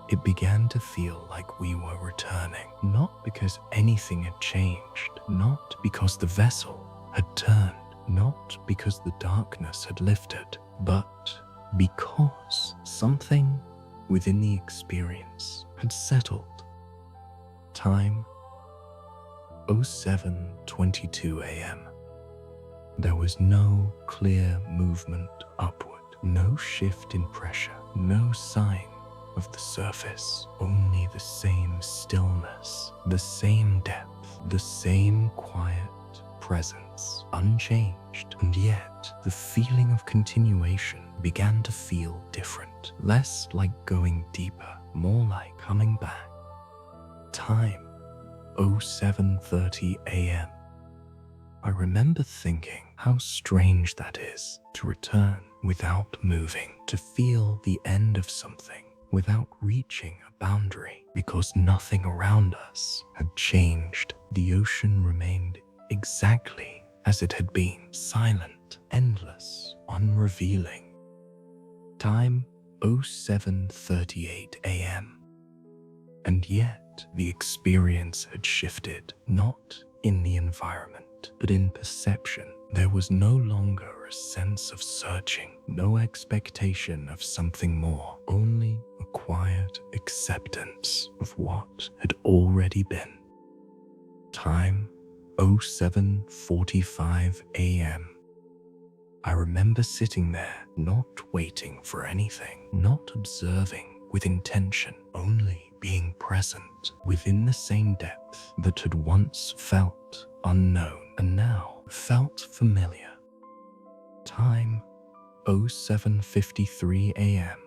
Speaker 1: it began to feel like we were returning, not because anything had changed, not because the vessel had turned, not because the darkness had lifted, but because something within the experience had settled. Time 07:22 a.m. There was no clear movement upward, no shift in pressure, no sign of the surface, only the same stillness, the same depth, the same quiet presence, unchanged. And yet, the feeling of continuation began to feel different, less like going deeper, more like coming back. Time 07:30 a.m. I remember thinking how strange that is, to return without moving, to feel the end of something without reaching a boundary, because nothing around us had changed. The ocean remained exactly as it had been, silent, endless, unrevealing. Time 07:38 a.m. And yet the experience had shifted, not in the environment, but in perception. There was no longer a sense of searching, no expectation of something more, only a quiet acceptance of what had already been. Time 07:45 a.m. I remember sitting there, not waiting for anything, not observing with intention, only being present within the same depth that had once felt unknown and now felt familiar. Time 07:53 a.m.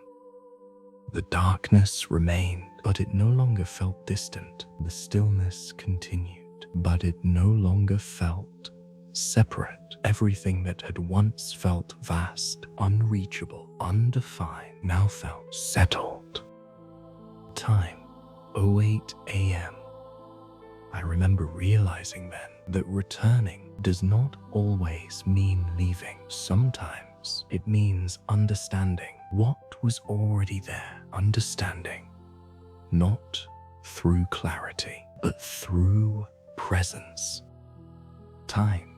Speaker 1: The darkness remained, but it no longer felt distant. The stillness continued, but it no longer felt separate. Everything that had once felt vast, unreachable, undefined, now felt settled. Time 08 a.m. I remember realizing then that returning does not always mean leaving. Sometimes it means understanding what was already there. Understanding, not through clarity, but through presence. Time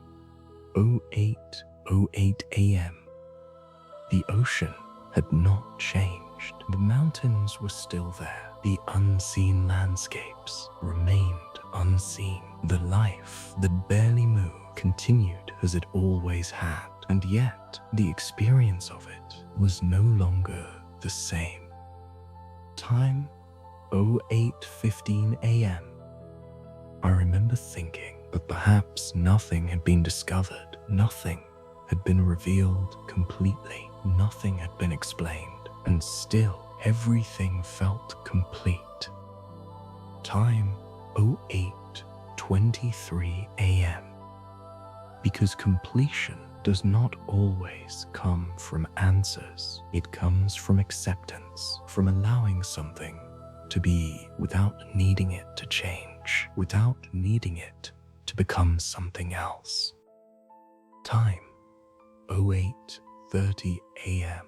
Speaker 1: 08:08 a.m. The ocean had not changed. The mountains were still there. The unseen landscapes remained unseen. The life that barely moved continued as it always had, and yet the experience of it was no longer the same. Time 08:15 a.m. I remember thinking that perhaps nothing had been discovered, nothing had been revealed completely, nothing had been explained, and still everything felt complete. Time 08:23 a.m. Because completion does not always come from answers. It comes from acceptance, from allowing something to be without needing it to change, without needing it to become something else. Time 08:30 a.m.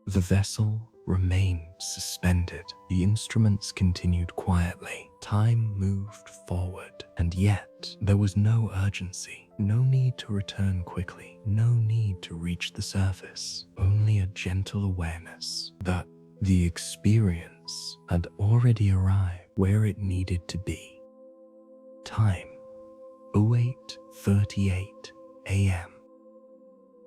Speaker 1: The vessel remained suspended. The instruments continued quietly. Time moved forward, and yet there was no urgency. No need to return quickly. No need to reach the surface. Only a gentle awareness that the experience had already arrived where it needed to be. Time 08:38 a.m.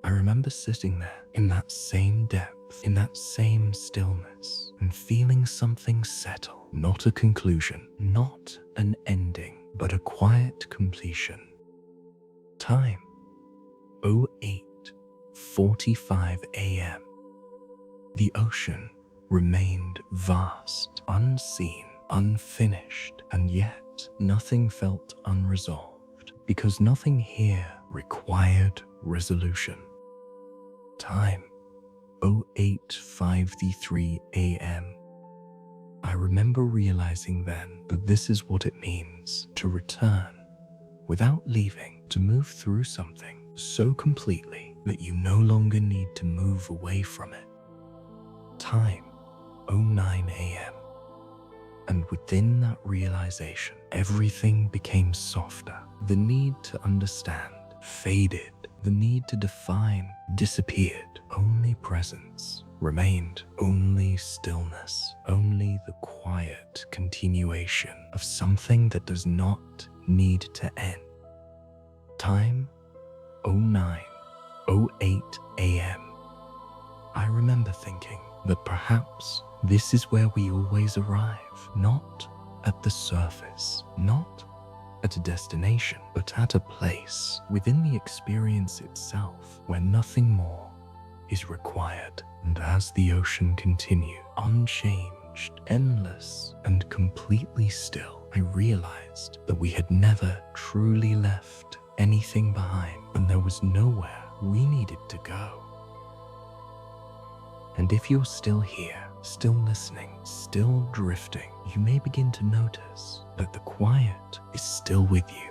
Speaker 1: I remember sitting there in that same depth, in that same stillness, and feeling something settle. Not a conclusion, not an ending, but a quiet completion. Time 08:45 a.m. The ocean remained vast, unseen, unfinished, and yet nothing felt unresolved, because nothing here required resolution. Time 08:53 a.m. I remember realizing then that this is what it means to return without leaving, to move through something so completely that you no longer need to move away from it. Time 09 a.m. And within that realization, everything became softer. The need to understand faded. The need to define disappeared. Only presence remained. Only stillness. Only the quiet continuation of something that does not need to end. Time 09:08 a.m. I remember thinking that perhaps this is where we always arrive, not at the surface, not at a destination, but at a place within the experience itself where nothing more is required. And as the ocean continued, unchanged, endless, and completely still, I realized that we had never truly left anything behind, and there was nowhere we needed to go. And if you're still here, still listening, still drifting, you may begin to notice that the quiet is still with you.